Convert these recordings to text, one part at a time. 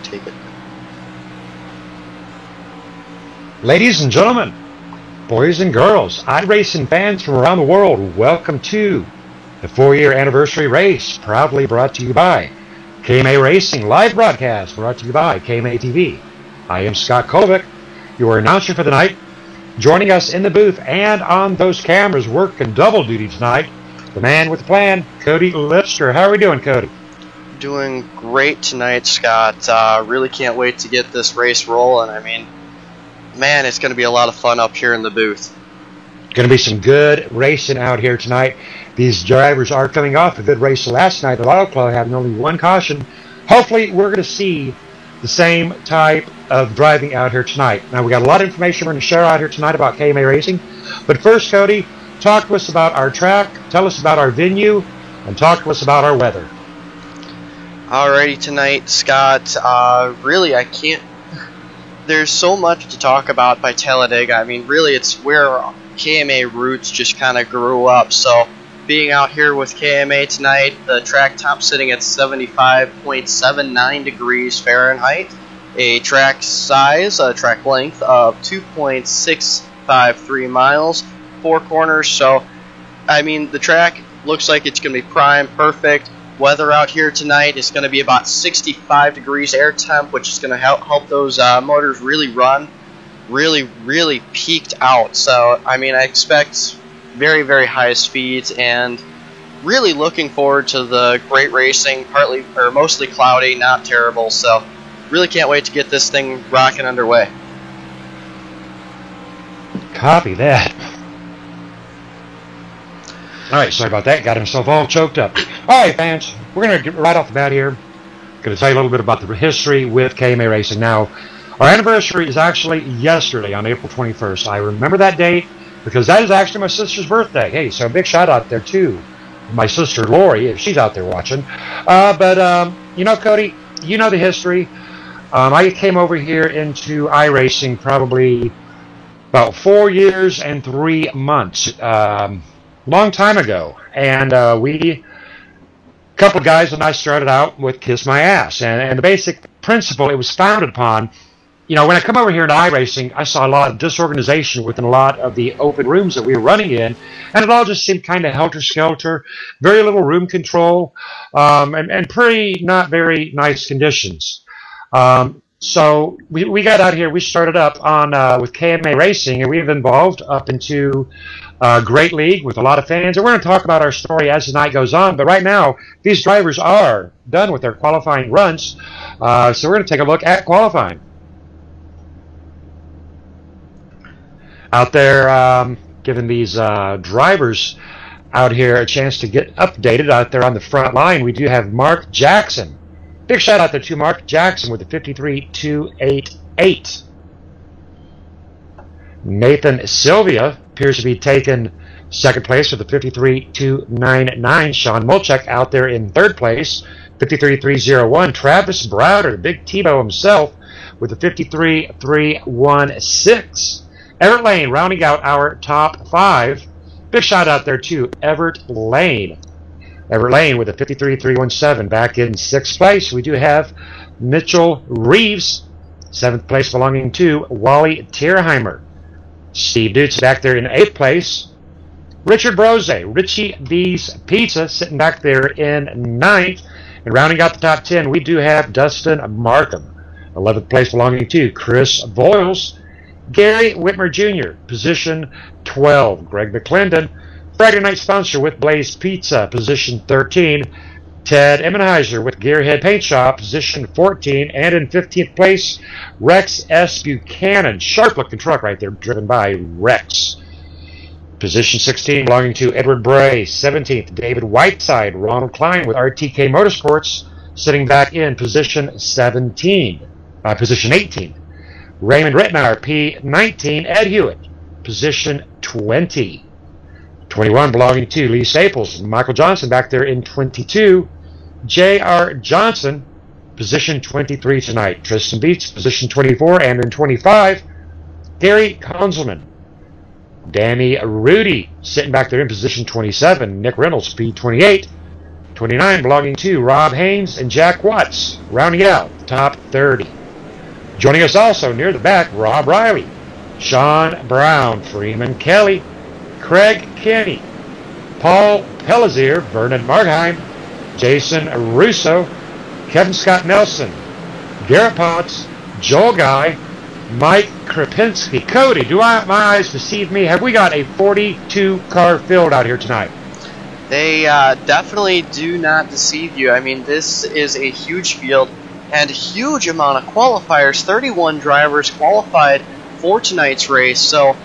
Take it. Ladies and gentlemen, boys and girls, iRacing fans from around the world, welcome to the 4-year anniversary race, proudly brought to you by KMA Racing, live broadcast brought to you by KMA TV. I am Scott Kovic, your announcer for the night. Joining us in the booth and on those cameras, working double duty tonight, the man with the plan, Cody Lipster. How are we doing, Cody? Doing great tonight, Scott. Really can't wait to get this race rolling. I mean, man, it's going to be a lot of fun up here in the booth. Going to be some good racing out here tonight. These drivers are coming off a good race last night at Auto Club, having only one caution. Hopefully, we're going to see the same type of driving out here tonight. Now, we got a lot of information we're going to share out here tonight about KMA Racing. But first, Cody, talk to us about our track, tell us about our venue, and talk to us about our weather. Alrighty tonight, Scott. Really, I can't... There's so much to talk about by Talladega. I mean, really, it's where KMA roots just kind of grew up. So, being out here with KMA tonight, the track top sitting at 75.79 degrees Fahrenheit, a track size, a track length of 2.653 miles, 4 corners. So, I mean, the track looks like it's going to be prime, perfect. Weather out here tonight is going to be about 65 degrees air temp, which is going to help those motors really run, really peaked out. So, I mean, I expect very, very high speeds and really looking forward to the great racing, partly or mostly cloudy, not terrible. So, really can't wait to get this thing rocking underway. Copy that. All right, sorry about that. Got himself all choked up. All right, fans, we're going to get right off the bat here. Going to tell you a little bit about the history with KMA Racing. Now, our anniversary is actually yesterday on April 21st. I remember that date because that is actually my sister's birthday. Hey, so a big shout out there to my sister Lori if she's out there watching. But you know, Cody, you know the history. I came over here into iRacing probably about 4 years and 3 months. Long time ago, and a couple of guys and I started out with Kiss My Ass, and the basic principle it was founded upon when I come over here to iRacing, I saw a lot of disorganization within a lot of the open rooms that we were running in, and it all just seemed kind of helter-skelter, very little room control, and pretty not very nice conditions. So we got out here, we started up on with KMA Racing, and we've evolved up into a great league with a lot of fans, and we're going to talk about our story as the night goes on, but right now, these drivers are done with their qualifying runs, so we're going to take a look at qualifying. Out there, giving these drivers out here a chance to get updated out there on the front line. We do have Mark Jackson. Big shout out there to Mark Jackson with the 53.288. Nathan Sylvia appears to be taking second place with the 53.299. Sean Mulchek out there in third place, 53.301. Travis Browder, the big Tebow himself, with the 53.316. Everett Lane rounding out our top 5. Big shout out there to Everett Lane. Everett Lane with a 53.317 back in 6th place. We do have Mitchell Reeves, 7th place belonging to Wally Tierheimer. Steve Dutz back there in 8th place. Richard Brose, Richie B's Pizza, sitting back there in 9th. And rounding out the top 10, we do have Dustin Markham, 11th place belonging to Chris Voiles. Gary Whitmer Jr., position 12. Greg McClendon, Friday night sponsor with Blaze Pizza, position 13. Ted Emmenheiser with Gearhead Paint Shop, position 14. And in 15th place, Rex S. Buchanan. Sharp-looking truck right there, driven by Rex. Position 16 belonging to Edward Bray. 17th, David Whiteside. Ronald Klein with RTK Motorsports, sitting back in position 17. Position 18. Raymond Rittenauer, P19. Ed Hewitt, position 20. 21 belonging to Lee Staples. Michael Johnson back there in 22. J.R. Johnson, position 23 tonight. Tristan Beats, position 24. And in 25, Gary Konzelman. Danny Rudy, sitting back there in position 27. Nick Reynolds, P28. 29 belonging to Rob Haynes and Jack Watts, rounding out the top 30. Joining us also near the back, Rob Riley, Sean Brown, Freeman Kelly, Craig Kenny, Paul Pellizier, Vernon Markheim, Jason Russo, Kevin Scott Nelson, Garrett Potts, Joel Guy, Mike Krapinski. Cody, do my eyes deceive me? Have we got a 42-car field out here tonight? They definitely do not deceive you. I mean, this is a huge field and a huge amount of qualifiers. 31 drivers qualified for tonight's race. So,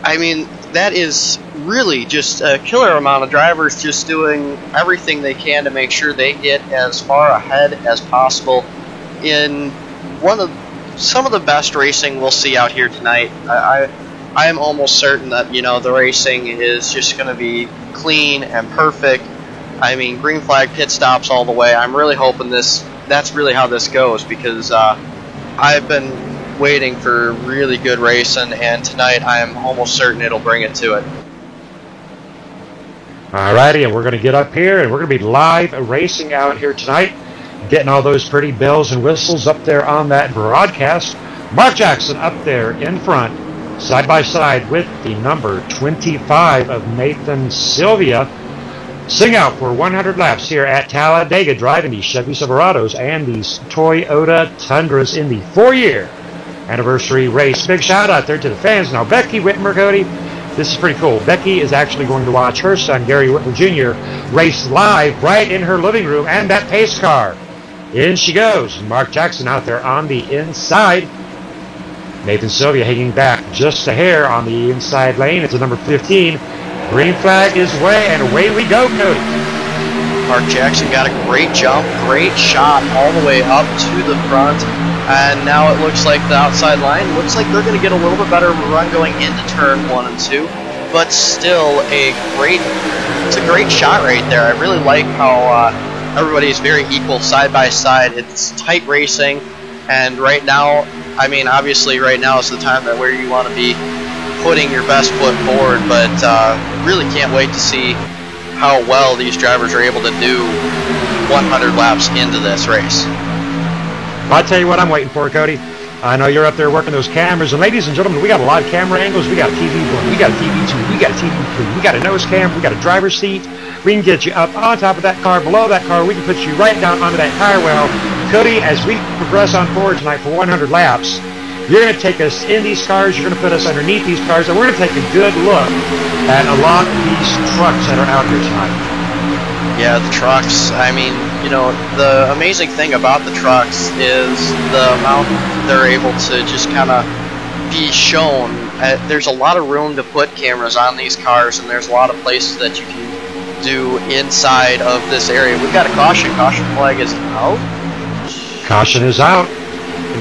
I mean, that is really just a killer amount of drivers just doing everything they can to make sure they get as far ahead as possible in some of the best racing we'll see out here tonight. I am almost certain that, the racing is just going to be clean and perfect. I mean, green flag pit stops all the way. I'm really hoping that's really how this goes, because I've been waiting for really good racing, and tonight I am almost certain it'll bring it to it. Alrighty, and we're going to get up here, and we're going to be live racing out here tonight, getting all those pretty bells and whistles up there on that broadcast. Mark Jackson up there in front, side by side with the number 25 of Nathan Sylvia. Sing out for 100 laps here at Talladega, driving these Chevy Silverados and these Toyota Tundras in the 4-year anniversary race. Big shout out there to the fans. Now, Becky Whitmer, Cody, this is pretty cool. Becky is actually going to watch her son, Gary Whitmer Jr., race live right in her living room and that pace car. In she goes. Mark Jackson out there on the inside. Nathan Sylvia hanging back just a hair on the inside lane. It's a number 15. Green flag is away we go, Cody. Mark Jackson got a great jump, great shot all the way up to the front, and now it looks like the outside line looks like they're going to get a little bit better run going into turn 1 and 2, but still it's a great shot right there. I really like how everybody is very equal side by side. It's tight racing, and right now, I mean, obviously right now is the time where you want to be putting your best foot forward, but really can't wait to see how well these drivers are able to do 100 laps into this race. I'll tell you what I'm waiting for, Cody. I know you're up there working those cameras, and ladies and gentlemen, we got a lot of camera angles. We got TV1, we got TV2, we got TV3, we got a nose cam, we got a driver's seat. We can get you up on top of that car, below that car. We can put you right down onto that tire well. Cody, as we progress on forward tonight for 100 laps, you're going to take us in these cars, you're going to put us underneath these cars, and we're going to take a good look at a lot of these trucks that are out here tonight. Yeah, the trucks. I mean, you know, the amazing thing about the trucks is the amount they're able to just kind of be shown. There's a lot of room to put cameras on these cars, and there's a lot of places that you can do inside of this area. We've got a caution. Caution flag is out. Caution is out.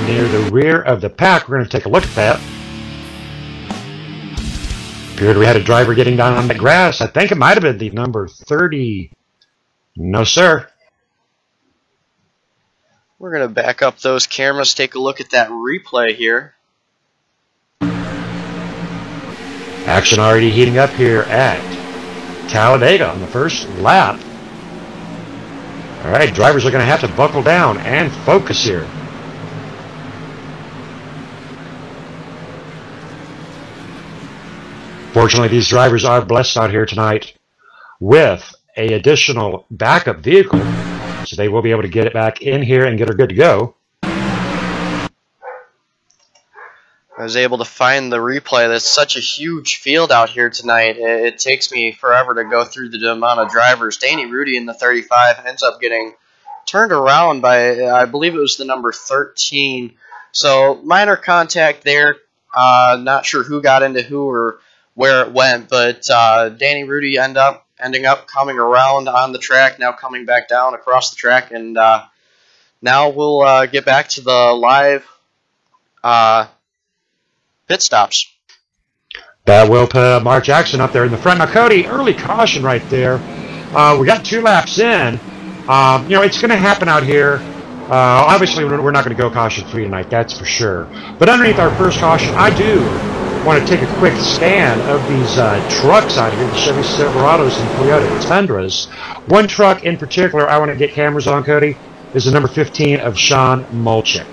Near the rear of the pack, we're going to take a look at that. Appeared we had a driver getting down on the grass. I think it might have been the number 30. No, sir. We're going to back up those cameras, take a look at that replay here. Action already heating up here at Talladega on the first lap. All right, drivers are going to have to buckle down and focus here. Fortunately, these drivers are blessed out here tonight with an additional backup vehicle, so they will be able to get it back in here and get her good to go. I was able to find the replay. There's such a huge field out here tonight. It takes me forever to go through the amount of drivers. Danny Rudy in the 35 ends up getting turned around by, I believe it was the number 13. So minor contact there. Not sure who got into who or where it went, but Danny Rudy ending up coming around on the track, now coming back down across the track, and now we'll get back to the live pit stops. That will put Mark Jackson up there in the front. Now, Cody, early caution right there. We got 2 laps in. You know, it's going to happen out here. Obviously, we're not going to go caution-free tonight, that's for sure. But underneath our first caution, I do want to take a quick scan of these trucks out here, the Chevy Silverados and Toyota Tundras. One truck in particular I want to get cameras on, Cody, is the number 15 of Sean Molchik.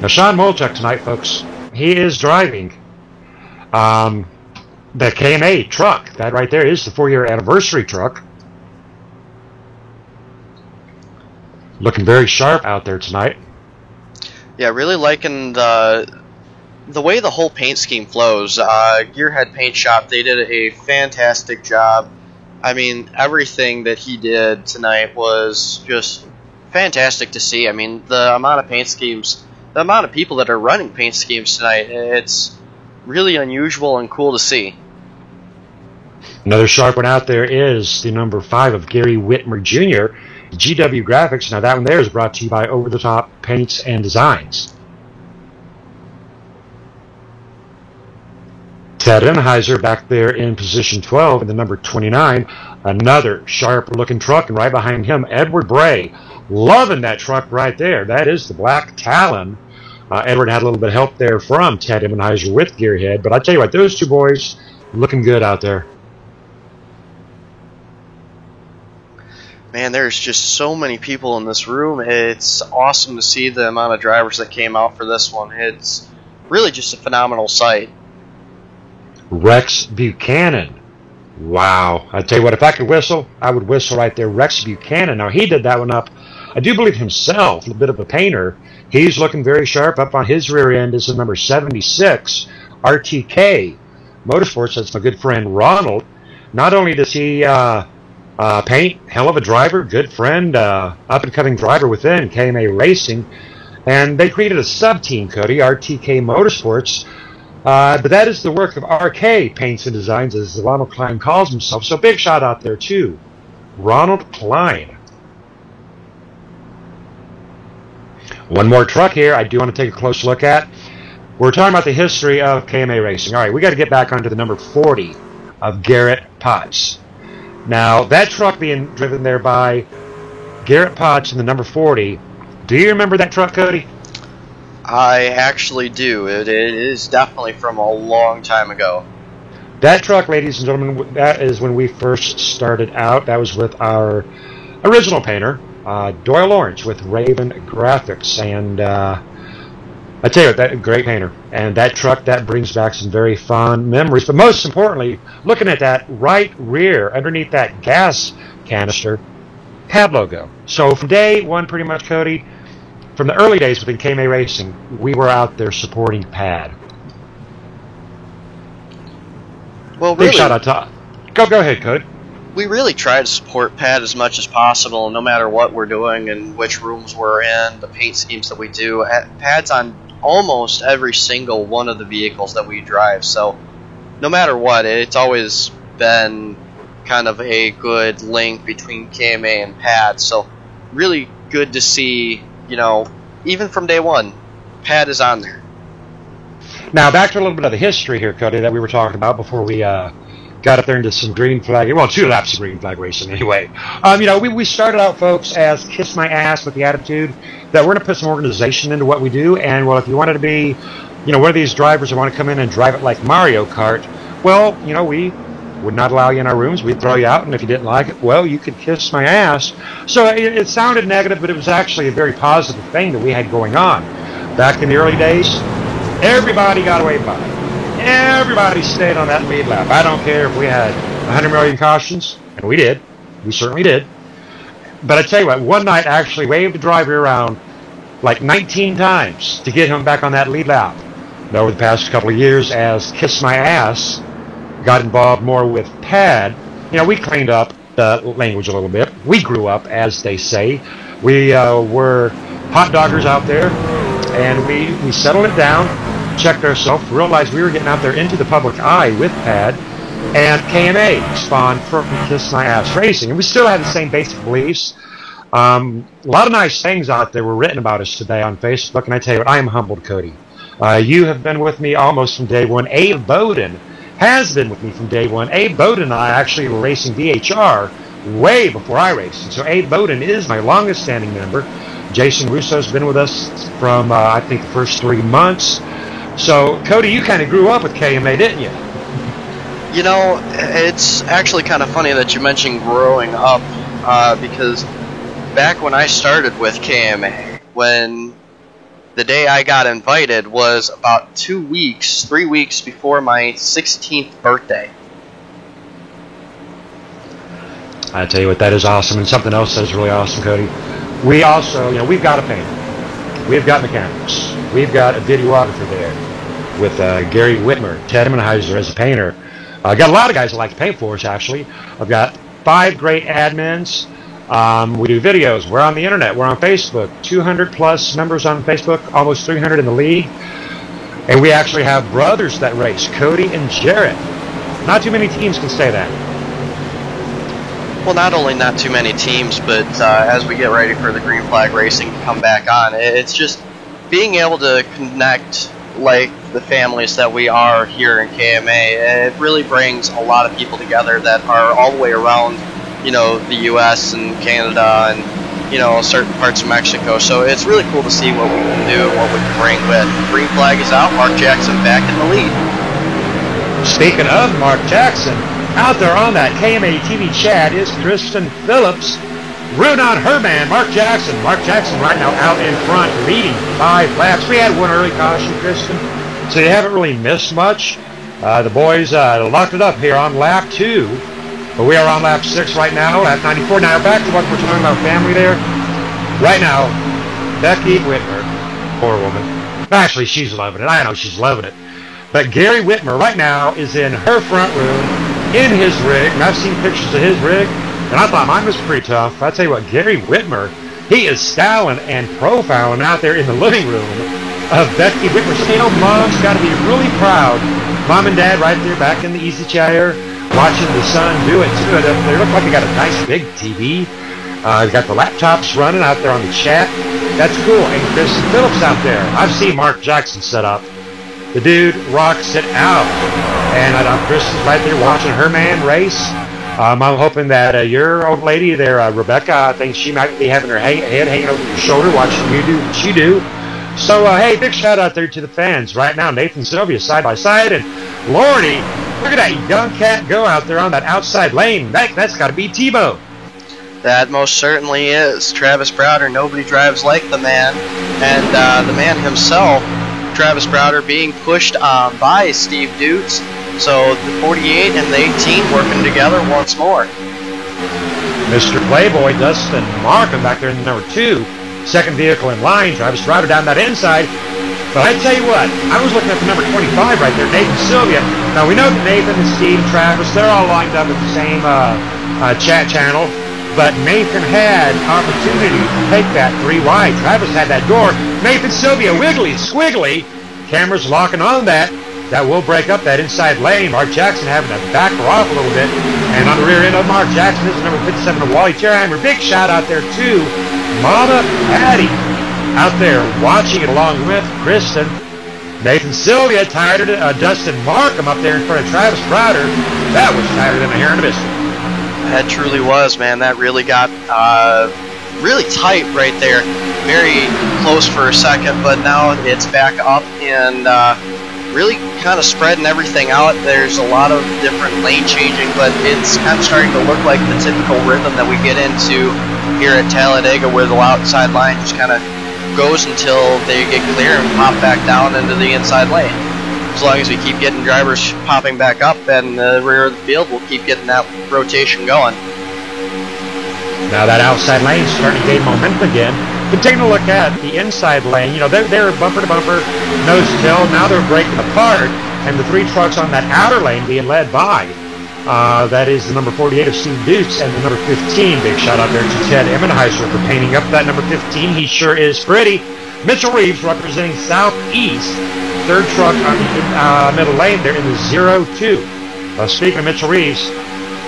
Now, Sean Molchik tonight, folks, he is driving the KMA truck. That right there is the 4-year anniversary truck. Looking very sharp out there tonight. Yeah, really liking the way the whole paint scheme flows. Gearhead Paint Shop, they did a fantastic job. I mean, everything that he did tonight was just fantastic to see. I mean, the amount of paint schemes, the amount of people that are running paint schemes tonight, it's really unusual and cool to see. Another sharp one out there is the number 5 of Gary Whitmer Jr., GW Graphics. Now, that one there is brought to you by Over the Top Paints and Designs. Ted Enheiser back there in position 12 in the number 29. Another sharp-looking truck, and right behind him, Edward Bray. Loving that truck right there. That is the Black Talon. Edward had a little bit of help there from Ted Enheiser with Gearhead, but I tell you what, those 2 boys looking good out there. Man, there's just so many people in this room. It's awesome to see the amount of drivers that came out for this one. It's really just a phenomenal sight. Rex Buchanan. Wow. I tell you what, if I could whistle, I would whistle right there. Rex Buchanan. Now, he did that one up, I do believe himself, a bit of a painter. He's looking very sharp. Up on his rear end is the number 76, RTK Motorsports. That's my good friend Ronald. Not only does he paint, hell of a driver, good friend, up-and-coming driver within KMA Racing. And they created a sub-team, Cody, RTK Motorsports. But that is the work of RK Paints and Designs, as Ronald Klein calls himself. So big shout out there, too. Ronald Klein. One more truck here I do want to take a close look at. We're talking about the history of KMA Racing. All right, we got to get back onto the number 40 of Garrett Potts. Now, that truck being driven there by Garrett Potts in the number 40, do you remember that truck, Cody? I actually do. It is definitely from a long time ago. That truck, ladies and gentlemen, that is when we first started out. That was with our original painter, Doyle Lawrence with Raven Graphics, and I tell you what, that a great painter. And that truck, that brings back some very fond memories. But most importantly, looking at that right rear, underneath that gas canister, PAD logo. So from day one, pretty much, Cody, from the early days within KMA Racing, we were out there supporting PAD. Well, really, big shout out to... Go ahead, Cody. We really try to support PAD as much as possible, no matter what we're doing and which rooms we're in, the paint schemes that we do. PAD's on almost every single one of the vehicles that we drive, so no matter what, it's always been kind of a good link between KMA and PAD, so really good to see, you know, even from day one, PAD is on there. Now, back to a little bit of the history here, Cody, that we were talking about before we got up there into some green flag, well, 2 laps of green flag racing anyway. You know, we started out, folks, as Kiss My Ass with the attitude that we're going to put some organization into what we do, and, well, if you wanted to be, you know, one of these drivers that want to come in and drive it like Mario Kart, well, you know, we would not allow you in our rooms. We'd throw you out, and if you didn't like it, well, you could kiss my ass. So it sounded negative, but it was actually a very positive thing that we had going on. Back in the early days, everybody got away by it. Everybody stayed on that lead lap. I don't care if we had 100 million cautions, and we did. We certainly did. But I tell you what, one night I actually waved the driver around like 19 times to get him back on that lead lap. But over the past couple of years, as Kiss My Ass got involved more with PAD, you know, we cleaned up the language a little bit. We grew up, as they say. We were hot doggers out there, and we settled it down, checked ourselves, realized we were getting out there into the public eye with PAD, and KMA spawned from Kiss My Ass Racing. And we still had the same basic beliefs. A lot of nice things out there were written about us today on Facebook, and I tell you what, I am humbled, Cody. You have been with me almost from day one. Abe Bowden has been with me from day one. Abe Bowden and I actually were racing VHR way before I raced. And so Abe Bowden is my longest standing member. Jason Russo's been with us from, I think, the first 3 months. So, Cody, you kind of grew up with KMA, didn't you? You know, it's actually kind of funny that you mentioned growing up, because back when I started with KMA, when the day I got invited was about 3 weeks before my 16th birthday. I tell you what, that is awesome. And something else that is really awesome, Cody. We also, you know, we've got a painter. We've got mechanics. We've got a videographer there with Gary Whitmer, Ted Immenheiser as a painter. I've got a lot of guys that like to paint for us, actually. I've got 5 great admins. We do videos. We're on the internet. We're on Facebook. 200 plus members on Facebook, almost 300 in the league. And we actually have brothers that race, Cody and Jarrett. Not too many teams can say that. Well, not only not too many teams, but as we get ready for the green flag racing to come back on, it's just being able to connect like the families that we are here in KMA. It really brings a lot of people together that are all the way around, you know, the U.S. and Canada and, you know, certain parts of Mexico. So it's really cool to see what we can do, what we can bring with. Green flag is out. Mark Jackson back in the lead. Speaking of Mark Jackson, out there on that KMA TV chat is Kristen Phillips, rooting on her man, Mark Jackson. Mark Jackson right now out in front, leading 5 laps. We had one early caution, Kristen, so you haven't really missed much. The boys locked it up here on lap 2, but we are on lap 6 right now, lap 94. Now back to what we're talking about, family there. Right now, Becky Whitmer, poor woman. Actually, she's loving it. I know she's loving it. But Gary Whitmer right now is in her front room, in his rig, and I've seen pictures of his rig, and I thought mine was pretty tough. I tell you what, Gary Whitmer, he is styling and profiling out there in the living room of Becky Whitmer. So, you know, Mom's got to be really proud. Mom and Dad right there back in the easy chair, watching the son do it too. They look like they got a nice big TV. They got the laptops running out there on the chat. That's cool. And Kristen Phillips out there. I've seen Mark Jackson set up. The dude rocks it out. And Kristen's right there watching her man race. I'm hoping that your old lady there, Rebecca, I think she might be having her head hanging over your shoulder watching you do what you do. So, hey, big shout out there to the fans right now. Nathan Sylvia side by side. And Lordy, look at that young cat go out there on that outside lane. That's got to be Tebow. That most certainly is. Travis Browder, nobody drives like the man. And the man himself, Travis Browder, being pushed by Steve Dutz. So the 48 and the 18 working together once more. Mr. Playboy, Dustin Markham back there in the number 2. Second vehicle in line. Travis Browder down that inside. But I tell you what, I was looking at the number 25 right there, Nathan Sylvia. Now we know that Nathan and Steve and Travis, they're all lined up at the same chat channel. But Nathan had opportunity to take that 3 wide. Travis had that door. Nathan Sylvia, wiggly, squiggly. Cameras locking on that. That will break up that inside lane. Mark Jackson having to back her off a little bit. And on the rear end of Mark Jackson is number 57 of Wally Tierheimer. Big shout out there to Mama Patty out there watching it along with Kristen. Nathan Sylvia tighter to Dustin Markham up there in front of Travis Browder. That was tighter than a hair in a biscuit. That truly was, man. That really got really tight right there. Very close for a second, but now it's back up and really kind of spreading everything out. There's a lot of different lane changing, but it's kind of starting to look like the typical rhythm that we get into here at Talladega, where the outside line just kind of goes until they get clear and pop back down into the inside lane. As long as we keep getting drivers popping back up and the rear of the field, we'll keep getting that rotation going. Now that outside lane is starting to gain momentum again. But taking a look at the inside lane, you know, they're bumper to bumper, nose to tail. Now they're breaking apart, and the 3 trucks on that outer lane being led by. That is the number 48 of Steve Dutz and the number 15. Big shout out there to Ted Emmenheiser for painting up that number 15. He sure is pretty. Mitchell Reeves representing Southeast. Third truck on the middle lane there in the 02. Speaking of Mitchell Reeves,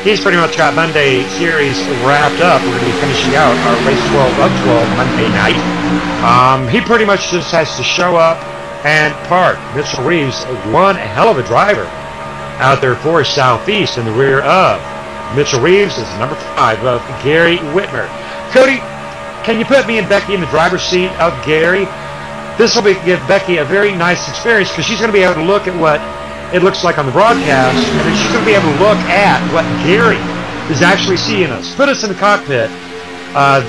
he's pretty much got Monday series wrapped up. We're going to be finishing out our race 12 of 12 Monday night. He pretty much just has to show up and park. Mitchell Reeves, one hell of a driver out there for Southeast in the rear of Mitchell Reeves is number 5 of Gary Whitmer. Cody, can you put me and Becky in the driver's seat of Gary? This will give Becky a very nice experience because she's going to be able to look at what it looks like on the broadcast, and then she's going to be able to look at what Gary is actually seeing us. Put us in the cockpit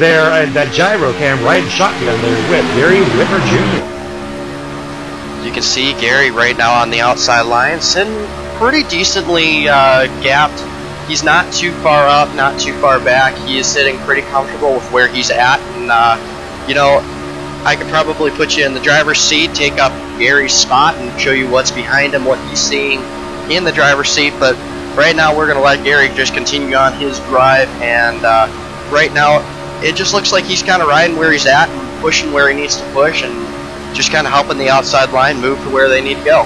there, and that gyro cam riding shotgun there with Gary Whitmer Jr. You can see Gary right now on the outside line, sitting pretty decently gapped. He's not too far up, not too far back. He is sitting pretty comfortable with where he's at, and you know, I could probably put you in the driver's seat, take up Gary's spot, and show you what's behind him, what he's seeing in the driver's seat. But right now, we're going to let Gary just continue on his drive. And right now, it just looks like he's kind of riding where he's at and pushing where he needs to push and just kind of helping the outside line move to where they need to go.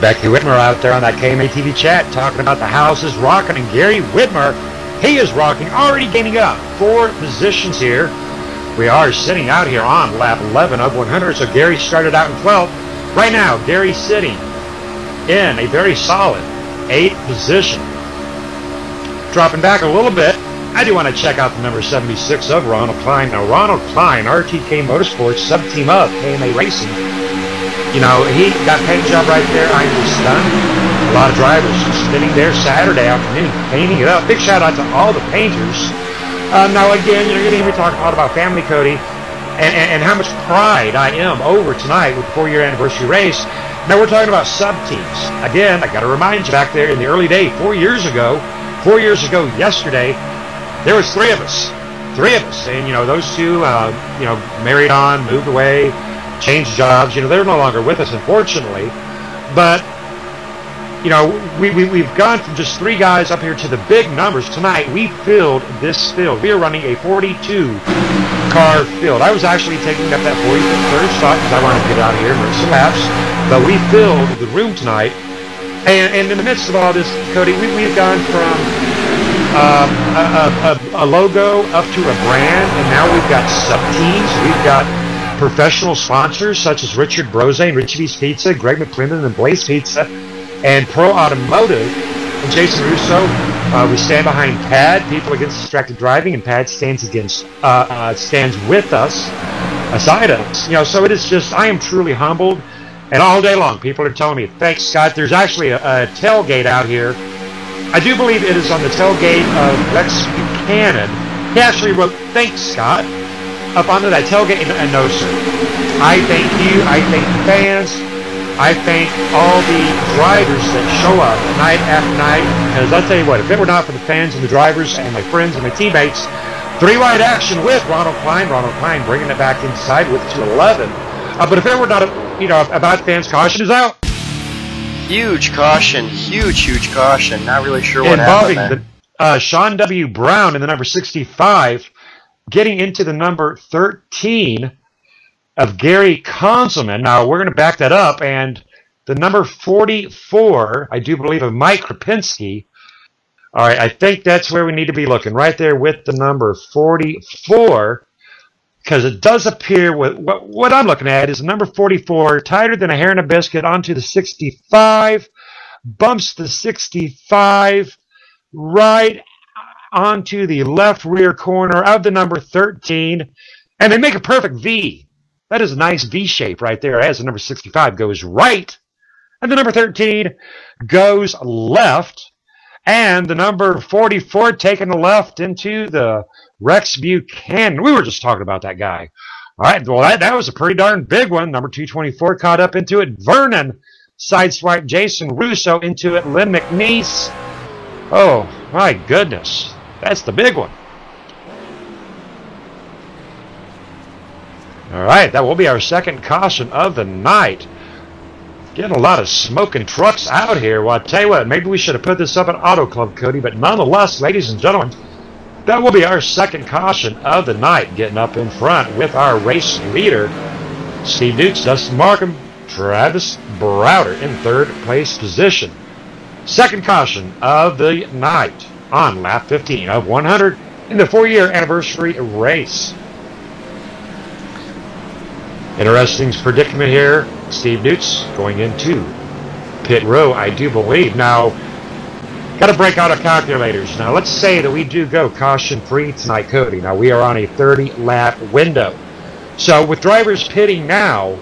Becky Whitmer out there on that KMA TV chat talking about the houses rocking. And Gary Whitmer, he is rocking, already gaining up 4 positions here. We are sitting out here on lap 11 of 100, so Gary started out in 12th. Right now, Gary's sitting in a very solid 8th position. Dropping back a little bit, I do want to check out the number 76 of Ronald Klein. Now, Ronald Klein, RTK Motorsports, sub-team of KMA Racing. You know, he got a paint job right there. I'm just stunned. A lot of drivers spinning there Saturday afternoon, painting it up. Big shout out to all the painters. Now, again, you're going to hear me talk a lot about family, Cody, and how much pride I am over tonight with the 4-year anniversary race. Now, we're talking about sub-teams. Again, I got to remind you back there in the early day, 4 years ago yesterday, there was 3 of us. 3 of us. And, you know, those 2, you know, married on, moved away, changed jobs. You know, they're no longer with us, unfortunately. But, you know, we've gone from just 3 guys up here to the big numbers. Tonight, we filled this field. We are running a 42-car field. I was actually taking up that 43rd spot because I wanted to get out of here and run some laps. But we filled the room tonight. And in the midst of all this, Cody, we've gone from a logo up to a brand, and now we've got sub-teams. We've got professional sponsors such as Richard Brose and Richie V's Pizza, Greg McClendon and Blaze Pizza, and Pro Automotive and Jason Russo. We stand behind PAD, People Against Distracted Driving, and PAD stands with us, aside us. You know, so it is just, I am truly humbled, and all day long people are telling me, thanks, Scott. There's actually a tailgate out here. I do believe it is on the tailgate of Lex Buchanan. He actually wrote, "Thanks, Scott," up onto that tailgate, and no, sir. I thank you. I thank the fans. I thank all the drivers that show up night after night. Because I'll tell you what, if it were not for the fans and the drivers and my friends and my teammates, three-wide action with Ronald Klein bringing it back inside with 211. But if it were not, about fans, caution is out. Huge caution, huge caution. Not really sure what happened there. Involving Sean W. Brown in the number 65, getting into the number 13 of Gary Konzelman. Now, we're going to back that up, and the number 44, I do believe, of Mike Krapinski. All right, I think that's where we need to be looking, right there with the number 44, because it does appear what I'm looking at is number 44, tighter than a hair in a biscuit, onto the 65, bumps the 65 right onto the left rear corner of the number 13, and they make a perfect V. That is a nice V shape right there as the number 65 goes right, and the number 13 goes left, and the number 44 taking the left into the Rex Buchanan. We were just talking about that guy. All right, well, that was a pretty darn big one. Number 224 caught up into it. Vernon sideswiped Jason Russo into it. Lynn McNeese. Oh, my goodness. That's the big one. All right, that will be our second caution of the night. Getting a lot of smoking trucks out here. Well, I'll tell you what, maybe we should have put this up at Auto Club, Cody, but nonetheless, ladies and gentlemen, that will be our second caution of the night, getting up in front with our race leader, Steve Dukes, Dustin Markham, Travis Browder in third place position. Second caution of the night on lap 15 of 100 in the 4-year anniversary race. Interesting predicament here. Steve Dukes going into pit row, I do believe. Now, got to break out our calculators. Now, let's say that we do go caution-free tonight, Cody. Now, we are on a 30-lap window. So, with drivers pitting now,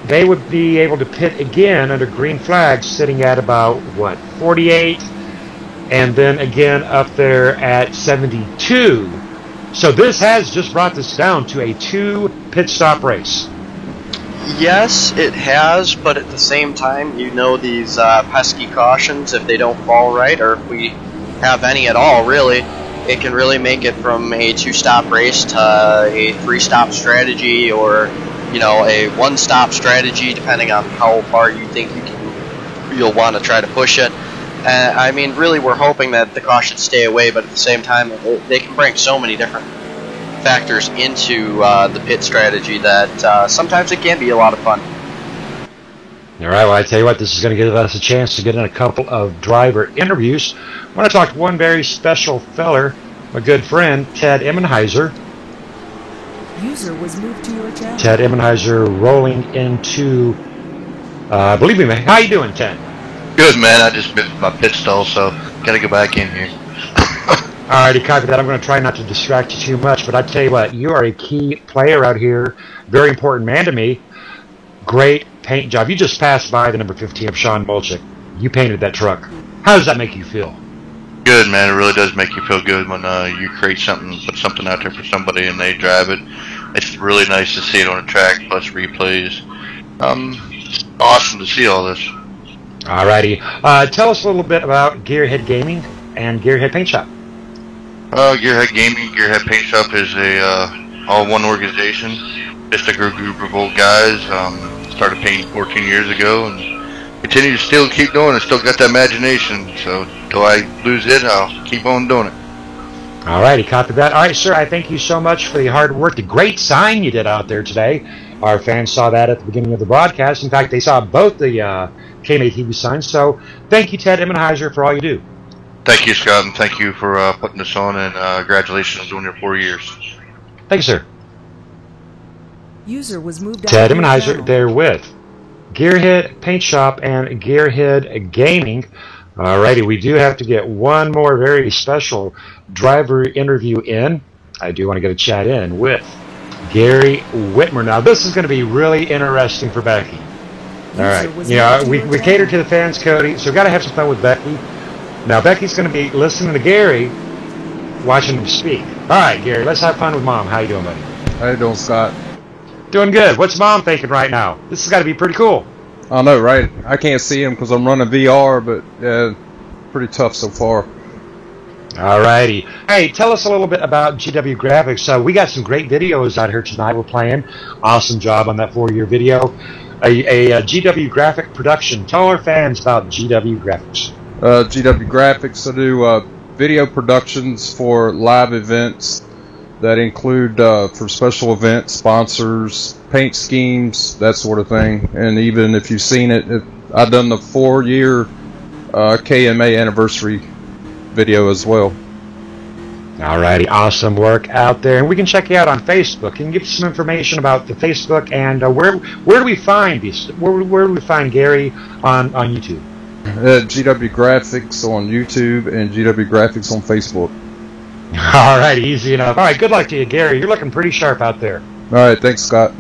they would be able to pit again under green flags, sitting at about, 48? And then again up there at 72. So this has just brought this down to a 2 pit stop race. Yes, it has, but at the same time, these pesky cautions, if they don't fall right, or if we have any at all, really, it can really make it from a 2-stop race to a 3-stop strategy, or, a 1-stop strategy, depending on how far you think you'll want to try to push it. Really, we're hoping that the cautions stay away, but at the same time, they can bring so many different factors into the pit strategy that sometimes it can be a lot of fun. All right, well, I tell you what, this is going to give us a chance to get in a couple of driver interviews. I want to talk to one very special feller, my good friend, Ted Immenheiser. User was moved to your channel. Ted Immenheiser rolling into, believe me, man. How you doing, Ted? Good, man. I just missed my pit stall, so got to go back in here. All righty, copy that. I'm going to try not to distract you too much, but I tell you what, you are a key player out here. Very important man to me. Great paint job. You just passed by the number 15 of Sean Molchik. You painted that truck. How does that make you feel? Good, man. It really does make you feel good when you create something, put something out there for somebody, and they drive it. It's really nice to see it on the track, plus replays. It's awesome to see all this. Alrighty. Tell us a little bit about Gearhead Gaming and Gearhead Paint Shop. Gearhead Gaming, Gearhead Paint Shop is a all-one organization. Just a group of old guys. Started painting 14 years ago and continue to still keep doing it. Still got that imagination. So until I lose it, I'll keep on doing it. Alrighty, copy that. Alright, sir, I thank you so much for the hard work, the great sign you did out there today. Our fans saw that at the beginning of the broadcast. In fact, they saw both the KMA TV signs. So thank you, Ted Immenheiser, for all you do. Thank you, Scott, and thank you for putting this on, and congratulations on your 4 years. Thank you, sir. User was moved Ted Immenheiser there with Gearhead Paint Shop and Gearhead Gaming. Alrighty, we do have to get one more very special driver interview in. I do want to get a chat in with Gary Whitmer. Now, this is going to be really interesting for Becky. Alright, we cater to the fans, Cody, so we've got to have some fun with Becky. Now, Becky's going to be listening to Gary watching them speak. All right, Gary, let's have fun with Mom. How you doing, buddy? How you doing, Scott? Doing good. What's Mom thinking right now? This has got to be pretty cool. I know, right? I can't see him because I'm running VR, but pretty tough so far. Alrighty. Hey, tell us a little bit about GW Graphics. We got some great videos out here tonight we're playing. Awesome job on that 4-year video. A GW Graphic production. Tell our fans about GW Graphics. GW Graphics, I do video productions for live events that include for special events, sponsors, paint schemes, that sort of thing. And even if you've seen it, I've done the 4-year KMA anniversary video as well. Alrighty, awesome work out there. And we can check you out on Facebook. Can you give us some information about the Facebook and where do we find these? Where do we find Gary on YouTube? GW Graphics on YouTube and GW Graphics on Facebook. Alright, easy enough. Alright, good luck to you, Gary. You're looking pretty sharp out there. Alright, thanks, Scott.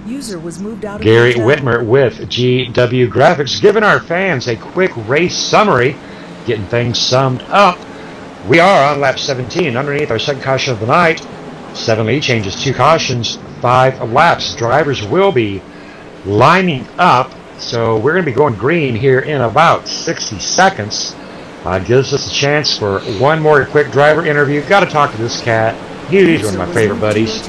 User was moved out of Gary your channel. Whitmer with GW Graphics, giving our fans a quick race summary, getting things summed up. We are on lap 17, underneath our second caution of the night. 7 lead changes, 2 cautions, 5 laps. Drivers will be lining up, so we're going to be going green here in about 60 seconds. Gives us a chance for one more quick driver interview. Got to talk to this cat. He's one of my favorite buddies.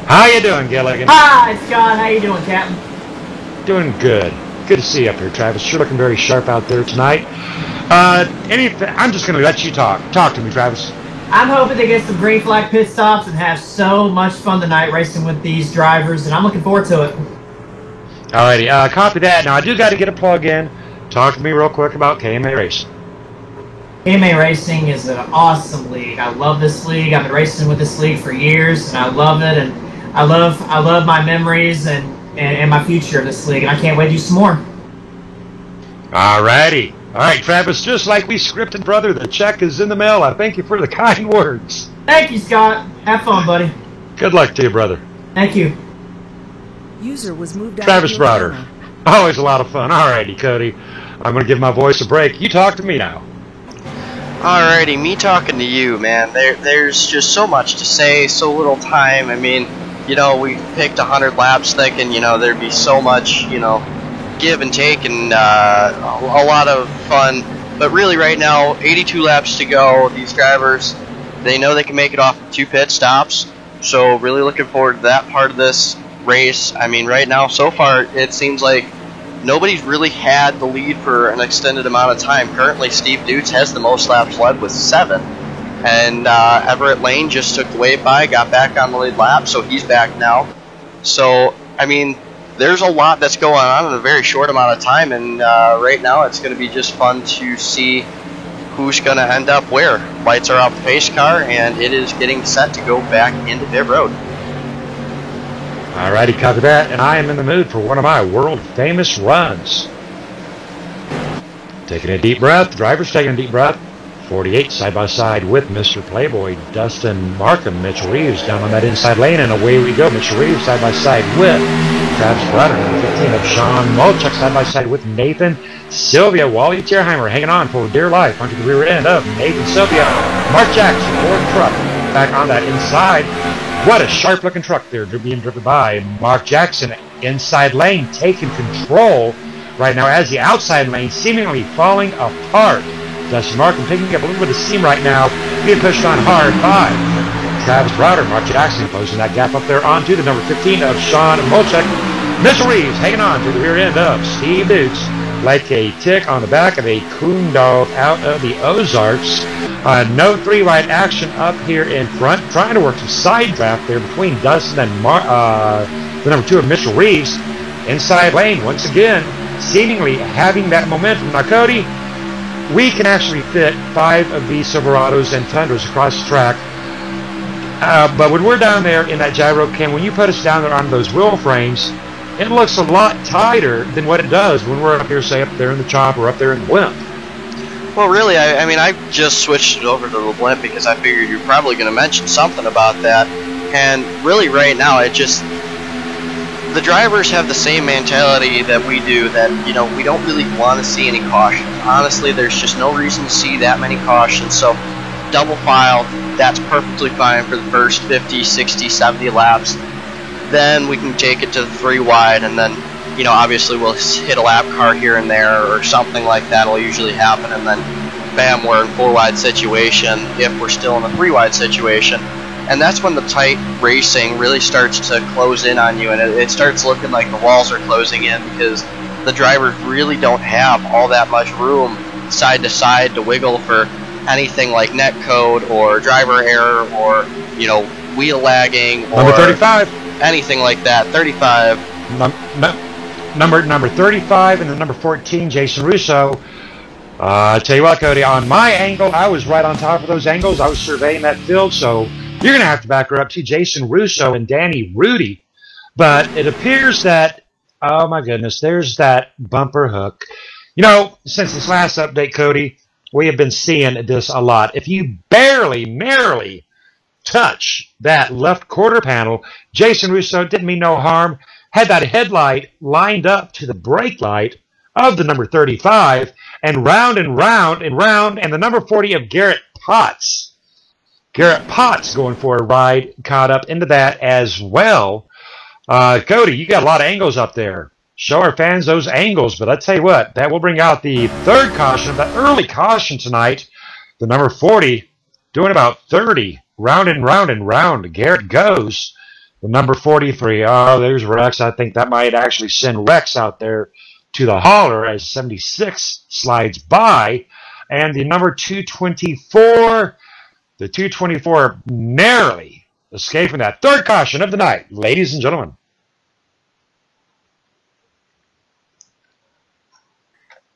How you doing, Gilligan? Hi, Scott. How you doing, Captain? Doing good. Good to see you up here, Travis. Sure looking very sharp out there tonight. I'm just going to let you talk. Talk to me, Travis. I'm hoping to get some green flag pit stops and have so much fun tonight racing with these drivers, and I'm looking forward to it. Alrighty, copy that. Now, I do got to get a plug in. Talk to me real quick about KMA Racing. KMA Racing is an awesome league. I love this league. I've been racing with this league for years, and I love it, and I love my memories and my future of this league, and I can't wait to do some more. Alrighty. Alright, Travis, just like we scripted, brother, the check is in the mail. I thank you for the kind words. Thank you, Scott. Have fun, buddy. Good luck to you, brother. Thank you. User was moved out Travis of your Browder. channel. Always a lot of fun. Alrighty, Cody. I'm going to give my voice a break. You talk to me now. Alrighty, me talking to you, man. There's just so much to say, so little time. I mean, we picked 100 laps thinking, there'd be so much, give and take and a lot of fun. But really right now, 82 laps to go. These drivers, they know they can make it off 2 pit stops. So really looking forward to that part of this race. I mean, right now, so far, it seems like nobody's really had the lead for an extended amount of time. Currently, Steve Dutz has the most laps led with 7. And Everett Lane just took the wave by, got back on the lead lap, so he's back now. So, I mean, there's a lot that's going on in a very short amount of time, and right now it's going to be just fun to see who's going to end up where. Lights are off the pace car, and it is getting set to go back into pit road. Alrighty, copy that, and I am in the mood for one of my world-famous runs. Taking a deep breath, the driver's taking a deep breath. 48 side-by-side with Mr. Playboy, Dustin Markham, Mitchell Reeves down on that inside lane, and away we go. Mitchell Reeves side-by-side with Travis Browder, number 15 of Sean Molchuk, side-by-side with Nathan Sylvia. Wally Tierheimer hanging on for dear life onto the rear end of Nathan Sylvia. Mark Jackson, Ford truck, back on that inside. What a sharp-looking truck there being driven by Mark Jackson. Inside lane taking control right now as the outside lane seemingly falling apart. Dustin Markham picking up a little bit of steam right now, being pushed on hard by Travis Browder. Mark Jackson closing that gap up there onto the number 15 of Sean Molchuk. Mitchell Reeves hanging on to the rear end of Steve Dukes like a tick on the back of a coon dog out of the Ozarks. No 3-wide action up here in front, trying to work some side draft there between Dustin and the number 2 of Mitchell Reeves. Inside lane once again, seemingly having that momentum. Now, Cody, we can actually fit 5 of these Silverados and Tundras across the track. But when we're down there in that gyro cam, when you put us down there on those wheel frames, it looks a lot tighter than what it does when we're up here, say, up there in the chop or up there in the blimp. Well, really, I mean, I just switched it over to the blimp because I figured you're probably going to mention something about that. And really, right now, the drivers have the same mentality that we do, that, we don't really want to see any cautions. Honestly, there's just no reason to see that many cautions. So double file, that's perfectly fine for the first 50, 60, 70 laps. Then we can take it to the 3 wide, and then, you know, obviously we'll hit a lap car here and there or something like that will usually happen, and then bam, we're in 4 wide situation if we're still in a 3 wide situation. And that's when the tight racing really starts to close in on you, and it starts looking like the walls are closing in because the drivers really don't have all that much room side to side to wiggle for anything like net code or driver error or, you know, wheel lagging or Number 35. anything like that. 35. Number 35 and the number 14, Jason Russo. I tell you what, Cody, on my angle, I was right on top of those angles. I was surveying that field, so you're going to have to back her up to Jason Russo and Danny Rudy. But it appears that, oh my goodness, there's that bumper hook. You know, since this last update, Cody, we have been seeing this a lot. If you narrowly touch that left quarter panel, Jason Russo didn't mean no harm, had that headlight lined up to the brake light of the number 35, and round and round and round, and the number 40 of Garrett Potts. Garrett Potts going for a ride, caught up into that as well. Cody, you got a lot of angles up there. Show our fans those angles, but I tell you what, that will bring out the third caution, the early caution tonight. The number 40 doing about 30, round and round and round. Garrett goes. The number 43, oh, there's Rex. I think that might actually send Rex out there to the hauler as 76 slides by. And the number 224, the 224 narrowly escaping that third caution of the night, ladies and gentlemen.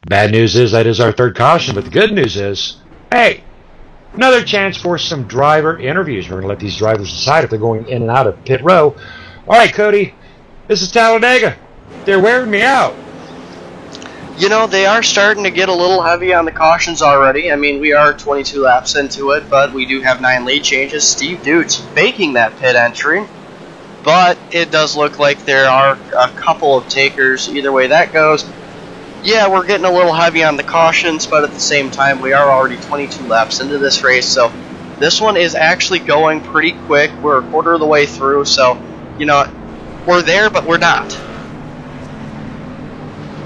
Bad news is that is our third caution, but the good news is, hey, another chance for some driver interviews. We're going to let these drivers decide if they're going in and out of pit row. All right, Cody, this is Talladega. They're wearing me out. You know, they are starting to get a little heavy on the cautions already. I mean, we are 22 laps into it, but we do have 9 lead changes. Steve Dutz faking that pit entry, but it does look like there are a couple of takers. Either way that goes, yeah, we're getting a little heavy on the cautions, but at the same time, we are already 22 laps into this race, so this one is actually going pretty quick. We're a quarter of the way through, so, you know, we're there, but we're not.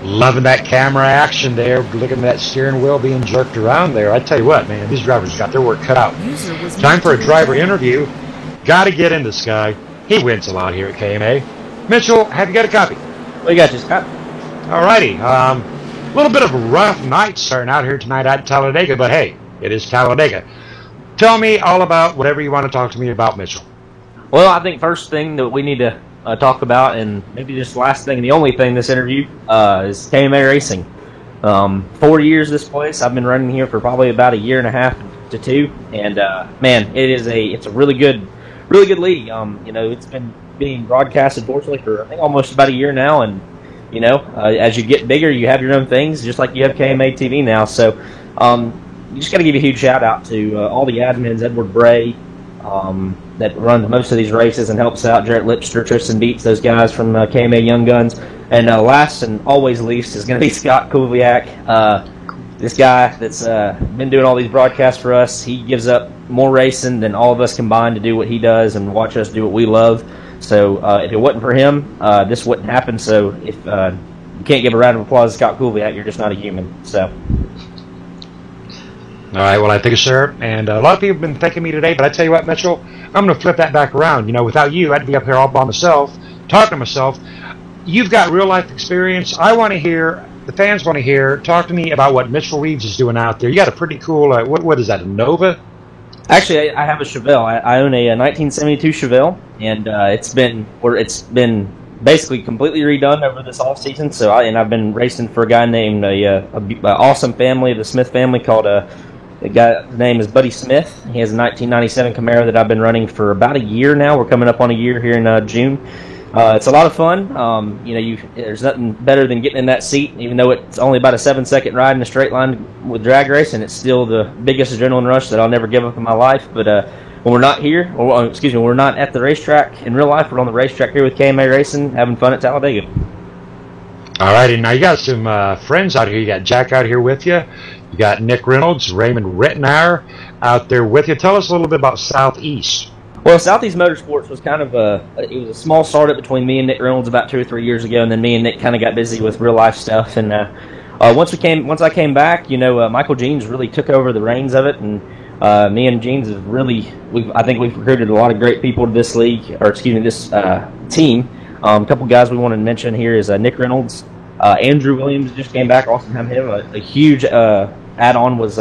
Loving that camera action there, looking at that steering wheel being jerked around there. I tell you what, man, these drivers got their work cut out. Time for a driver interview. Got to get in this guy. He wins a lot here at KMA. Mitchell, have you got a copy? We got you, Scott. Alrighty. A little bit of a rough night starting out here tonight at Talladega, but hey, it is Talladega. Tell me all about whatever you want to talk to me about, Mitchell. Well, I think first thing that we need to talk about, and maybe just last thing, the only thing in this interview, is KMA Racing. 4 years this place. I've been running here for probably about a year and a half to 2, and man, it's a really good league. You know, it's been being broadcasted fortunately for I think almost about a year now, and you know, as you get bigger, you have your own things, just like you have KMA TV now. So, you just got to give a huge shout out to all the admins, Edward Bray, that runs most of these races and helps out, Jarrett Lipster, Tristan Beats, those guys from KMA Young Guns. And last and always least is going to be Scott Kuliak. This guy that's been doing all these broadcasts for us, he gives up more racing than all of us combined to do what he does and watch us do what we love. So if it wasn't for him, this wouldn't happen. So if you can't give a round of applause to Scott Kuliak, you're just not a human. So. All right, well, I think so, and a lot of people have been thanking me today, but I tell you what, Mitchell, I'm going to flip that back around. You know, without you, I'd be up here all by myself, talking to myself. You've got real-life experience. I want to hear, the fans want to hear, talk to me about what Mitchell Reeves is doing out there. You got a pretty cool, what is that, a Nova? Actually, I have a Chevelle. I own a 1972 Chevelle, and it's been basically completely redone over this off season. So, I've been racing for a guy named a awesome family, the Smith family, called the guy's name is Buddy Smith. He has a 1997 Camaro that I've been running for about a year now. We're coming up on a year here in June. It's a lot of fun. You know, there's nothing better than getting in that seat, even though it's only about a 7-second ride in a straight line with drag race, and it's still the biggest adrenaline rush that I'll never give up in my life. But when we're not here, or when we're not at the racetrack in real life, we're on the racetrack here with KMA Racing, having fun at Talladega. All righty, now you got some friends out here. You got Jack out here with you. You got Nick Reynolds, Raymond Rittenauer out there with you. Tell us a little bit about Southeast. Well, Southeast Motorsports was kind of it was a small startup between me and Nick Reynolds about 2 or 3 years ago, and then me and Nick kind of got busy with real life stuff. And once I came back, Michael Jeans really took over the reins of it, and me and Jeans have really, I think we've recruited a lot of great people to this league, or excuse me, this team. A couple guys we wanted to mention here is Nick Reynolds, Andrew Williams just came back, awesome to have him. A huge add-on was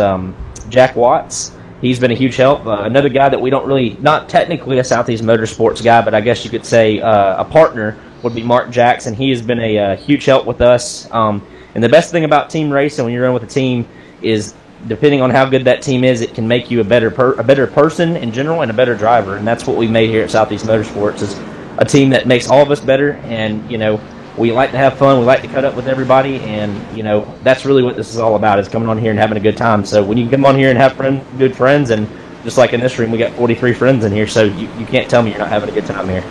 Jack Watts. He's been a huge help. Another guy that we don't really, not technically a Southeast Motorsports guy, but I guess you could say a partner would be Mark Jackson. He has been a huge help with us. And the best thing about team racing when you're running with a team is, depending on how good that team is, it can make you a better person in general and a better driver. And that's what we made here at Southeast Motorsports, is a team that makes all of us better. And we like to have fun. We like to cut up with everybody, and that's really what this is all about, is coming on here and having a good time. So when you come on here and have good friends, and just like in this room, we got 43 friends in here, so you can't tell me you're not having a good time here.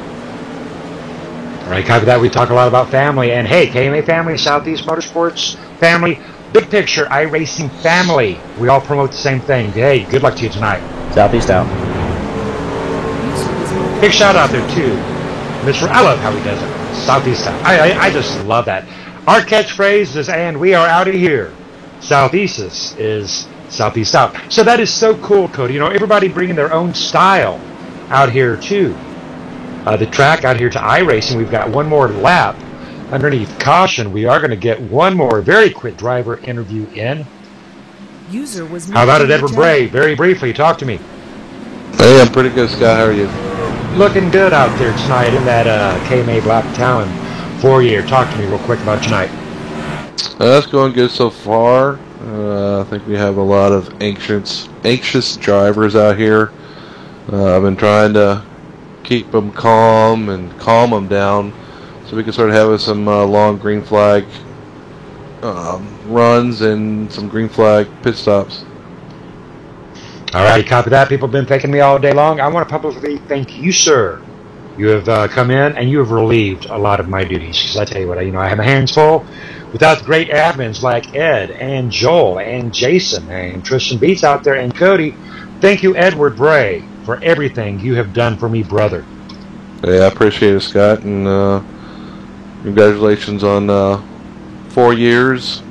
All right, copy that. We talk a lot about family, and hey, KMA family, Southeast Motorsports family, big picture, iRacing family. We all promote the same thing. Hey, good luck to you tonight. Southeast out. Big shout out there too, Mr. I love how he does it. Southeast out. I just love that. Our catchphrase is, and we are out of here. Southeast is Southeast out. So that is so cool, Cody. Everybody bringing their own style out here too. The track out here to iRacing, we've got one more lap underneath caution. We are going to get one more very quick driver interview in. User was How about it, Edward Bray? Very briefly, talk to me. Hey, I'm pretty good, Scott. How are you? Looking good out there tonight in that KMA Black Talon 4-year. Talk to me real quick about tonight. That's going good so far. I think we have a lot of anxious drivers out here. I've been trying to keep them calm and calm them down so we can start having some long green flag runs and some green flag pit stops. All righty, copy that. People have been thanking me all day long. I want to publicly thank you, sir. You have come in and you have relieved a lot of my duties. Because I tell you what, I have my hands full. Without the great admins like Ed and Joel and Jason and Tristan Beats out there and Cody, thank you, Edward Bray, for everything you have done for me, brother. Yeah, I appreciate it, Scott, and congratulations on 4 years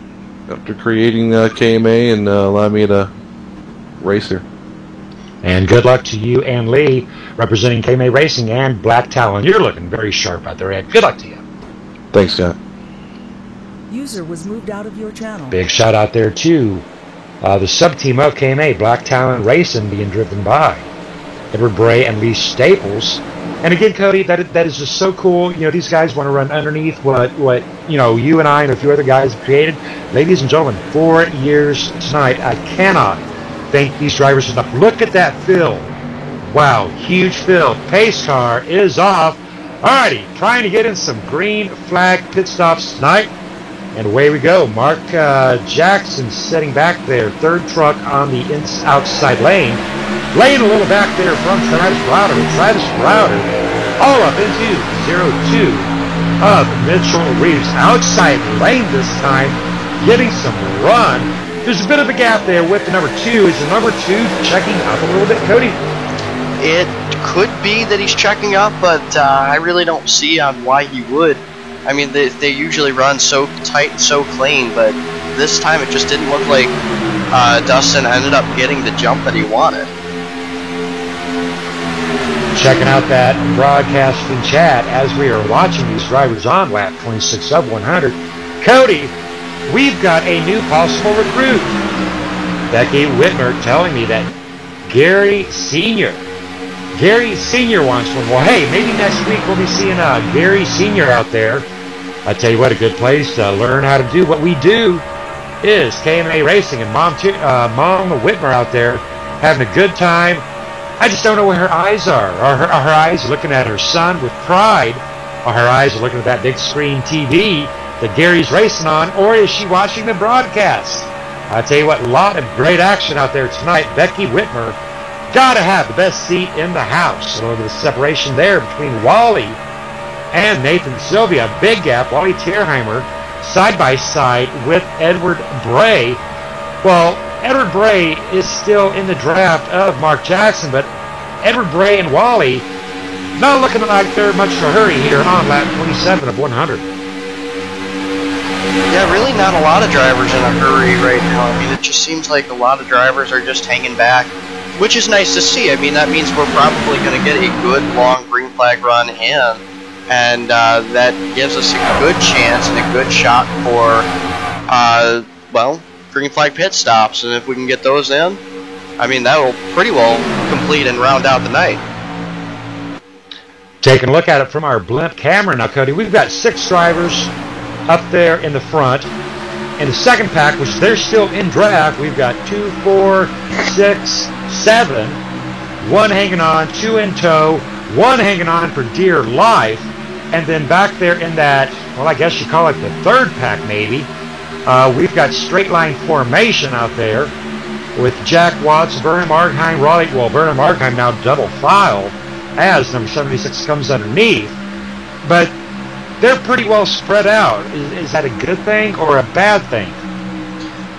after creating KMA and allowing me to race here. And good luck to you and Lee, representing KMA Racing and Black Talon. You're looking very sharp out there, Ed. Good luck to you. Thanks, Scott. User was moved out of your channel. Big shout out there to the sub-team of KMA, Black Talon Racing, being driven by Edward Bray and Lee Staples. And again, Cody, that is just so cool. These guys want to run underneath what you and I and a few other guys have created. Ladies and gentlemen, 4 years tonight. I cannot thank these drivers enough. Look at that fill. Wow, huge fill. Pace car is off. Alrighty, trying to get in some green flag pit stops tonight. And away we go. Mark Jackson setting back there. Third truck on the outside lane. Laying a little back there from Travis Browder. Travis Browder all up into 0-2 of Mitchell Reeves. Outside lane this time. Getting some run. There's a bit of a gap there with the number 2. Is the number 2 checking up a little bit, Cody? It could be that he's checking up, but I really don't see on why he would. I mean, they usually run so tight and so clean, but this time it just didn't look like Dustin ended up getting the jump that he wanted. Checking out that broadcasting chat as we are watching these drivers on lap 26 of 100. Cody, we've got a new possible recruit. Becky Whitmer telling me that Gary Sr. wants one. Well, hey, maybe next week we'll be seeing Gary Sr. out there. I tell you what, a good place to learn how to do what we do is KMA Racing, and Mom Whitmer out there having a good time. I just don't know where her eyes are. Are her eyes looking at her son with pride? Are her eyes looking at that big screen TV that Gary's racing on, or is she watching the broadcast? I tell you what, a lot of great action out there tonight. Becky Whitmer, gotta have the best seat in the house. A little bit of separation there between Wally and Nathan Sylvia. Big gap. Wally Tierheimer side by side with Edward Bray. Well, Edward Bray is still in the draft of Mark Jackson, but Edward Bray and Wally not looking like they're much in a hurry here on lap 27 of 100. Yeah, really not a lot of drivers in a hurry right now. I mean, it just seems like a lot of drivers are just hanging back, which is nice to see. I mean, that means we're probably going to get a good long green flag run in, and that gives us a good chance and a good shot for, well, green flag pit stops. And if we can get those in, I mean, that will pretty well complete and round out the night. Taking a look at it from our blimp camera now, Cody, we've got 6 drivers up there in the front. In the second pack, which they're still in draft, we've got 2, 4, 6, 7, 1 hanging on, 2 in tow, 1 hanging on for dear life, and then back there in that, well, I guess you call it the third pack maybe, we've got straight line formation out there with Jack Watts, Vernon Markheim, Vernon Markheim now double file as number 76 comes underneath, but they're pretty well spread out. Is that a good thing or a bad thing?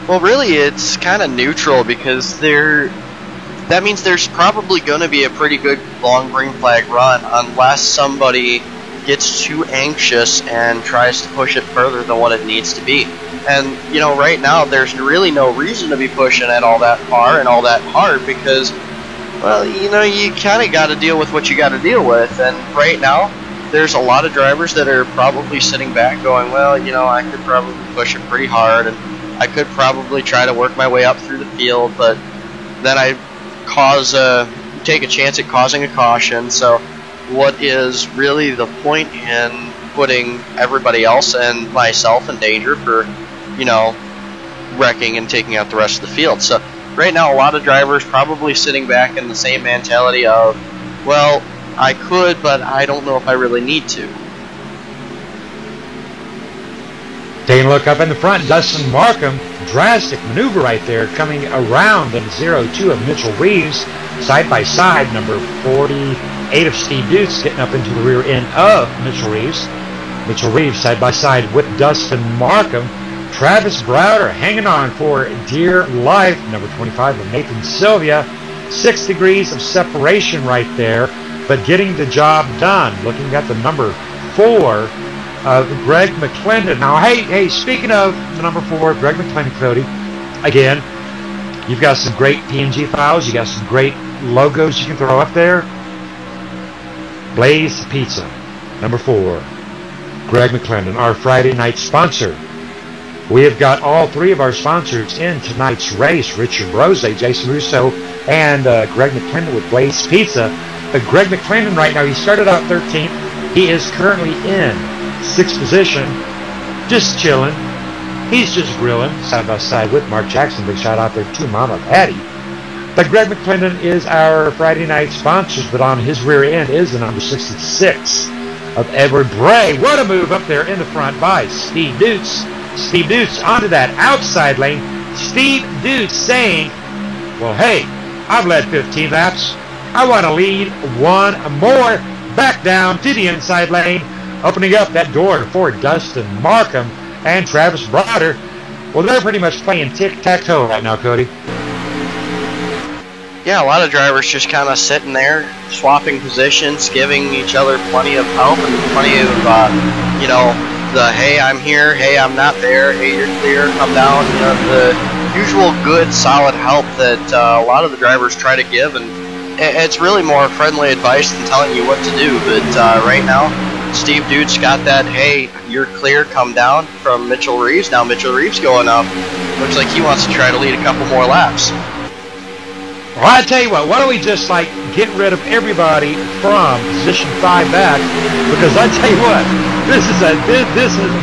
Well, really, it's kind of neutral because that means there's probably going to be a pretty good long green flag run unless somebody gets too anxious and tries to push it further than what it needs to be. And, you know, right now there's really no reason to be pushing it all that far and all that hard because, well, you know, you kind of got to deal with what you got to deal with. And right now, there's a lot of drivers that are probably sitting back going, well, you know, I could probably push it pretty hard and I could probably try to work my way up through the field, but then I take a chance at causing a caution. So what is really the point in putting everybody else and myself in danger for, you know, wrecking and taking out the rest of the field? So right now a lot of drivers probably sitting back in the same mentality of, well, I could, but I don't know if I really need to. Taking a look up in the front, Dustin Markham, drastic maneuver right there, coming around the 0-2 of Mitchell Reeves, side by side, number 48 of Steve Dukes getting up into the rear end of Mitchell Reeves. Mitchell Reeves side by side with Dustin Markham. Travis Browder hanging on for dear life, number 25 of Nathan Sylvia. 6 degrees of separation right there, but getting the job done. Looking at the number 4 of Greg McClendon. Now, hey, speaking of the number 4, Greg McClendon, Cody, again, you've got some great PNG files. You got some great logos you can throw up there. Blaze Pizza, number 4, Greg McClendon, our Friday night sponsor. We have got all 3 of our sponsors in tonight's race: Richard Brose, Jason Russo, and Greg McClendon with Blaze Pizza. Greg McClendon right now, he started out 13th. He is currently in 6th position, just chilling. He's just grilling side by side with Mark Jackson. Big shout out there to Mama Patty. But Greg McClendon is our Friday night sponsor, but on his rear end is the number 66 of Edward Bray. What a move up there in the front by Steve Dukes. Steve Dukes onto that outside lane. Steve Dukes saying, well, hey, I've led 15 laps. I want to lead one more. Back down to the inside lane, opening up that door for Dustin Markham and Travis Browder. Well, they're pretty much playing tic-tac-toe right now, Cody. Yeah, a lot of drivers just kind of sitting there, swapping positions, giving each other plenty of help and plenty of, you know, the, hey, I'm here, hey, I'm not there, hey, you're clear, come down, you know, the usual good, solid help that a lot of the drivers try to give, and it's really more friendly advice than telling you what to do. But right now, Steve Dukes got that, hey, you're clear, come down, from Mitchell Reeves. Now Mitchell Reeves going up. Looks like he wants to try to lead a couple more laps. Well, I tell you what, why don't we just, get rid of everybody from position 5 back? Because I tell you what, this is,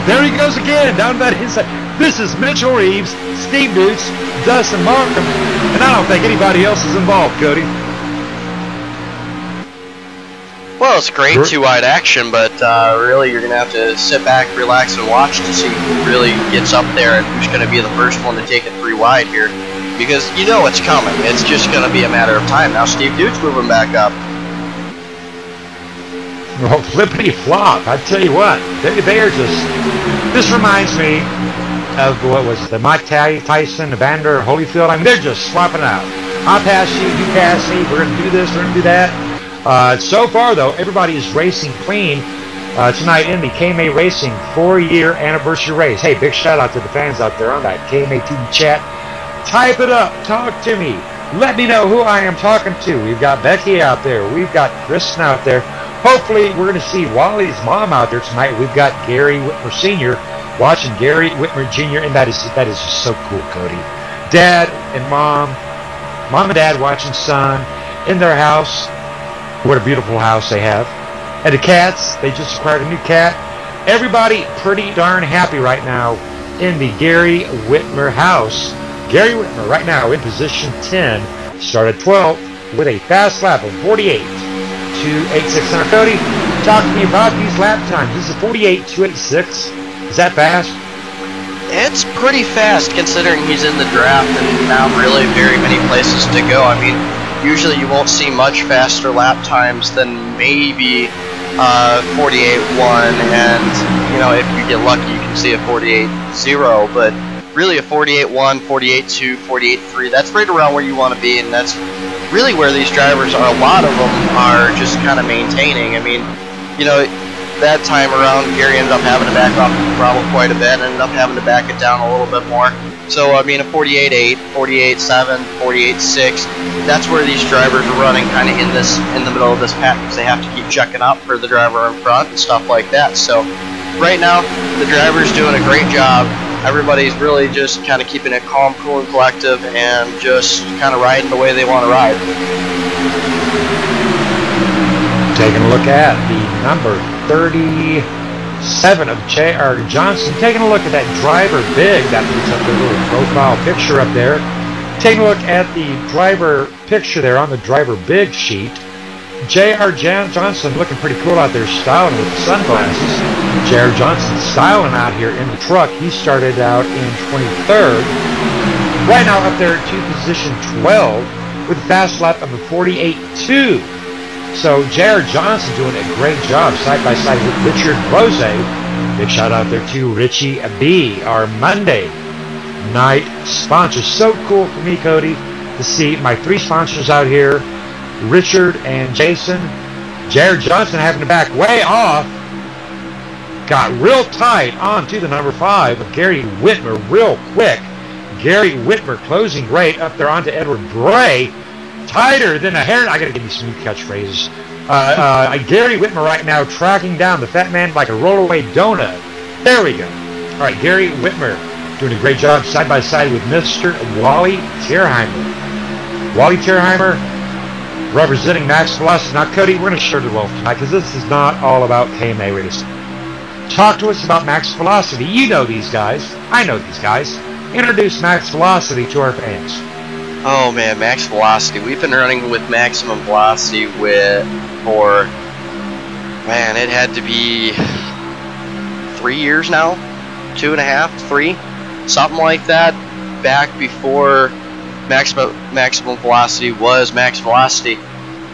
there he goes again, down to that inside. This is Mitchell Reeves, Steve Dukes, Dustin Markham, and I don't think anybody else is involved, Cody. Well, it's great 2-wide action, but really you're going to have to sit back, relax, and watch to see who really gets up there and who's going to be the first one to take it 3-wide here. Because you know it's coming. It's just going to be a matter of time. Now Steve Dukes moving back up. Well, flippity flop. I tell you what, they are just. This reminds me of, what was it, the Mike Tyson, Evander Holyfield. I mean, they're just swapping out. I'll pass you, you pass me, we're going to do this, we're going to do that. So far, though, everybody is racing clean tonight in the KMA Racing 4-year anniversary race. Hey, big shout out to the fans out there on that KMA TV chat. Type it up, talk to me. Let me know who I am talking to. We've got Becky out there. We've got Kristen out there. Hopefully, we're going to see Wally's mom out there tonight. We've got Gary Whitmer Sr. watching Gary Whitmer Jr., and that is just so cool, Cody. Dad and mom and dad watching son in their house. What a beautiful house they have. And the cats, they just acquired a new cat. Everybody pretty darn happy right now in the Gary Whitmer house. Gary Whitmer right now in position 10, started 12th with a fast lap of 48.286. Now, Cody, talk to me about these lap times. This is 48.286. Is that fast? It's pretty fast considering he's in the draft and not really very many places to go. I mean, usually you won't see much faster lap times than maybe 48.1, and if you get lucky, you can see a 48.0, but really a 48.1, 48.2, 48.3, that's right around where you want to be, and that's really where these drivers are. A lot of them are just kind of maintaining. I mean, that time around, Gary ended up having to back off the throttle quite a bit, ended up having to back it down a little bit more. So, I mean, a 48.8, 48.7, 48.6, that's where these drivers are running kind of in the middle of this pack, because they have to keep checking up for the driver in front and stuff like that. So, right now, the driver's doing a great job. Everybody's really just kind of keeping it calm, cool, and collective, and just kind of riding the way they want to ride. Taking a look at the number 37 of J.R. Johnson. Taking a look at that driver big. That puts up the little profile picture up there. Taking a look at the driver picture there on the driver big sheet. J.R. Johnson looking pretty cool out there, styling with the sunglasses. J.R. Johnson styling out here in the truck. He started out in 23rd. Right now up there to position 12 with a fast lap of a 48.2. So J.R. Johnson doing a great job side by side with Richard Rose. Big shout out there to Richie B, our Monday night sponsor. So cool for me, Cody, to see my 3 sponsors out here, Richard and Jason. J.R. Johnson having to back way off. Got real tight onto the number 5 of Gary Whitmer real quick. Gary Whitmer closing great up there onto Edward Bray. Tighter than a hair. I gotta give you some new catchphrases. Gary Whitmer right now tracking down the fat man like a rollaway donut. There we go. All right, Gary Whitmer doing a great job side by side with Mr. Wally Tierheimer. Wally Tierheimer representing Max Velocity. Now, Cody, we're gonna share the wealth tonight because this is not all about KMA racing. Talk to us about Max Velocity. You know these guys. I know these guys. Introduce Max Velocity to our fans. Oh man, Max Velocity. We've been running with Maximum Velocity for, man, it had to be 3 years now, 2.5, 3, something like that. Back before Maximum Velocity was Max Velocity,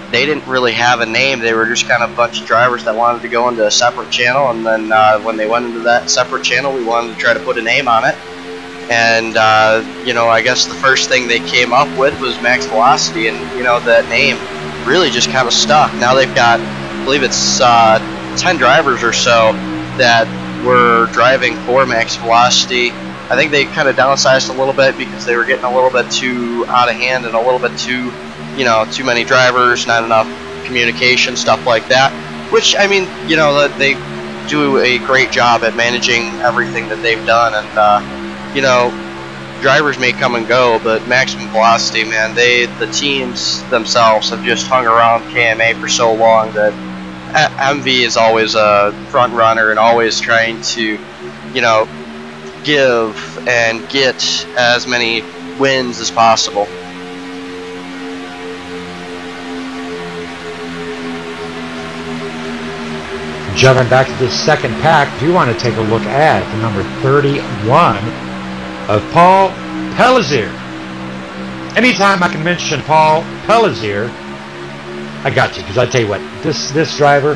they didn't really have a name. They were just kind of a bunch of drivers that wanted to go into a separate channel, and then when they went into that separate channel, we wanted to try to put a name on it. And, I guess the first thing they came up with was Max Velocity, and, that name really just kind of stuck. Now they've got, I believe it's 10 drivers or so that were driving for Max Velocity. I think they kind of downsized a little bit because they were getting a little bit too out of hand and a little bit too, too many drivers, not enough communication, stuff like that. Which, I mean, they do a great job at managing everything that they've done, and, drivers may come and go, but Maximum Velocity, man, the teams themselves have just hung around KMA for so long that MV is always a front runner and always trying to, give and get as many wins as possible. Jumping back to the second pack, do you want to take a look at the number 31 of Paul Pellizier. Anytime I can mention Paul Pellizier, I got to, because I tell you what, this driver,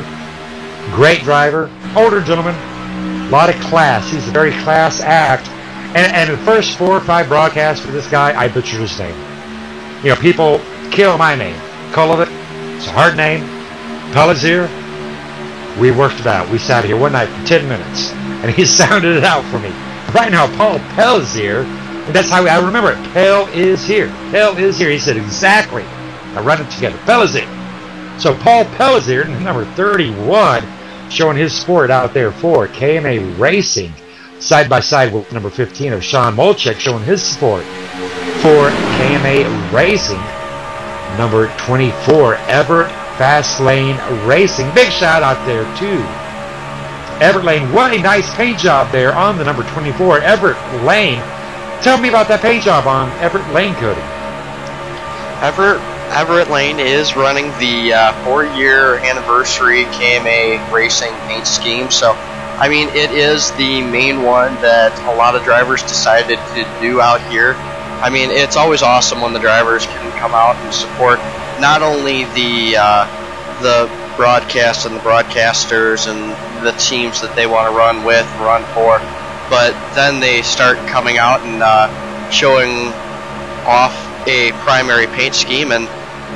great driver, older gentleman, a lot of class. He's a very class act. And the first 4 or 5 broadcasts for this guy, I butchered his name. You know, people kill my name. Kolovit, it's a hard name. Pellizier, we worked it out. We sat here one night for 10 minutes, and he sounded it out for me. Right now, Paul Pellizier, and that's how I remember it. Pell is here. Pell is here. He said exactly. I run it together. Pellizier. So Paul Pellizier, number 31, showing his sport out there for KMA Racing, side by side with number 15 of Sean Molchek, showing his support for KMA Racing. Number 24, Everett Fast Lane Racing. Big shout out there to Everett Lane. What a nice paint job there on the number 24, Everett Lane. Tell me about that paint job on Everett Lane, Cody. Everett Lane is running the 4-year anniversary KMA Racing paint scheme. So, I mean, it is the main one that a lot of drivers decided to do out here. I mean, it's always awesome when the drivers can come out and support not only the broadcast and the broadcasters and the teams that they want to run for, but then they start coming out and showing off a primary paint scheme, and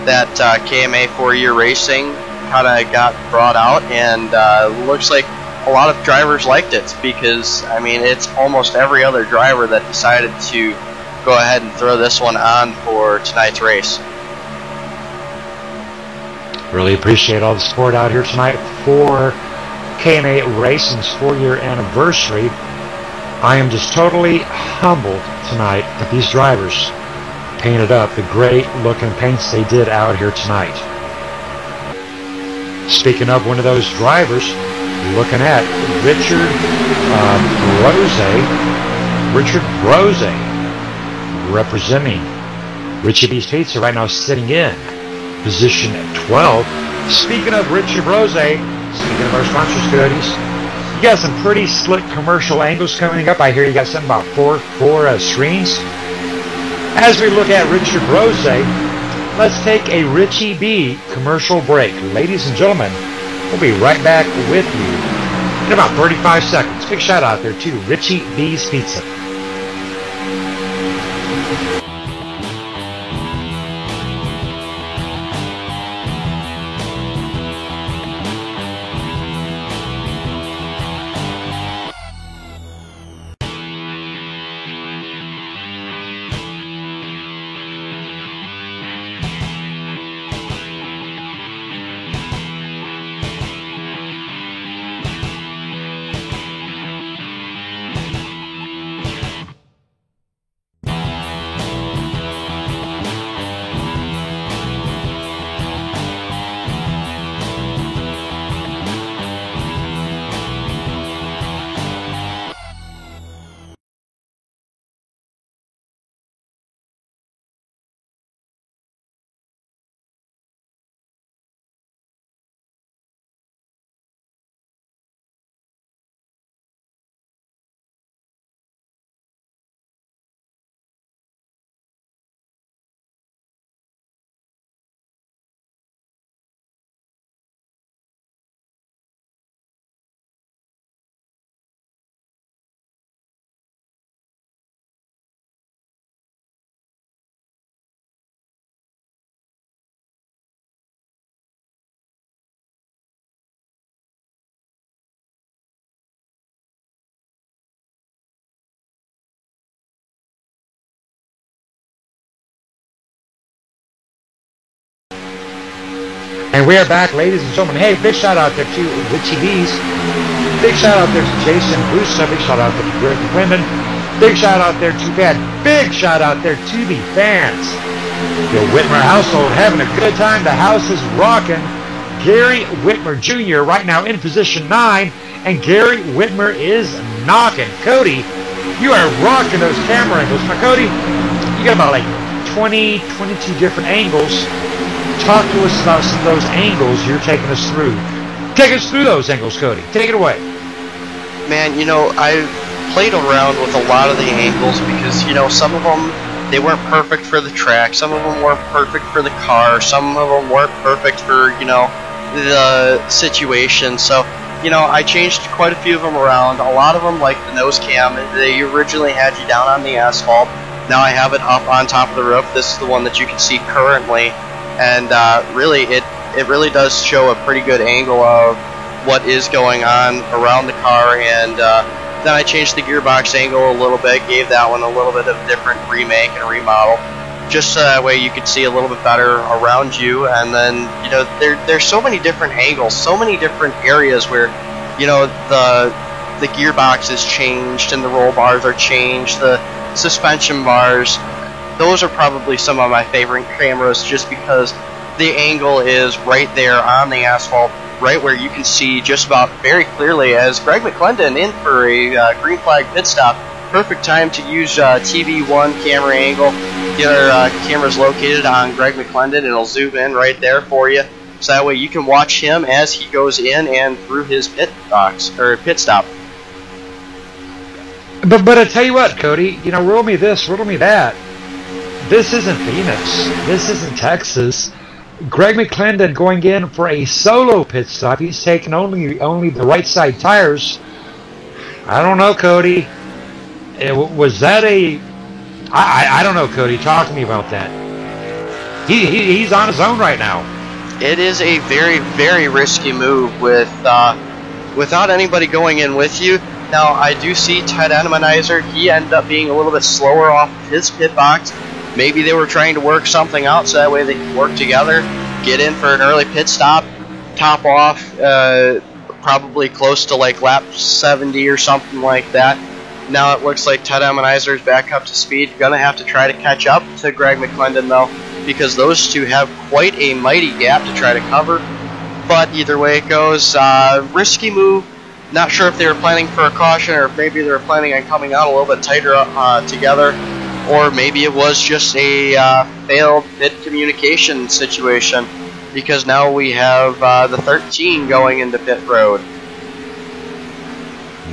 that KMA 4-year racing kind of got brought out, and looks like a lot of drivers liked it, because, I mean, it's almost every other driver that decided to go ahead and throw this one on for tonight's race. Really appreciate all the support out here tonight for KMA Racing's 4-year anniversary. I am just totally humbled tonight that these drivers painted up the great looking paints they did out here tonight. Speaking of one of those drivers, looking at Richard Brose, representing Richie B's Pizza right now, sitting in position 12. Speaking of Richard Brose, speaking of our sponsors, Cody's, you got some pretty slick commercial angles coming up. I hear you got something about four screens. As we look at Richard Brose, let's take a Richie B commercial break. Ladies and gentlemen, we'll be right back with you in about 35 seconds. Big shout out there to Richie B's Pizza. And we are back, ladies and gentlemen. Hey, big shout out there to Richie B's. Big shout out there to Jason Busa. Big shout out there to Greg Quinlan. Big shout out there to Pat. Big shout out there to the fans. The Whitmer household having a good time. The house is rocking. Gary Whitmer Jr. right now in position 9. And Gary Whitmer is knocking. Cody, you are rocking those camera angles. Now, Cody, you got about like 20, 22 different angles. Talk to us about some of those angles you're taking us through. Take us through those angles, Cody. Take it away. Man, you know, I played around with a lot of the angles because, you know, some of them, they weren't perfect for the track. Some of them weren't perfect for the car. Some of them weren't perfect for, you know, the situation. So I changed quite a few of them around. A lot of them, like the nose cam, they originally had you down on the asphalt. Now I have it up on top of the roof. This is the one that you can see currently, and really, it really does show a pretty good angle of what is going on around the car. And then I changed the gearbox angle a little bit, gave that one a little bit of a different remake and remodel, just so that way you could see a little bit better around you. And then, there's so many different angles, so many different areas where, the gearbox is changed and the roll bars are changed, the suspension bars. Those are probably some of my favorite cameras, just because the angle is right there on the asphalt, right where you can see just about very clearly. As Greg McClendon in for a green flag pit stop, perfect time to use TV1 camera angle. Your camera's located on Greg McClendon. It'll zoom in right there for you, so that way you can watch him as he goes in and through his pit stop. But I tell you what, Cody, riddle me this, riddle me that. This isn't Phoenix. This isn't Texas. Greg McClendon going in for a solo pit stop. He's taking only the right side tires. I don't know, Cody. Was that a... I don't know, Cody. Talk to me about that. He's on his own right now. It is a very, very risky move without anybody going in with you. Now, I do see Ted Ennemanizer. He ended up being a little bit slower off his pit box. Maybe they were trying to work something out so that way they could work together, get in for an early pit stop, top off probably close to like lap 70 or something like that. Now it looks like Ted Ennemanizer is back up to speed. Going to have to try to catch up to Greg McClendon, though, because those two have quite a mighty gap to try to cover. But either way it goes, risky move. Not sure if they were planning for a caution, or if maybe they were planning on coming out a little bit tighter together, or maybe it was just a failed pit communication situation, because now we have the 13 going into pit road.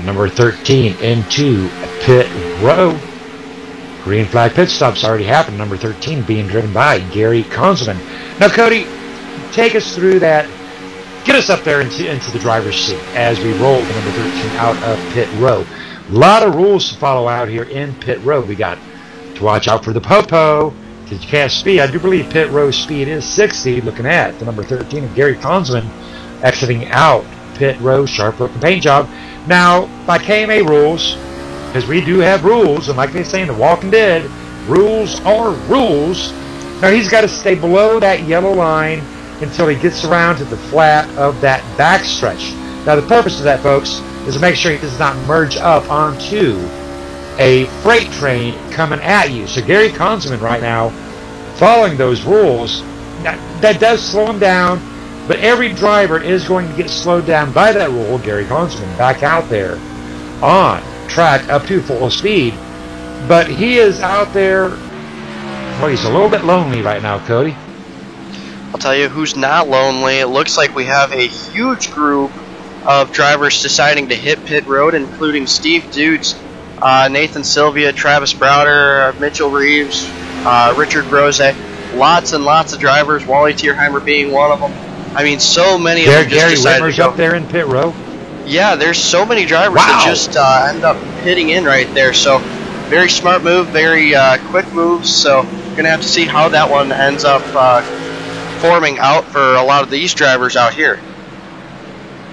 Number 13 into pit road. Green flag pit stop's already happened. Number 13 being driven by Gary Consman. Now, Cody, take us through that. Get us up there into the driver's seat as we roll the number 13 out of pit road. A lot of rules to follow out here in pit road. We got to watch out for the popo, because you can't speed. I do believe pit road speed is 60, looking at the number 13 of Gary Consman exiting out pit road. Sharp looking paint job. Now, by KMA rules, because we do have rules, and like they say in The Walking Dead, rules are rules. Now, he's got to stay below that yellow line until he gets around to the flat of that backstretch. Now, the purpose of that, folks, is to make sure he does not merge up onto a freight train coming at you. So Gary Consman right now, following those rules, that does slow him down, but every driver is going to get slowed down by that rule. Gary Consman back out there on track up to full speed, but he is out there, well, he's a little bit lonely right now, Cody. I'll tell you who's not lonely. It looks like we have a huge group of drivers deciding to hit pit road, including Steve Dutes, Nathan Sylvia, Travis Browder, Mitchell Reeves, Richard Rose. Lots and lots of drivers, Wally Tierheimer being one of them. I mean, so many of them just Gary decided Whitmer's to go. up there in pit row. Yeah, there's so many drivers that just end up pitting in right there. So, very smart move, very quick moves. So, going to have to see how that one ends up forming out for a lot of these drivers out here.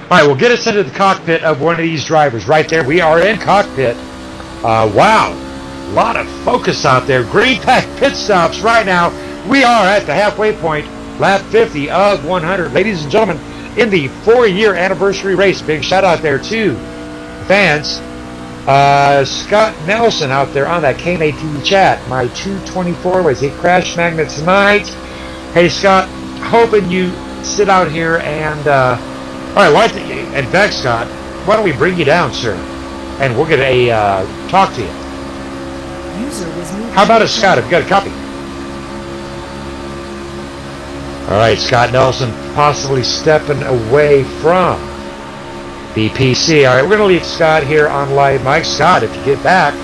All right, well, get us into the cockpit of one of these drivers right there. We are in cockpit. Wow, a lot of focus out there. Green pack pit stops right now. We are at the halfway point, lap 50 of 100. Ladies and gentlemen, in the 4-year anniversary race, big shout out there to fans. Scott Nelson out there on that KMA TV chat. My 224 was a Crash Magnet tonight. Hey, Scott, hoping you sit out here and, all right, in fact, Scott, why don't we bring you down, sir, and we'll get a talk to you. How about it, Scott? Have you got a copy? All right, Scott Nelson possibly stepping away from the PC. All right, we're going to leave Scott here on live mic. Scott, if you get back,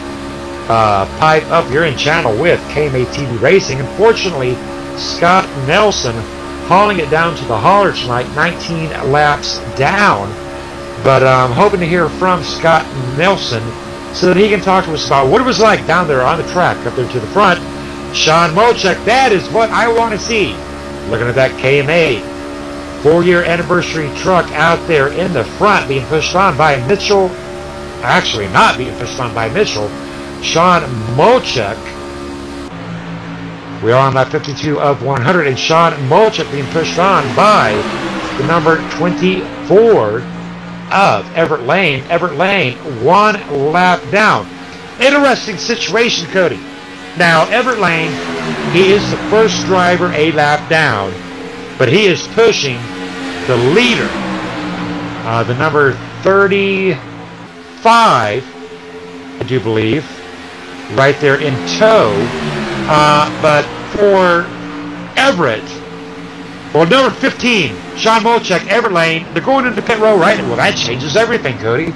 pipe up. You're in channel with KMA TV Racing. Unfortunately, Scott Nelson hauling it down to the hauler tonight, 19 laps down. But I'm hoping to hear from Scott Nelson so that he can talk to us about what it was like down there on the track, up there to the front. Sean Molchek, that is what I want to see. Looking at that KMA 4-year anniversary truck out there in the front being pushed on by Mitchell. Actually, not being pushed on by Mitchell. Sean Molchek. We are on lap 52 of 100, and Sean Molchek being pushed on by the number 24 of Everett Lane. Everett Lane, 1 lap down. Interesting situation, Cody. Now, Everett Lane, he is the first driver a lap down, but he is pushing the leader, the number 35, I do believe, right there in tow. But for Everett, well, number 15, Sean Molchek, Everett Lane, they're going into pit row, right? Well, that changes everything, Cody.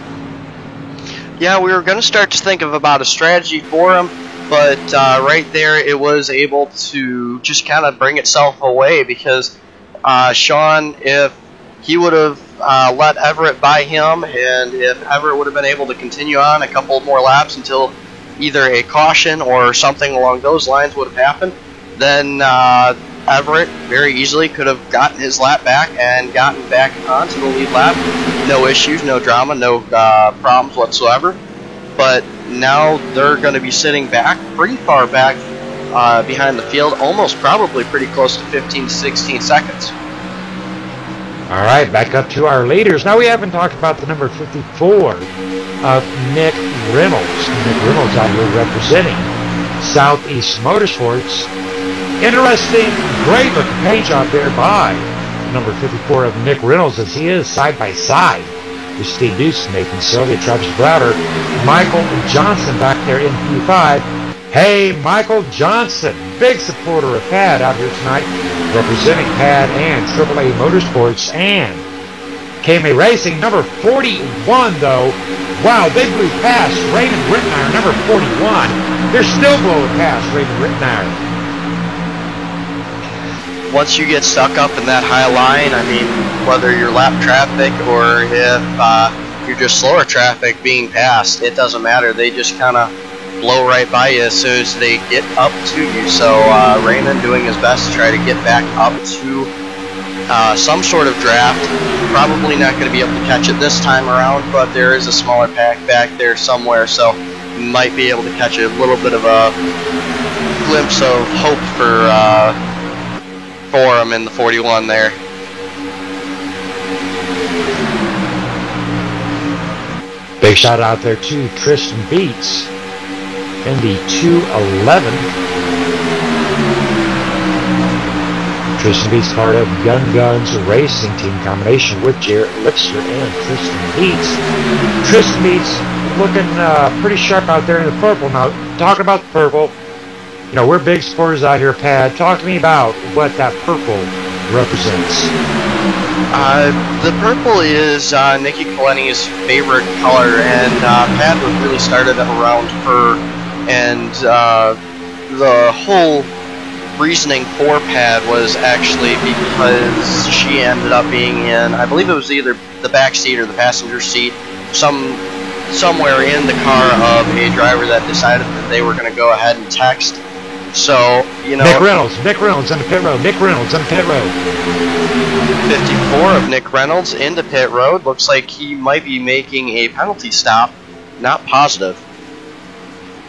Yeah, we were going to start to think of about a strategy for him, but right there it was able to just kind of bring itself away because Sean, if he would have let Everett by him, and if Everett would have been able to continue on a couple more laps until either a caution or something along those lines would have happened, then Everett very easily could have gotten his lap back and gotten back onto the lead lap. No issues, no drama, no problems whatsoever. But now they're going to be sitting back, pretty far back behind the field, almost probably pretty close to 15 to 16 seconds. All right, back up to our leaders. Now we haven't talked about the number 54 of Nick Reynolds. Nick Reynolds out here representing Southeast Motorsports. Interesting, great looking paint job there by number 54 of Nick Reynolds, as he is side by side with Steve Deuce, Nathan Sylvia, Travis Browder, Michael Johnson back there in P5. Hey, Michael Johnson, big supporter of PAD out here tonight, representing PAD and AAA Motorsports and KMA Racing. Number 41, though, wow, they blew past Raymond Rittenauer, number 41. They're still blowing past Raymond Rittenauer. Once you get stuck up in that high line, I mean, whether you're lap traffic or if you're just slower traffic being passed, it doesn't matter. They just kind of blow right by you as soon as they get up to you. So Raymond doing his best to try to get back up to some sort of draft. Probably not going to be able to catch it this time around, but there is a smaller pack back there somewhere, so might be able to catch a little bit of a glimpse of hope for him in the 41 there. Big shout out there to Tristan Beats in the 211. Tristan Beats, part of Young Guns Racing Team, combination with Jarrett Lipster and Tristan Beats. Tristan Beats looking pretty sharp out there in the purple. Now, talking about the purple, you know, we're big supporters out here, Pat. Talk to me about what that purple represents. The purple is Nikki Kaleni's favorite color, and Pat was really started around her, and the whole reasoning for Pat was actually because she ended up being in, I believe it was either the back seat or the passenger seat, somewhere in the car of a driver that decided that they were going to go ahead and text. So, you know, Nick Reynolds on the pit road. Nick Reynolds on the pit road. 54 of Nick Reynolds into pit road. Looks like he might be making a penalty stop. Not positive.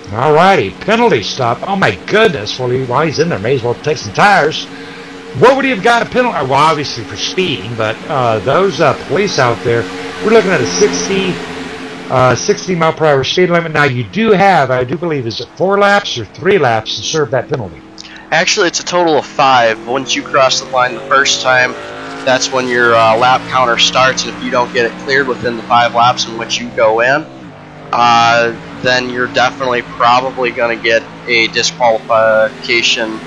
Alrighty, penalty stop. Oh my goodness. Well, while he's in there, may as well take some tires. What would he have got a penalty? Well, obviously for speeding, but those police out there, we're looking at a 60 mile per hour speed limit. Now, you do have, I do believe, is it 4 laps or 3 laps to serve that penalty? Actually, it's a total of 5. Once you cross the line the first time, that's when your lap counter starts, and if you don't get it cleared within the 5 laps in which you go in, then you're definitely probably going to get a disqualification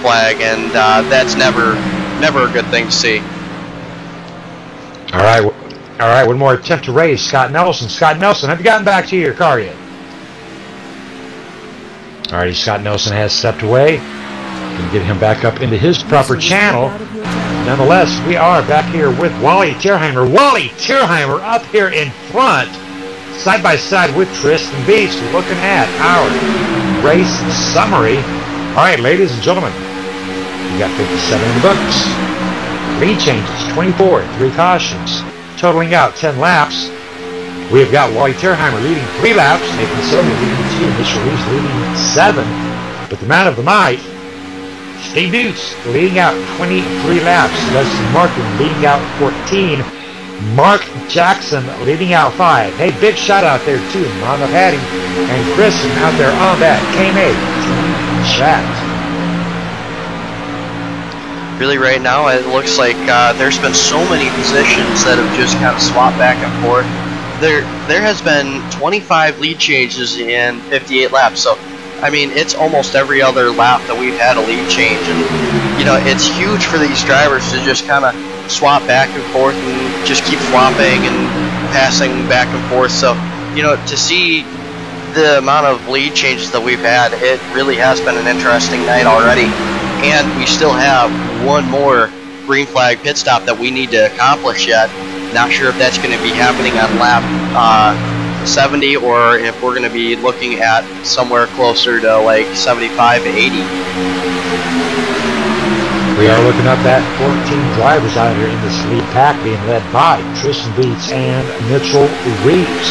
flag, and that's never a good thing to see. All right, one more attempt to race. Scott Nelson. Scott Nelson, have you gotten back to your car yet? All right, Scott Nelson has stepped away. Can get him back up into his proper channel. nonetheless, we are back here with Wally Tierheimer. Wally Tierheimer up here in front, side by side with Tristan Beast, looking at our race summary. All right, ladies and gentlemen, we got 57 in the books. Lead changes, 24, 3 cautions, totaling out 10 laps. We've got Wally Tierheimer leading 3 laps, Nathan Silva leading 2, Mitchell Reeves leading 7. But the man of the night, Steve Deuce leading out 23 laps, Leslie Martin leading out 14, Mark Jackson leading out 5. Hey, big shout out there to Mama Patty and Kristen out there on that KMA chat. Really, right now, it looks like there's been so many positions that have just kind of swapped back and forth. There has been 25 lead changes in 58 laps, so I mean, it's almost every other lap that we've had a lead change, and you know, it's huge for these drivers to just kind of swap back and forth and just keep swapping and passing back and forth. So, you know, to see the amount of lead changes that we've had, it really has been an interesting night already. And we still have one more green flag pit stop that we need to accomplish yet. Not sure if that's going to be happening on lap 70 or if we're going to be looking at somewhere closer to like 75 to 80. We are looking up at 14 drivers out here in this lead pack, being led by Tristan Beats and Mitchell Reeves.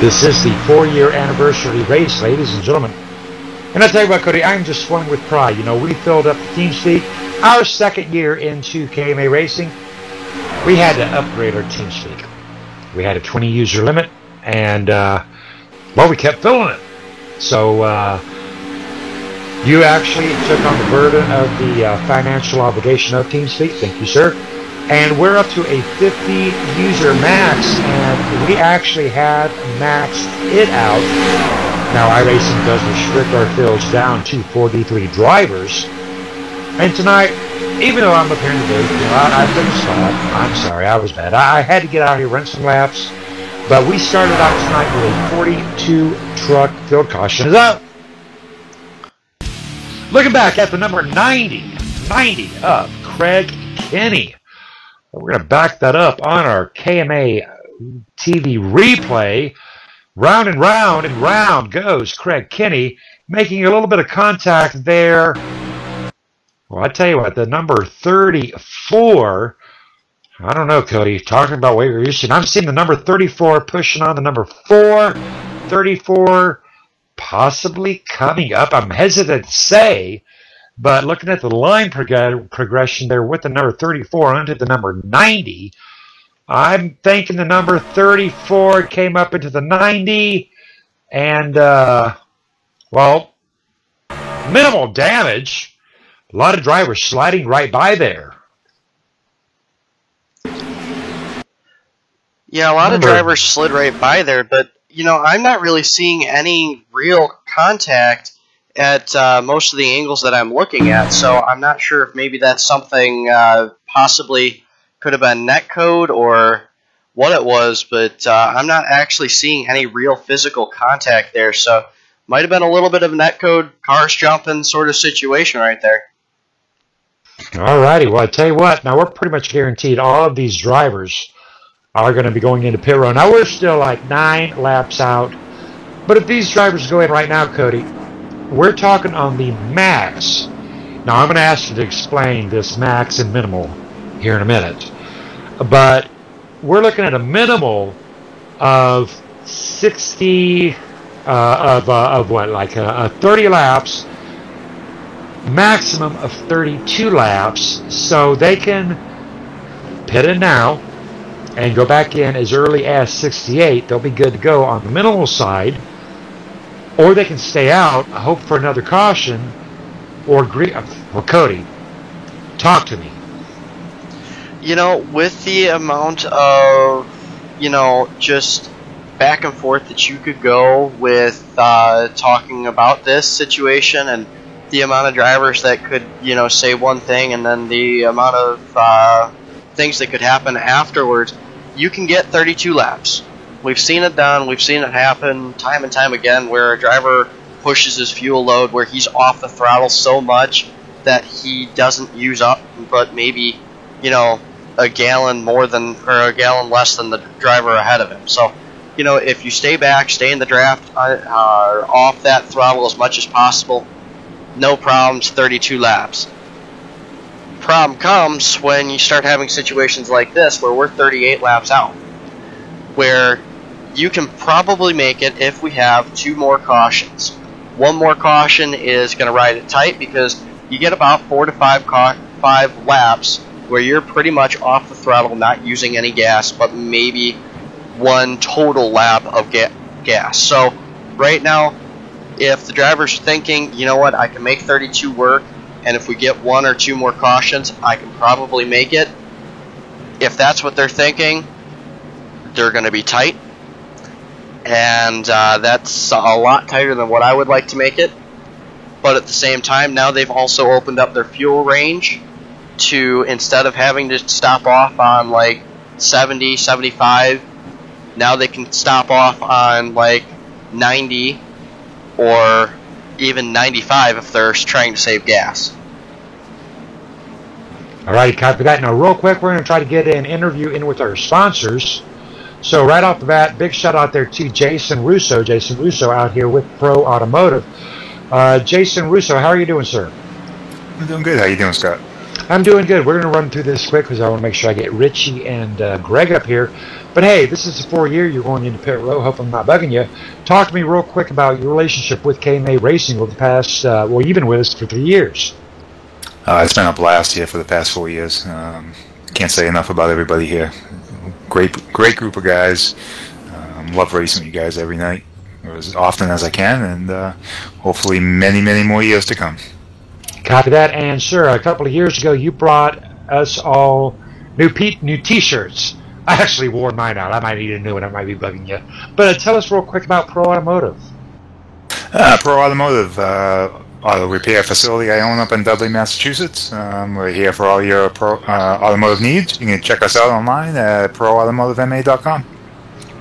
This is the 4-year anniversary race, ladies and gentlemen. And I'll tell you what, Cody, I'm just swelling with pride. You know, we filled up the TeamSpeak. Our 2nd year into KMA Racing, we had to upgrade our TeamSpeak. We had a 20 user limit, and well, we kept filling it. So you actually took on the burden of the financial obligation of TeamSpeak. Thank you, sir. And we're up to a 50 user max, and we actually have maxed it out. Now, iRacing does restrict our fields down to 43 drivers. And tonight, even though I'm up here in the booth, you know, I took a spot. I'm sorry, I was bad. I had to get out here, run some laps. But we started out tonight with a 42 truck field caution. Is up. Looking back at the number 90 of Craig Kenny. We're going to back that up on our KMA TV replay. Round and round and round goes Craig Kenny, making a little bit of contact there. Well, I tell you what, the number 34, I don't know, Cody, talking about what you're used to. I'm seeing the number 34 pushing on the number 4, 34 possibly coming up. I'm hesitant to say, but looking at the line progression there with the number 34 onto the number 90, I'm thinking the number 34 came up into the 90, and, well, minimal damage. A lot of drivers sliding right by there. Yeah, a lot of drivers slid right by there, but, you know, I'm not really seeing any real contact at most of the angles that I'm looking at, so I'm not sure if maybe that's something possibly could have been netcode or what it was, but I'm not actually seeing any real physical contact there, so might have been a little bit of a netcode, cars jumping sort of situation right there. Alrighty, well, I tell you what, now we're pretty much guaranteed all of these drivers are going to be going into pit road. Now we're still like 9 laps out, but if these drivers go in right now, Cody, we're talking on the max. Now I'm going to ask you to explain this max and minimal here in a minute, but we're looking at a minimal of 60 of what, like 30 laps, maximum of 32 laps, so they can pit in now and go back in as early as 68. They'll be good to go on the minimal side, or they can stay out, hope for another caution, or Cody, talk to me. You know, with the amount of, you know, just back and forth that you could go with talking about this situation and the amount of drivers that could, you know, say one thing and then the amount of things that could happen afterwards, you can get 32 laps. We've seen it done. We've seen it happen time and time again where a driver pushes his fuel load, where he's off the throttle so much that he doesn't use up, but maybe, a gallon more than, or a gallon less than the driver ahead of him. So, if you stay back, stay in the draft, off that throttle as much as possible, no problems, 32 laps. Problem comes when you start having situations like this where we're 38 laps out, where you can probably make it if we have 2 more cautions. 1 more caution is going to ride it tight because you get about 4 to 5 laps where you're pretty much off the throttle, not using any gas, but maybe 1 total lap of gas. So right now, if the driver's thinking, you know what, I can make 32 work, and if we get 1 or 2 more cautions, I can probably make it. If that's what they're thinking, they're going to be tight. And that's a lot tighter than what I would like to make it. But at the same time, now they've also opened up their fuel range to, instead of having to stop off on like 70, 75, now they can stop off on like 90 or even 95 if they're trying to save gas. All right, copy that. Now, real quick, we're going to try to get an interview in with our sponsors. So right off the bat, big shout out there to Jason Russo. Jason Russo out here with Pro Automotive. Jason Russo, how are you doing, sir? I'm doing good. How you doing, Scott? I'm doing good. We're going to run through this quick because I want to make sure I get Richie and Greg up here. But hey, this is the 4th year you're going into pit row. Hope I'm not bugging you. Talk to me real quick about your relationship with KMA Racing over the past, you've been with us for 3 years. It's been a blast here for the past 4 years. Can't say enough about everybody here. Great group of guys. Love racing with you guys every night, or as often as I can, and hopefully many, many more years to come. Copy that. And sir, a couple of years ago, you brought us all new T-shirts. I actually wore mine out. I might need a new one. I might be bugging you. But tell us real quick about Pro Automotive. Pro Automotive, auto repair facility I own up in Dudley, Massachusetts. We're here for all your automotive needs. You can check us out online at proautomotivema.com.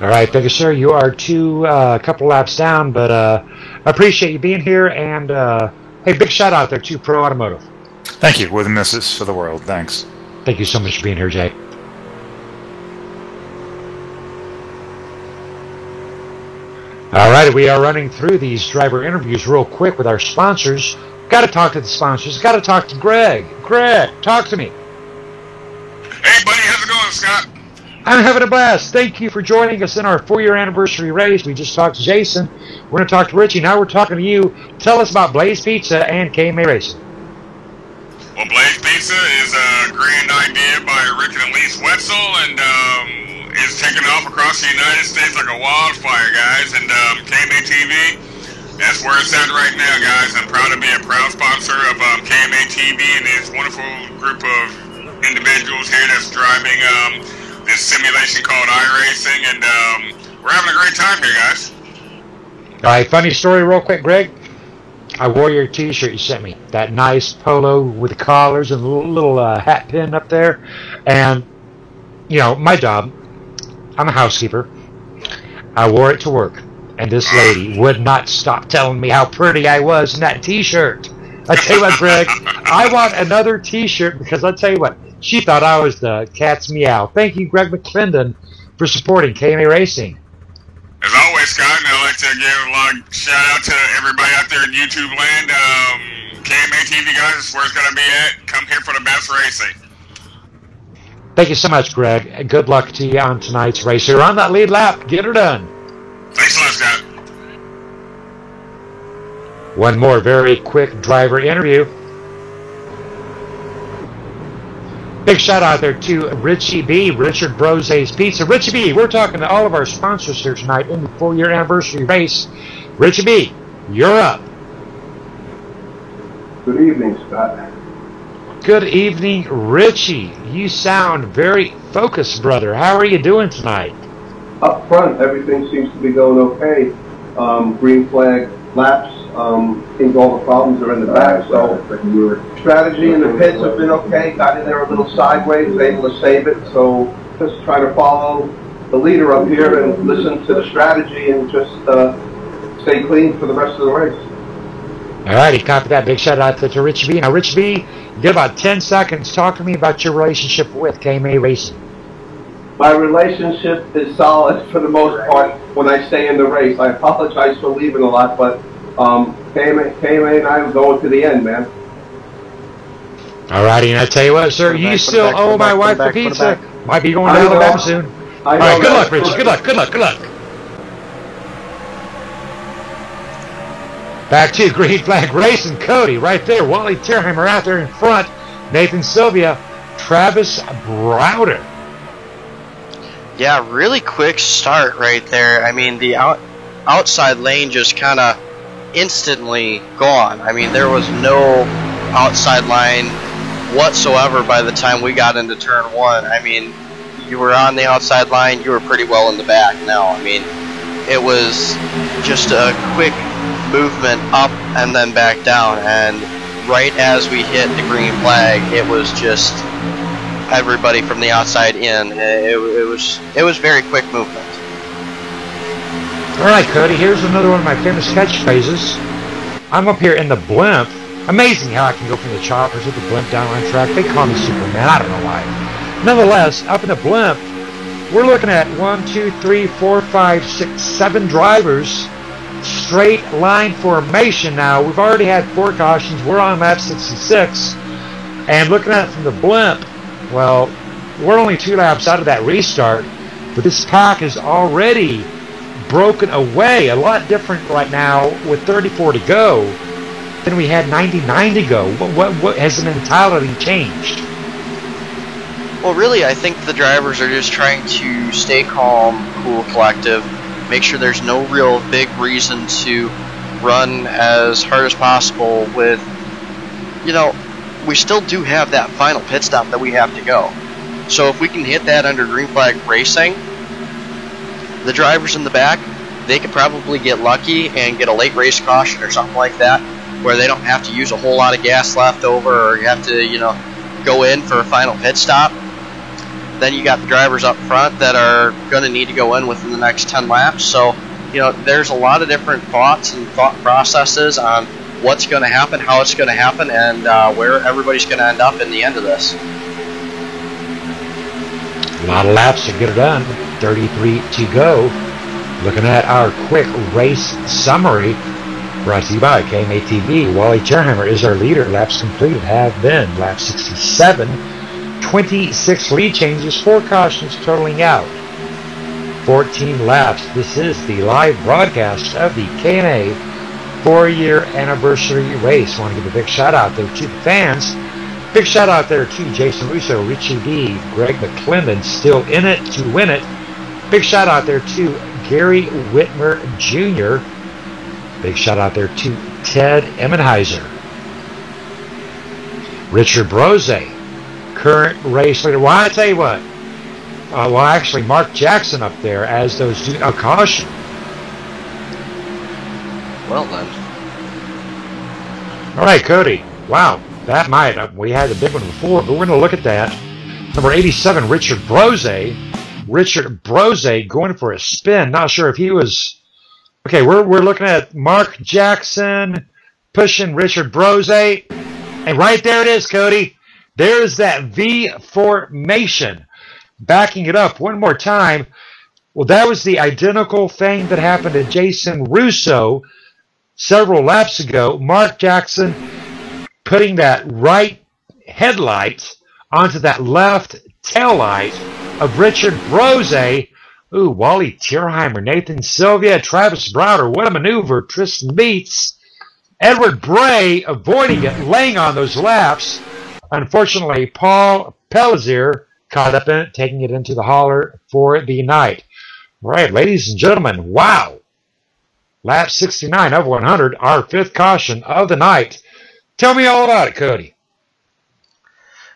All right, thank you, sir. You are a couple laps down, but I appreciate you being here. And hey, big shout out there to Pro Automotive. Thank you. We're the missus for the world. Thanks. Thank you so much for being here, Jay. All right, we are running through these driver interviews real quick with our sponsors. Got to talk to the sponsors. Got to talk to Greg. Greg, talk to me. Hey, buddy, how's it going, Scott? I'm having a blast. Thank you for joining us in our 4-year anniversary race. We just talked to Jason. We're going to talk to Richie. Now we're talking to you. Tell us about Blaze Pizza and KMA Racing. Well, Blaze Pizza is a grand idea by Rick and Elise Wetzel, and it's taken off across the United States like a wildfire, guys. And KMA TV, that's where it's at right now, guys. I'm proud to be a proud sponsor of KMA TV and this wonderful group of individuals here that's driving this simulation called iRacing, and we're having a great time here, guys. All right, funny story real quick, Greg. I wore your T-shirt you sent me. That nice polo with the collars and the little hat pin up there. And, my job, I'm a housekeeper. I wore it to work. And this lady would not stop telling me how pretty I was in that T-shirt. I tell you what, Greg, I want another T-shirt because I'll tell you what, she thought I was the cat's meow. Thank you, Greg McClendon, for supporting KMA Racing. As always, Scott, and I'd like to give a lot shout out to everybody out there in YouTube land. KMA TV, guys, is where it's going to be at. Come here for the best racing. Thank you so much, Greg. And good luck to you on tonight's race. You're on that lead lap. Get her done. Thanks a lot, Scott. One more very quick driver interview. Big shout out there to Richie B, Richard Brose's Pizza. Richie B, we're talking to all of our sponsors here tonight in the 4-year anniversary race. Richie B, you're up. Good evening, Scott. Good evening, Richie. You sound very focused, brother. How are you doing tonight? Up front, everything seems to be going okay. Green flag laps. Think all the problems are in the back. So strategy in the pits have been okay. Got in there a little sideways, able to save it. So just trying to follow the leader up here and listen to the strategy and just stay clean for the rest of the race. Alrighty, copy that. Big shout out to Rich B. Now, Rich B, you get about 10 seconds. Talk to me about your relationship with KMA Racing. My relationship is solid for the most part when I stay in the race. I apologize for leaving a lot, but KMA and I are going to the end, man. Alrighty, and I tell you what, sir, you still owe my wife a pizza. Might be going to Alabama soon. Alright, good luck, Rich. Good luck. Back to Green Flag Racing. Cody right there. Wally Tierheimer out there in front. Nathan Sylvia. Travis Browder. Yeah, really quick start right there. I mean, the outside lane just kind of instantly gone. I mean, there was no outside line whatsoever by the time we got into turn one. I mean, you were on the outside line, you were pretty well in the back now. I mean, it was just a quick movement up and then back down, and right as we hit the green flag, it was just everybody from the outside in. It was very quick movement. All right, Cody, here's another one of my famous catchphrases. I'm up here in the blimp. Amazing how I can go from the chopper to the blimp down on track. They call me Superman. I don't know why. Nonetheless, up in the blimp, we're looking at 1, 2, 3, 4, 5, 6, 7 drivers. Straight line formation now. We've already had 4 cautions. We're on lap 66. And looking at it from the blimp, well, we're only 2 laps out of that restart. But this pack is already broken away. A lot different right now with 34 to go than we had 99 to go. What has the mentality changed? Well, really, I think the drivers are just trying to stay calm, cool, collective, make sure there's no real big reason to run as hard as possible with, we still do have that final pit stop that we have to go. So if we can hit that under green flag racing, the drivers in the back, they could probably get lucky and get a late race caution or something like that, where they don't have to use a whole lot of gas left over, or you have to, go in for a final pit stop. Then you got the drivers up front that are going to need to go in within the next 10 laps. So, there's a lot of different thoughts and thought processes on what's going to happen, how it's going to happen, and where everybody's going to end up in the end of this. A lot of laps to get it done. 33 to go. Looking at our quick race summary brought to you by KMA TV. Wally Tierheimer is our leader. Laps completed have been lap 67. 26 lead changes, 4 cautions totaling out 14 laps. This is the live broadcast of the KMA 4-year anniversary race. I want to give a big shout out there to the fans. Big shout out there to Jason Russo, Richie B, Greg McClendon, still in it to win it. Big shout out there to Gary Whitmer Jr. Big shout out there to Ted Emmenheiser. Richard Brose, current race leader. Well, I tell you what. Actually, Mark Jackson up there as those two. Caution. Well then. All right, Cody. Wow, that might. We had a big one before, but we're going to look at that. Number 87, Richard Brose. Richard Brose going for a spin. Not sure if he was. Okay, we're looking at Mark Jackson pushing Richard Brose, and right there it is, Cody. There's that V formation. Backing it up one more time. Well, that was the identical thing that happened to Jason Russo several laps ago. Mark Jackson putting that right headlight onto that left tail light of Richard Brose. Ooh, Wally Tierheimer, Nathan Sylvia, Travis Browder. What a maneuver. Tristan Beats. Edward Bray avoiding it, laying on those laps. Unfortunately, Paul Pellizier caught up in it, taking it into the hauler for the night. All right, ladies and gentlemen, wow. Lap 69 of 100, our 5th caution of the night. Tell me all about it, Cody.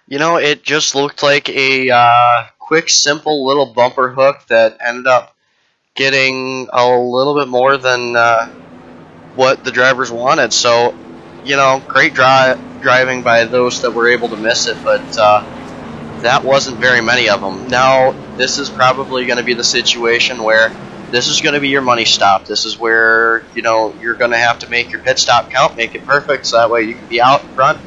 It just looked like a quick, simple little bumper hook that ended up getting a little bit more than what the drivers wanted. So, great driving by those that were able to miss it, but that wasn't very many of them. Now, this is probably going to be the situation where this is going to be your money stop. This is where, you know, you're going to have to make your pit stop count, make it perfect, so that way you can be out front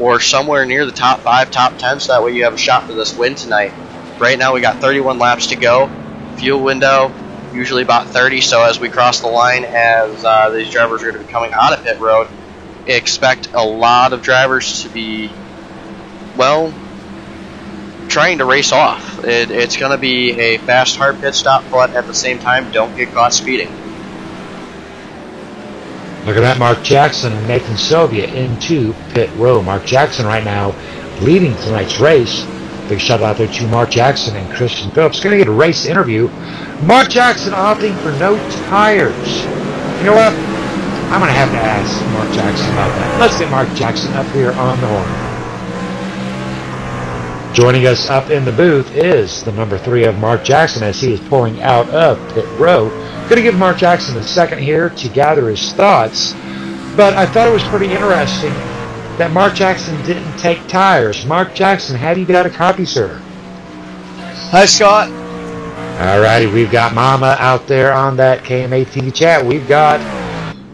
or somewhere near the top 5, top 10, so that way you have a shot for this win tonight. Right now we got 31 laps to go. Fuel window, usually about 30, so as we cross the line, as these drivers are going to be coming out of pit road, expect a lot of drivers to be, well, trying to race off. It's going to be a fast, hard pit stop, but at the same time, don't get caught speeding. Look at that, Mark Jackson and Nathan Sylvia into pit row. Mark Jackson right now leading tonight's race. Big shout out there to Mark Jackson and Christian Phillips. Going to get a race interview. Mark Jackson opting for no tires. You know what? I'm going to have to ask Mark Jackson about that. Let's get Mark Jackson up here on the horn. Joining us up in the booth is the number 3 of Mark Jackson as he is pulling out of pit row. Going to give Mark Jackson a second here to gather his thoughts. But I thought it was pretty interesting that Mark Jackson didn't take tires. Mark Jackson, have you got a copy, sir? Hi, Scott. All righty, we've got Mama out there on that KMA TV chat. We've got,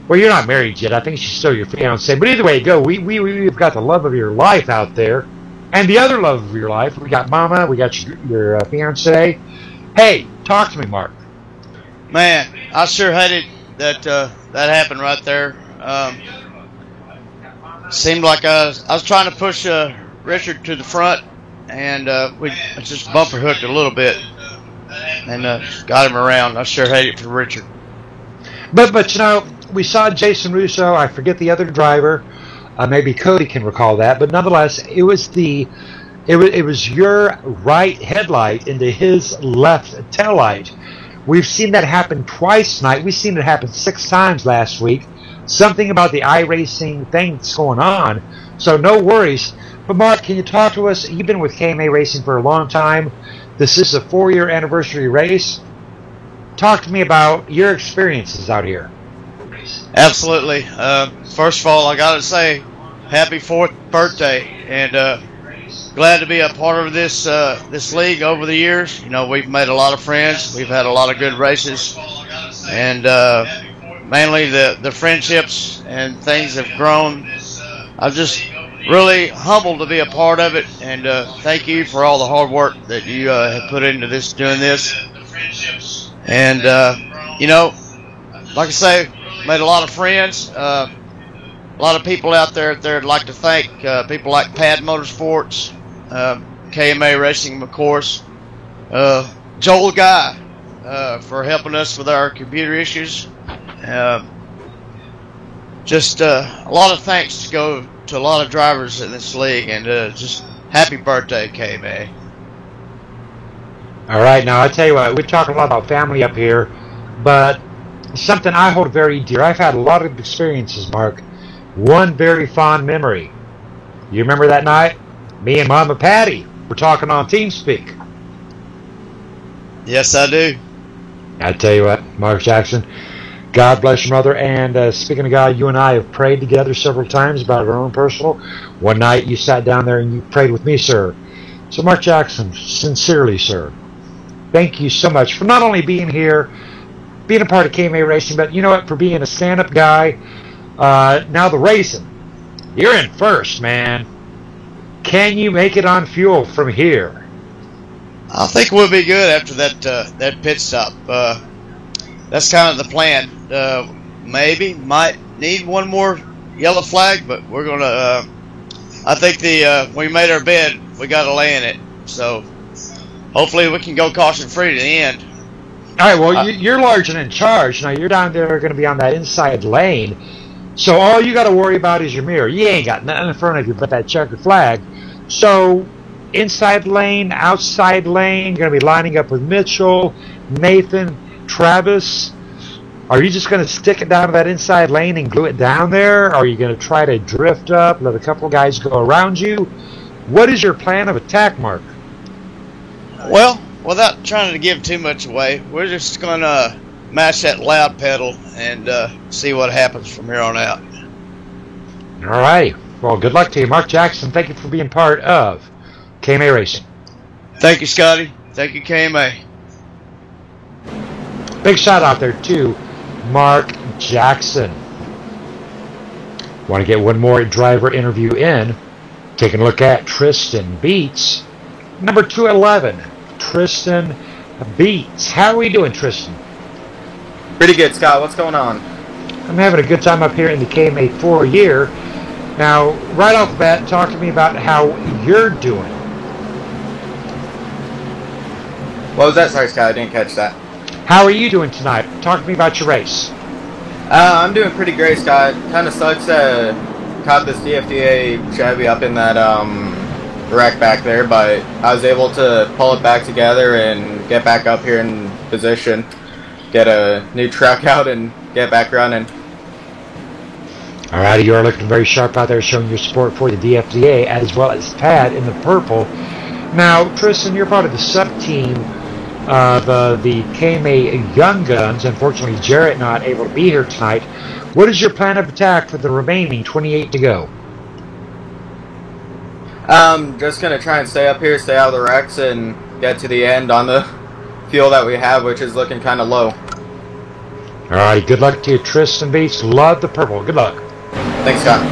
well, you're not married yet. I think she's still your fiancé. But either way you go, we've got the love of your life out there. And the other love of your life, we got Mama, we got your fiancé. Hey, talk to me, Mark. Man, I sure hated that that happened right there. Seemed like I was trying to push Richard to the front, and we just bumper hooked a little bit, and got him around. I sure hate it for Richard. But you know, we saw Jason Russo. I forget the other driver. Maybe Cody can recall that, but nonetheless, it was your right headlight into his left taillight. We've seen that happen twice tonight. We've seen it happen 6 times last week. Something about the iRacing thing that's going on, so no worries. But Mark, can you talk to us? You've been with KMA Racing for a long time. This is a 4-year anniversary race. Talk to me about your experiences out here. Absolutely. First of all, I got to say, happy 4th birthday, and glad to be a part of this league over the years. You know, we've made a lot of friends. We've had a lot of good races, and mainly the friendships and things have grown. I'm just really humbled to be a part of it, and thank you for all the hard work that you have put into doing this. And you know, like I say, made a lot of friends. A lot of people out there I'd like to thank. People like Pad Motorsports, KMA Racing, of course. Joel Guy for helping us with our computer issues. Just a lot of thanks to go to a lot of drivers in this league, and just happy birthday, KMA. All right, now I tell you what, we talk a lot about family up here, but something I hold very dear. I've had a lot of experiences, Mark. One very fond memory. You remember that night? Me and Mama Patty were talking on TeamSpeak. Yes, I do. I tell you what, Mark Jackson, God bless your mother. And speaking of God, you and I have prayed together several times about our own personal. One night you sat down there and you prayed with me, sir. So Mark Jackson, sincerely, sir, thank you so much for not only being here, being a part of KMA Racing, but you know what, for being a stand-up guy. Now the racing. You're in first, man. Can you make it on fuel from here? I think we'll be good after that pit stop. That's kind of the plan. Maybe might need one more yellow flag, but we're gonna. I think we made our bed. We got to lay in it. So hopefully we can go caution free to the end. All right. Well, you're large and in charge. Now you're down there going to be on that inside lane. So all you got to worry about is your mirror. You ain't got nothing in front of you but that checkered flag. So inside lane, outside lane, going to be lining up with Mitchell, Nathan, Travis. Are you just going to stick it down to that inside lane and glue it down there? Or are you going to try to drift up, let a couple guys go around you? What is your plan of attack, Mark? Well, without trying to give too much away, we're just going to match that loud pedal and see what happens from here on out. All right. Well, good luck to you, Mark Jackson. Thank you for being part of KMA Racing. Thank you, Scotty. Thank you, KMA. Big shout out there to Mark Jackson. Want to get one more driver interview in. Taking a look at Tristan Beats. Number 211, Tristan Beats. How are we doing, Tristan? Pretty good, Scott. What's going on? I'm having a good time up here in the KMA4 year. Now, right off the bat, talk to me about how you're doing. What was that? Sorry, Scott. I didn't catch that. How are you doing tonight? Talk to me about your race. I'm doing pretty great, Scott. Kind of sucks caught this DFDA Chevy up in that wreck back there, but I was able to pull it back together and get back up here in position, get a new truck out, and get back running. Alrighty, you are looking very sharp out there, showing your support for the DFDA as well as Tad in the purple. Now, Tristan, you're part of the sub-team of the KMA Young Guns. Unfortunately, Jarrett not able to be here tonight. What is your plan of attack for the remaining 28 to go? Just going to try and stay up here, stay out of the wrecks, and get to the end on the fuel that we have, which is looking kind of low. Alrighty, good luck to you, Tristan Beats. Love the purple. Good luck. Thanks, Scott.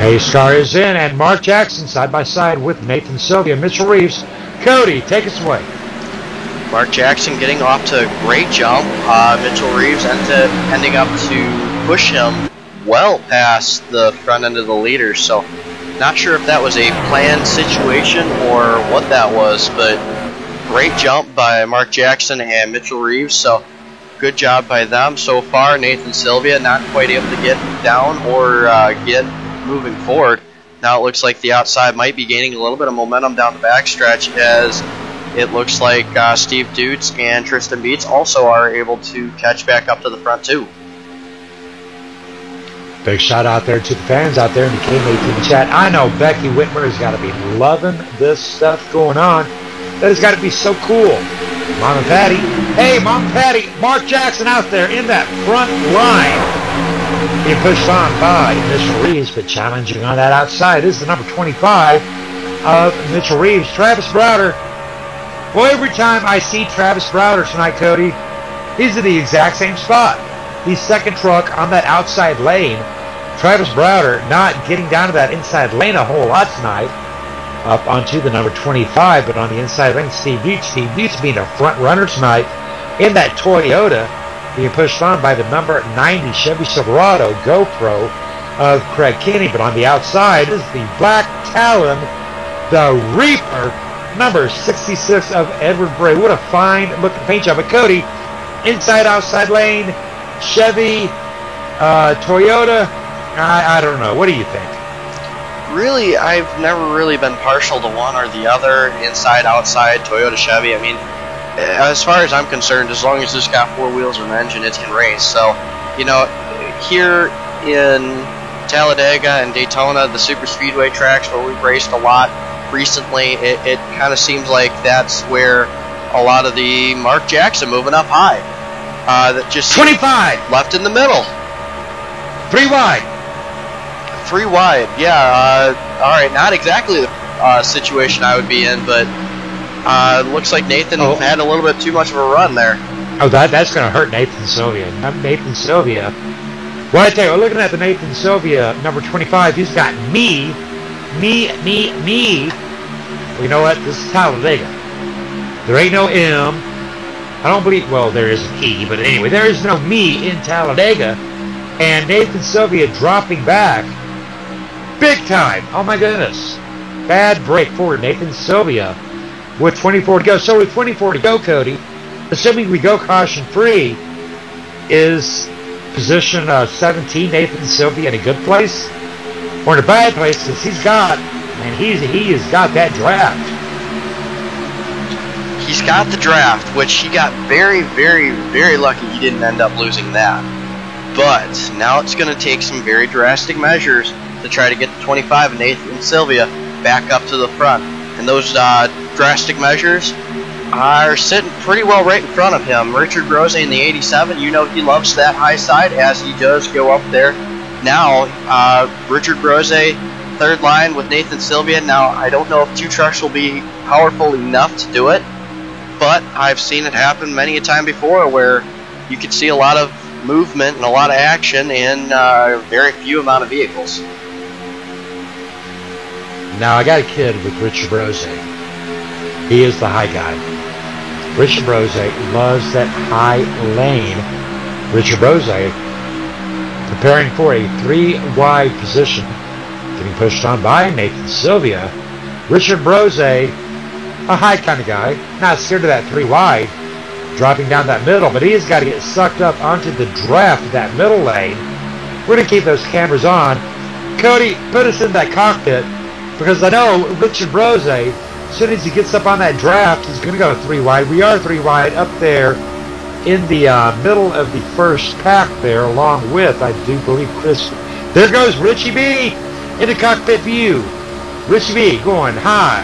Pace car is in, and Mark Jackson side by side with Nathan Sylvia, Mitchell Reeves. Cody, take us away. Mark Jackson getting off to a great jump. Mitchell Reeves ending up to push him well past the front end of the leader. So not sure if that was a planned situation or what that was, but great jump by Mark Jackson and Mitchell Reeves. So good job by them so far. Nathan Sylvia not quite able to get down or get moving forward. Now it looks like the outside might be gaining a little bit of momentum down the backstretch, as it looks like Steve Dutz and Tristan Beats also are able to catch back up to the front too. Big shout out there to the fans out there in the KMA chat. I know Becky Whitmer has got to be loving this stuff going on. That has got to be so cool. Mom and Patty. Hey, Mom and Patty. Mark Jackson out there in that front line. Being pushed on by Mitchell Reeves, but challenging on that outside is the number 25 of Mitchell Reeves, Travis Browder. Well, every time I see Travis Browder tonight, Cody, he's in the exact same spot. The second truck on that outside lane. Travis Browder not getting down to that inside lane a whole lot tonight. Up onto the number 25, but on the inside lane, Steve Dutz. Steve Dutz being a front runner tonight in that Toyota, being pushed on by the number 90 Chevy Silverado GoPro of Craig Kinney. But on the outside is the Black Talon, the Reaper, number 66 of Edward Bray. What a fine looking paint job. But Cody, inside outside lane, Chevy, Toyota, I don't know. What do you think? Really, I've never really been partial to one or the other, inside, outside, Toyota, Chevy. I mean, as far as I'm concerned, as long as it's got four wheels or an engine, it can race. So, you know, here in Talladega and Daytona, the super speedway tracks where we've raced a lot recently, it kind of seems like that's where a lot of the Mark Jackson moving up high. That just 25 left in the middle. 3 wide. 3 wide, yeah. All right, not exactly the situation I would be in, but looks like Nathan had a little bit too much of a run there. Oh, that's going to hurt Nathan Sylvia. Nathan Sylvia. Well, I tell you, looking at the Nathan Sylvia, number 25, he's got me. Well, you know what? This is Talladega. There ain't no M. I don't believe, well, there is an E, but anyway, there is no me in Talladega. And Nathan Sylvia dropping back. Big time. Oh, my goodness. Bad break for Nathan Sylvia with 24 to go. So with 24 to go, Cody, assuming we go caution free, is position 17 Nathan Sylvia in a good place or in a bad place? Because he has got that draft. He's got the draft, which he got very, very, very lucky he didn't end up losing that. But now it's going to take some very drastic measures to try to get the 25 and Nathan Sylvia back up to the front. And those drastic measures are sitting pretty well right in front of him. Richard Grosse in the 87, you know he loves that high side as he does go up there. Now, Richard Grosse, third line with Nathan Sylvia. Now, I don't know if two trucks will be powerful enough to do it, but I've seen it happen many a time before where you could see a lot of movement and a lot of action in a very few amount of vehicles. Now, I got a kid with Richard Brose. He is the high guy. Richard Brose loves that high lane. Richard Brose preparing for a 3-wide position, getting pushed on by Nathan Sylvia. Richard Brose, a high kind of guy, not scared of that 3-wide, dropping down that middle, but he's got to get sucked up onto the draft of that middle lane. We're going to keep those cameras on. Cody, put us in that cockpit, because I know Richard Brose, as soon as he gets up on that draft, he's going to go 3-wide. We are 3-wide up there in the middle of the first pack there, along with, I do believe, Chris. There goes Richie B in the cockpit view. Richie B going high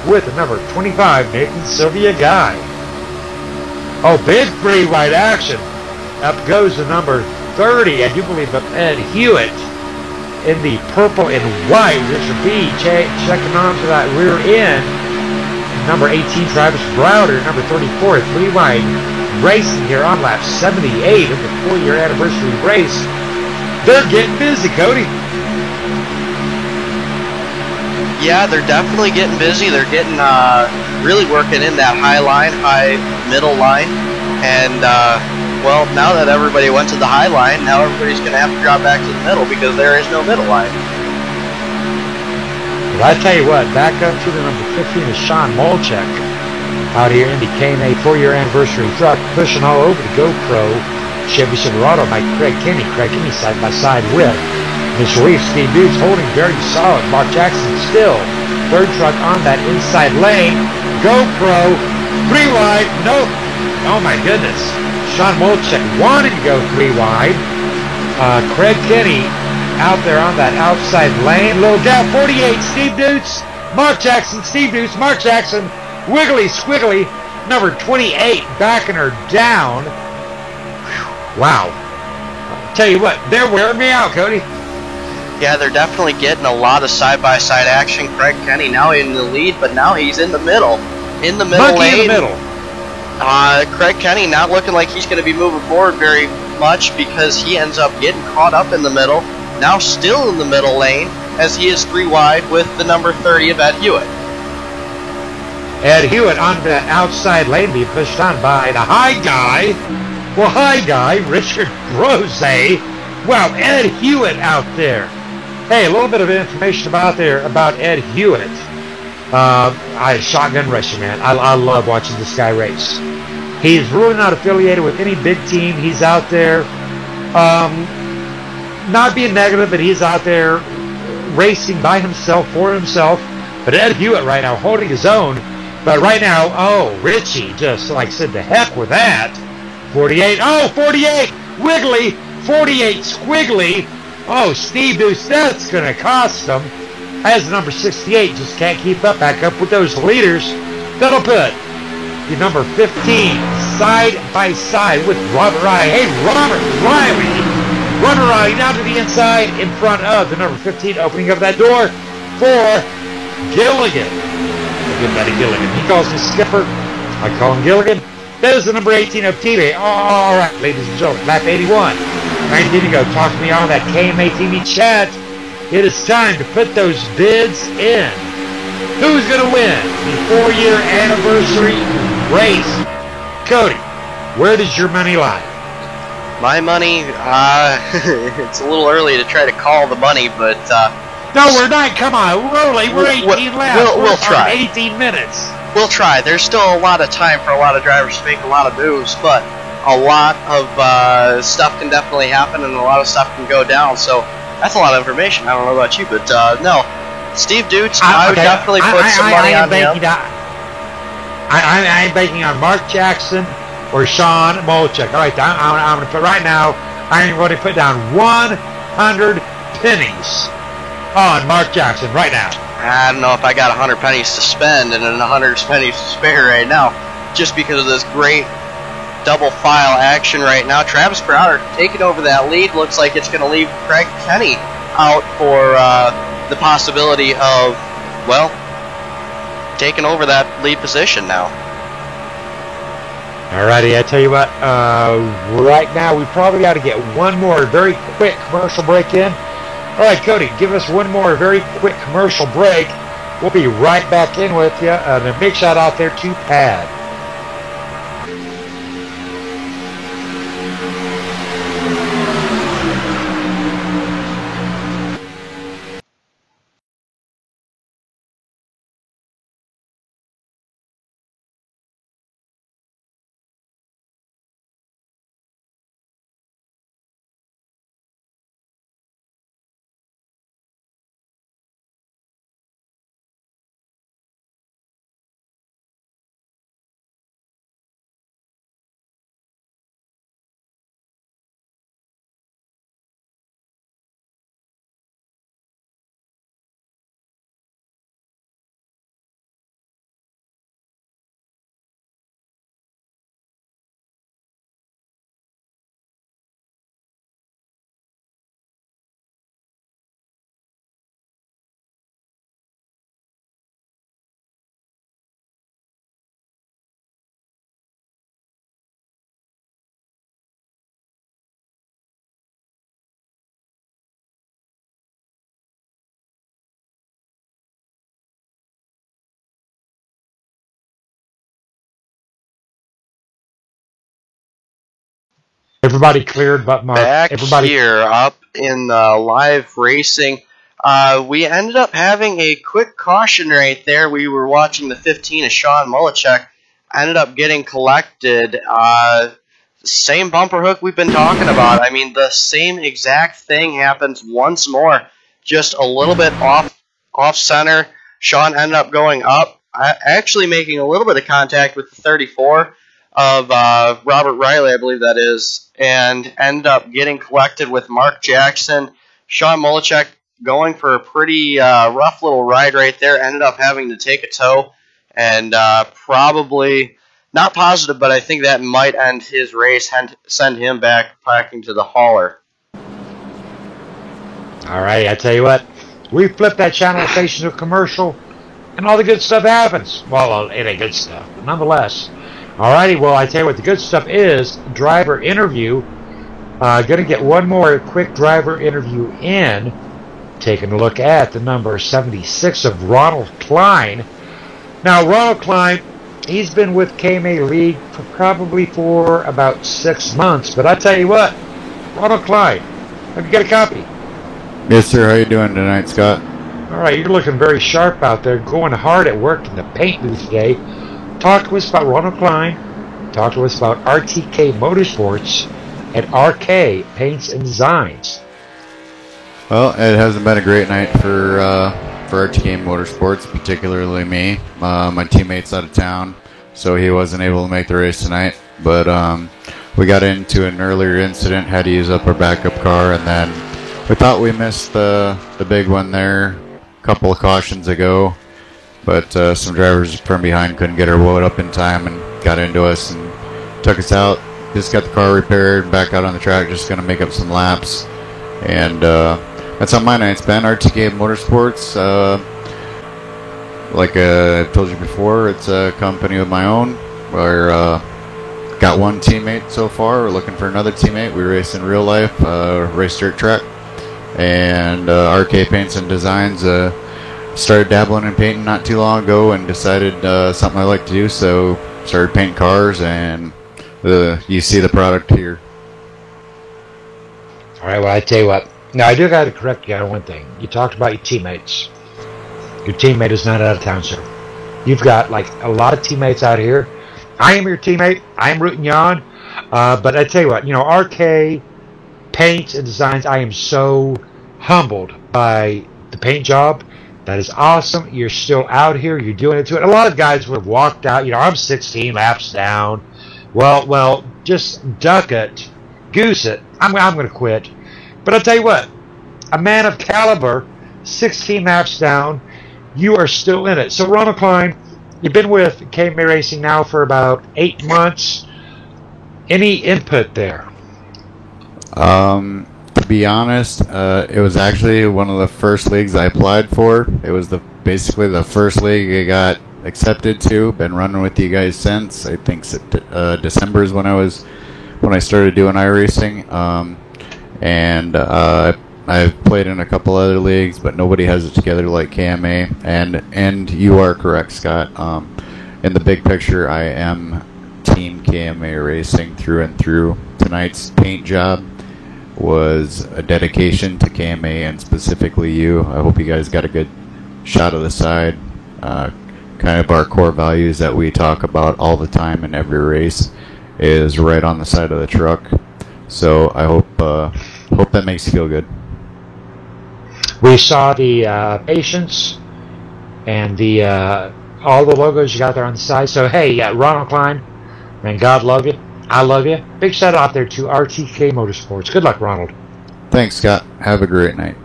with the number 25, Nathan Sylvia guy. Oh, big 3-wide action. Up goes the number 30, I do believe, of Ed Hewitt in the purple and white. Richard B checking on to that rear end. Number 18, Travis Browder. Number 34, 3-wide racing here on lap 78 of the 4-year anniversary race. They're getting busy, Cody. Yeah, they're definitely getting busy. They're getting really working in that high line, high middle line. And, well, now that everybody went to the high line, now everybody's going to have to drop back to the middle because there is no middle line. But I tell you what, back up to the number 15 is Sean Molchek out here in the KMA 4-year anniversary truck, pushing all over the GoPro Chevy Silverado by Craig Kenny. Craig Kenny side by side with Mr. Reef. Steve Dukes holding very solid. Mark Jackson still third truck on that inside lane. GoPro 3-wide. No. Oh my goodness. Sean Molchek wanted to go 3-wide. Craig Kenny out there on that outside lane. Little gap, 48, Steve Dukes, Mark Jackson, Steve Dukes, Mark Jackson, wiggly squiggly, number 28, backing her down. Whew, wow. I'll tell you what, they're wearing me out, Cody. Yeah, they're definitely getting a lot of side-by-side action. Craig Kenny now in the lead, but now he's in the middle. In the middle lane. In the middle. Craig Kenny not looking like he's going to be moving forward very much because he ends up getting caught up in the middle. Now still in the middle lane as he is 3-wide with the number 30 of Ed Hewitt. Ed Hewitt on the outside lane being pushed on by the high guy. Well, high guy, Richard Brose. Wow, Ed Hewitt out there. Hey, a little bit of information about Ed Hewitt. I shotgun racer, man. I love watching this guy race. He's really not affiliated with any big team. He's out there. Not being negative, but he's out there racing by himself, for himself. But Ed Hewitt right now holding his own. But right now, oh, Richie just like said, the heck with that. 48, oh, 48, wiggly, 48, squiggly. Oh, Steve Deuce, that's going to cost him. As number 68 just can't keep up, back up with those leaders. That'll put the number 15 side by side with Robert Riley. Hey, Robert Riley. Robert Riley down to the inside in front of the number 15, opening up that door for Gilligan. Good buddy Gilligan. He calls me Skipper. I call him Gilligan. That is the number 18 of TV. All right, ladies and gentlemen, lap 81. 19 to go. Talk to me on that KMA TV chat. It is time to put those bids in. Who's going to win the 4-year anniversary race? Cody, where does your money lie? My money, it's a little early to try to call the money, but... no, we're not. Come on. We're early. We're 18 laps. We'll try. 18 minutes. We'll try. There's still a lot of time for a lot of drivers to make a lot of moves, but a lot of stuff can definitely happen and a lot of stuff can go down, so that's a lot of information. I don't know about you, but no. Steve Dutz, I would definitely put some money on him. I'm banking on Mark Jackson or Sean Molchek. All right, I'm going to put right now, I'm going to put down 100 pennies on Mark Jackson right now. I don't know if I got 100 pennies to spend and then 100 pennies to spare right now, just because of this great double file action right now. Travis Browder taking over that lead. Looks like it's going to leave Craig Kenny out for the possibility of, well, taking over that lead position now. Alrighty, I tell you what, right now we probably got to get one more very quick commercial break in. Alright, Cody, give us one more very quick commercial break. We'll be right back in with you. And a big shout out there to Pad. Everybody cleared but Mark. Back Everybody here up in live racing, we ended up having a quick caution right there. We were watching the 15 of Sean Mullichek. Ended up getting collected. Same bumper hook we've been talking about. I mean, the same exact thing happens once more. Just a little bit off center. Sean ended up going up, actually making a little bit of contact with the 34 of Robert Riley, I believe that is, and ended up getting collected with Mark Jackson. Sean Mullichek going for a pretty rough little ride right there, ended up having to take a tow, and probably, not positive, but I think that might end his race and send him back packing to the hauler. Alright, I tell you what, we flip that channel station to commercial, and all the good stuff happens. Well, it ain't good stuff, but nonetheless. Alrighty, well, I tell you what, the good stuff is driver interview. Gonna get one more quick driver interview in. Taking a look at the number 76 of Ronald Klein. Now, Ronald Klein, he's been with KMA League probably for about 6 months, but I tell you what, Ronald Klein, have you got a copy? Yes, sir. How you doing tonight, Scott? Alright, you're looking very sharp out there, going hard at work in the paint booth today. Talk to us about Ronald Klein. Talk to us about RTK Motorsports and RK Paints and Designs. Well, it hasn't been a great night for RTK Motorsports, particularly me. My teammate's out of town, so he wasn't able to make the race tonight. But we got into an earlier incident, had to use up our backup car, and then we thought we missed the big one there a couple of cautions ago. But some drivers from behind couldn't get our load up in time and got into us and took us out. Just got the car repaired, back out on the track, just going to make up some laps. And that's how my night's been. RTK Motorsports, like I told you before, it's a company of my own. We're got one teammate so far. We're looking for another teammate. We race in real life, race dirt track. And RK Paints and Designs started dabbling in painting not too long ago and decided something I like to do, so started painting cars, and you see the product here. Alright, well, I tell you what. Now, I do got to correct you on one thing. You talked about your teammates. Your teammate is not out of town, sir. You've got, like, a lot of teammates out here. I am your teammate. I am rooting you on. But I tell you what, RK Paints and Designs, I am so humbled by the paint job. That is awesome. You're still out here. You're doing it to it. A lot of guys would have walked out. I'm 16 laps down. Well, just duck it. Goose it. I'm going to quit. But I'll tell you what. A man of caliber, 16 laps down, you are still in it. So, Ronald Klein, you've been with KMA Racing now for about 8 months. Any input there? To be honest, it was actually one of the first leagues I applied for. It was basically the first league I got accepted to. Been running with you guys since. I think December is when I started doing iRacing. And I've played in a couple other leagues, but nobody has it together like KMA. And you are correct, Scott. In the big picture, I am Team KMA Racing through and through. Tonight's paint job was a dedication to KMA and specifically you. I hope you guys got a good shot of the side. Kind of our core values that we talk about all the time in every race is right on the side of the truck. So I hope that makes you feel good. We saw the patience and the all the logos you got there on the side. So hey, Ronald Klein, man, God love you. I love you. Big shout out there to RTK Motorsports. Good luck, Ronald. Thanks, Scott. Have a great night.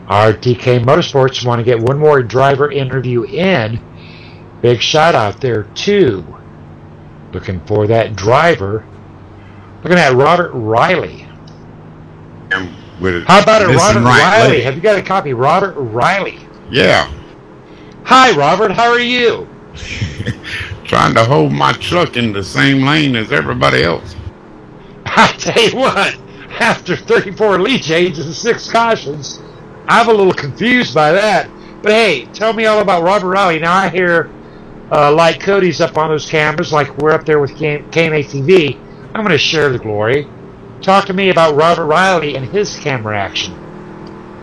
RTK Motorsports want to get one more driver interview in. Big shout out there too. Looking for that driver. Looking at Robert Riley. How about it, Robert Riley? Have you got a copy? Robert Riley. Yeah. Hi, Robert. How are you? Trying to hold my truck in the same lane as everybody else. I tell you what, after 34 lead changes and 6 cautions, I'm a little confused by that. But hey, tell me all about Robert Riley. Now I hear, like Cody's up on those cameras, like we're up there with KMA TV. I'm going to share the glory. Talk to me about Robert Riley and his camera action.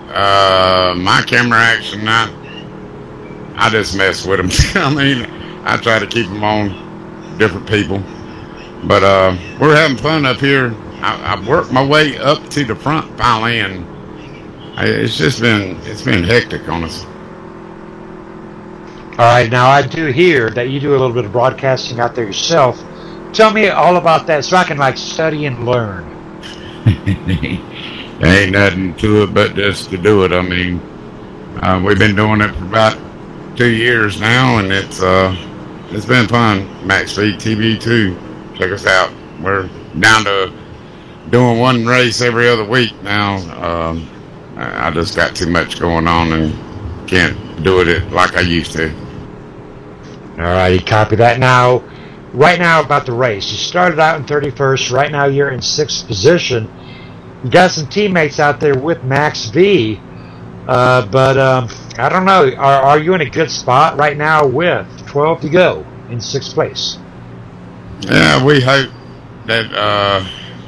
My camera action, I just mess with him. I mean, I try to keep them on different people. But we're having fun up here. I've worked my way up to the front finally, and it's been hectic on us. All right, now I do hear that you do a little bit of broadcasting out there yourself. Tell me all about that so I can study and learn. There ain't nothing to it but just to do it. I mean, we've been doing it for about 2 years now, and it's been fun. Max Speed TV too. Check us out. We're down to doing one race every other week now. I just got too much going on and can't do it like I used to. All right, copy that. Now, right now about the race. You started out in 31st. Right now you're in 6th position. You got some teammates out there with Max V. But I don't know. Are you in a good spot right now with 12 to go in 6th place? Yeah, we hope that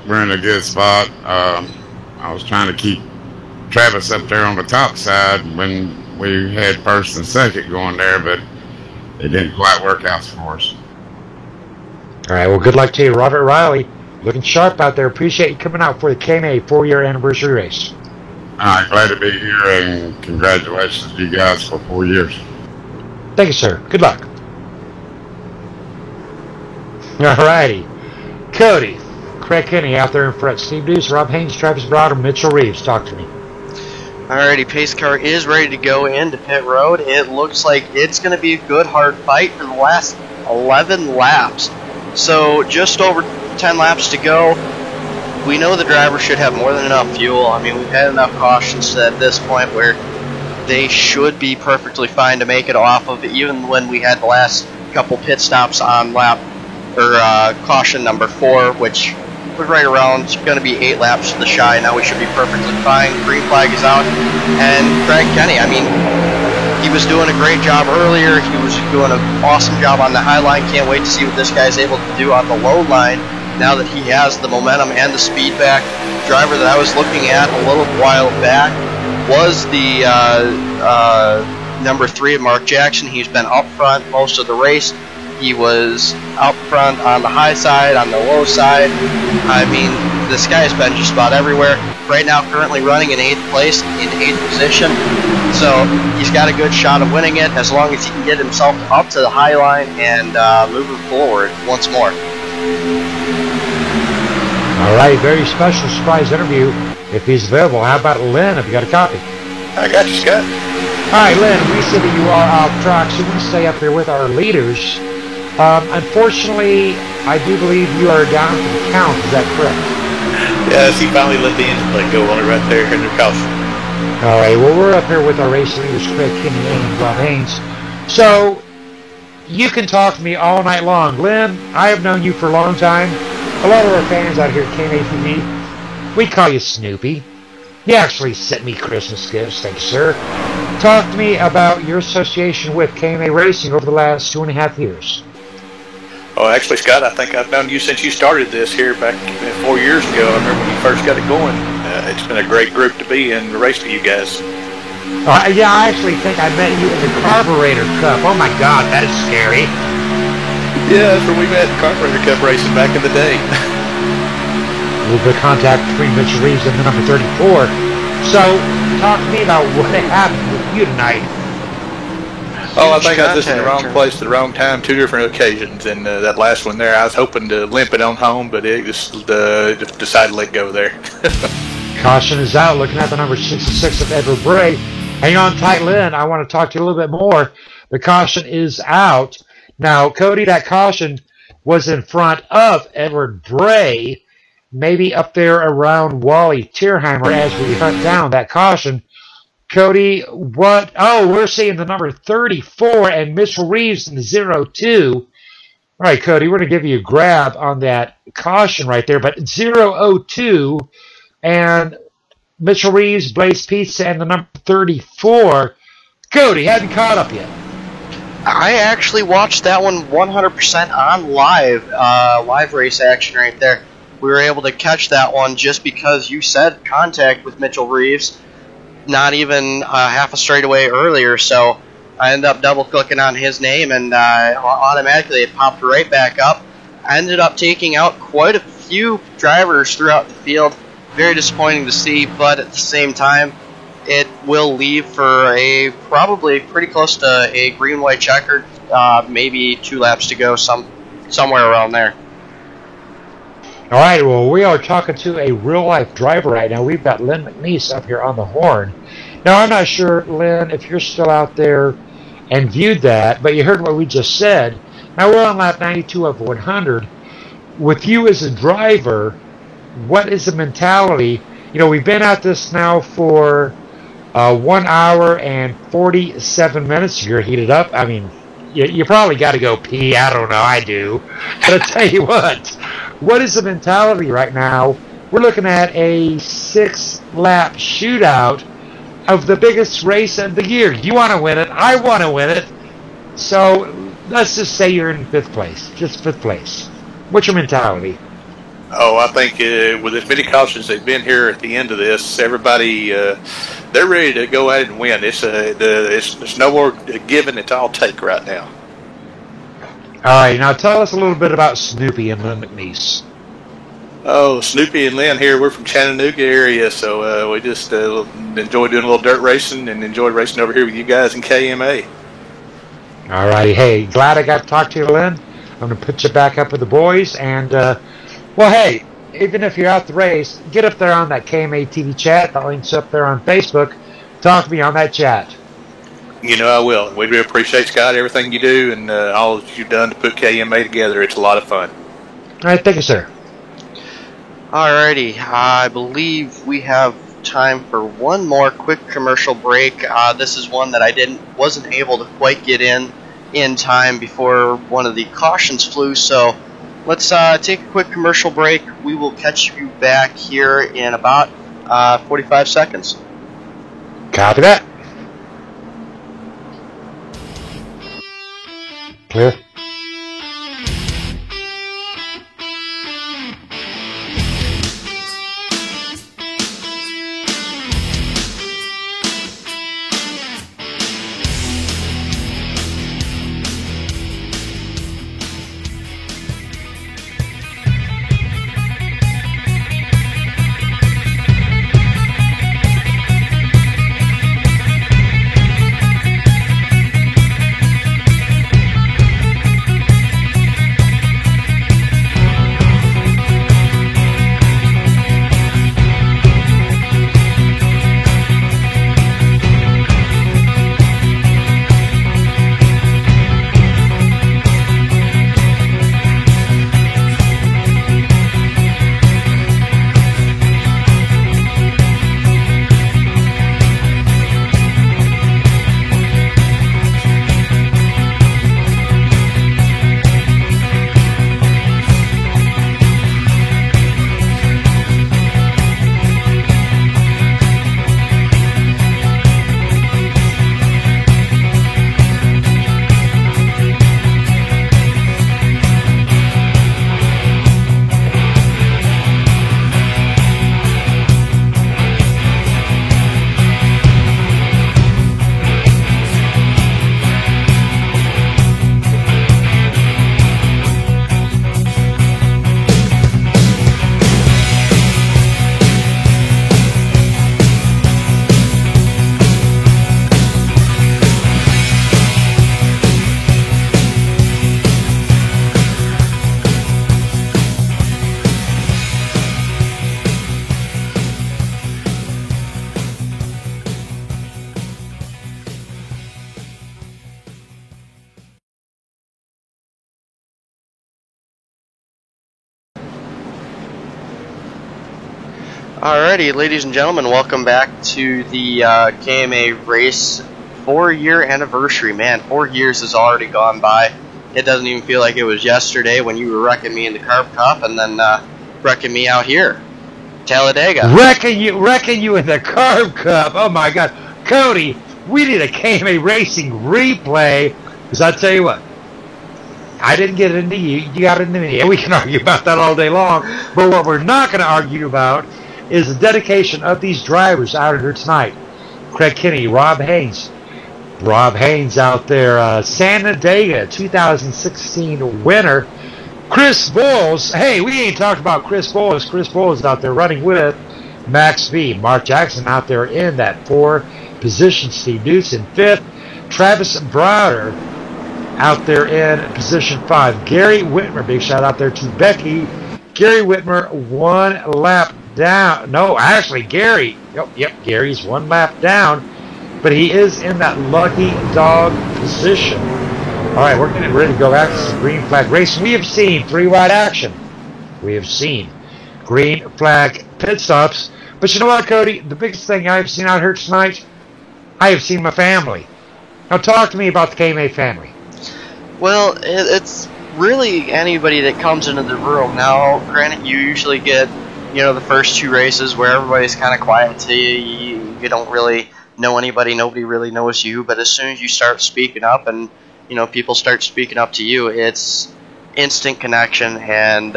we're in a good spot. I was trying to keep Travis up there on the top side when we had 1st and 2nd going there, but it didn't quite work out for us. All right, well, good luck to you, Robert Riley. Looking sharp out there. Appreciate you coming out for the KMA 4-year anniversary race. All right, glad to be here, and congratulations to you guys for 4 years. Thank you, sir. Good luck. All righty. Cody, Craig Kenny out there in front. Steve Deuce, Rob Haynes, Travis Brown, and Mitchell Reeves. Talk to me. Alrighty, pace car is ready to go into pit road. It looks like it's going to be a good hard fight for the last 11 laps. So just over 10 laps to go. We know the driver should have more than enough fuel. I mean, we've had enough cautions at this point where they should be perfectly fine to make it off of it, even when we had the last couple pit stops on lap or caution number 4, which was right around. It's going to be 8 laps to the shy. Now we should be perfectly fine. Green flag is out. And Craig Kenny, I mean, he was doing a great job earlier. He was doing an awesome job on the high line. Can't wait to see what this guy's able to do on the low line now that he has the momentum and the speed back. Driver that I was looking at a little while back was the number 3 of Mark Jackson. He's been up front most of the race. He was out front on the high side, on the low side. I mean, this guy's been just about everywhere. Right now, currently running in 8th place, in 8th position. So he's got a good shot of winning it as long as he can get himself up to the high line and moving forward once more. All right, very special surprise interview. If he's available, how about Lynn? Have you got a copy? I got you, Scott. All right, Lynn, we see that you are out track, so we're going to stay up there with our leaders. Unfortunately, I do believe you are down for the count. Is that correct? Yes, he finally let the engine light go on it right there in the caution. All right, well, we're up here with our race leaders, Craig Kinney and Rob Haynes. So, you can talk to me all night long. Lynn, I have known you for a long time. A lot of our fans out here at KMA-TV, we call you Snoopy. You actually sent me Christmas gifts, thank you, sir. Talk to me about your association with KMA Racing over the last 2.5 years. Oh, actually, Scott, I think I've known you since you started this here back 4 years ago. I remember when you first got it going. It's been a great group to be in, to race for you guys. Yeah, I actually think I met you in the Carburetor Cup. Oh my God, that is scary. Yeah, that's where we met Carburetor Cup racing back in the day. A little bit of contact between Mitchell Reeves and the number 34. So, talk to me about what happened with you tonight. Oh, I think I was just in the wrong place at the wrong time, 2 different occasions, and that last one there, I was hoping to limp it on home, but it just decided to let go there. Caution is out, looking at the number 66 of Edward Bray. Hang on tight, Lynn. I want to talk to you a little bit more. The caution is out. Now, Cody, that caution was in front of Edward Bray, maybe up there around Wally Tierheimer as we hunt down that caution. Cody, what? Oh, we're seeing the number 34 and Mitchell Reeves in the 02. All right, Cody, we're going to give you a grab on that caution right there, but 002 and Mitchell Reeves, Blaze Pizza, and the number 34. Cody, haven't caught up yet. I actually watched that one 100% on live race action right there. We were able to catch that one just because you said contact with Mitchell Reeves, not even half a straightaway earlier, so I ended up double-clicking on his name, and automatically it popped right back up. I ended up taking out quite a few drivers throughout the field. Very disappointing to see, but at the same time, it will leave for probably pretty close to a green-white checkered, maybe 2 laps to go, somewhere around there. All right, well, we are talking to a real-life driver right now. We've got Lynn McNeese up here on the horn. Now, I'm not sure, Lynn, if you're still out there and viewed that, but you heard what we just said. Now, we're on lap 92 of 100. With you as a driver, what is the mentality? You know, we've been at this now for 1 hour and 47 minutes. You're heated up. I mean, you probably got to go pee. I don't know. I do. But I tell you what is the mentality right now? We're looking at a 6-lap shootout of the biggest race of the year. You want to win it. I want to win it. So let's just say you're in 5th place. Just 5th place. What's your mentality? Oh, I think with as many cautions they've been here at the end of this, everybody, they're ready to go at it and win. It's no more giving, it's all take right now. All right, now tell us a little bit about Snoopy and Lynn McNeese. Oh, Snoopy and Lynn here, we're from Chattanooga area, so we just enjoy doing a little dirt racing and enjoy racing over here with you guys in KMA. All right, hey, glad I got to talk to you, Lynn. I'm going to put you back up with the boys, and, well, hey, even if you're out the race, get up there on that KMA TV chat. That link's up there on Facebook. Talk to me on that chat. You know I will. We really appreciate, Scott, everything you do and all that you've done to put KMA together. It's a lot of fun. All right, thank you, sir. Alrighty, I believe we have time for one more quick commercial break. This is one that I wasn't able to quite get in time before one of the cautions flew, so let's take a quick commercial break. We will catch you back here in about 45 seconds. Copy that. Clear. Alrighty, ladies and gentlemen, welcome back to the KMA Race 4-year anniversary. Man, 4 years has already gone by. It doesn't even feel like it was yesterday when you were wrecking me in the Carb Cup and then wrecking me out here, Talladega. Wrecking you in the Carb Cup. Oh my God, Cody, we need a KMA Racing replay. Because I tell you what, I didn't get into you. You got into me. And we can argue about that all day long. But what we're not going to argue about is the dedication of these drivers out here tonight. Craig Kenny, Rob Haynes. Rob Haynes out there, Talladega 2016 winner. Chris Bowles. Hey, we ain't talked about Chris Bowles. Chris Bowles out there running with Max V. Mark Jackson out there in that 4 position. Steve Dukes in 5th. Travis Browder out there in position 5. Gary Whitmer, big shout out there to Becky. Gary Whitmer 1 lap down. No, actually, Gary. Yep, Gary's 1 lap down. But he is in that lucky dog position. All right, we're getting ready to go back to some green flag racing. We have seen 3-wide action. We have seen green flag pit stops. But you know what, Cody? The biggest thing I've seen out here tonight, I have seen my family. Now talk to me about the KMA family. Well, it's really anybody that comes into the room. Now, granted, you usually get, the first 2 races where everybody's kind of quiet to you. You don't really know anybody. Nobody really knows you. But as soon as you start speaking up and, people start speaking up to you, it's instant connection. And,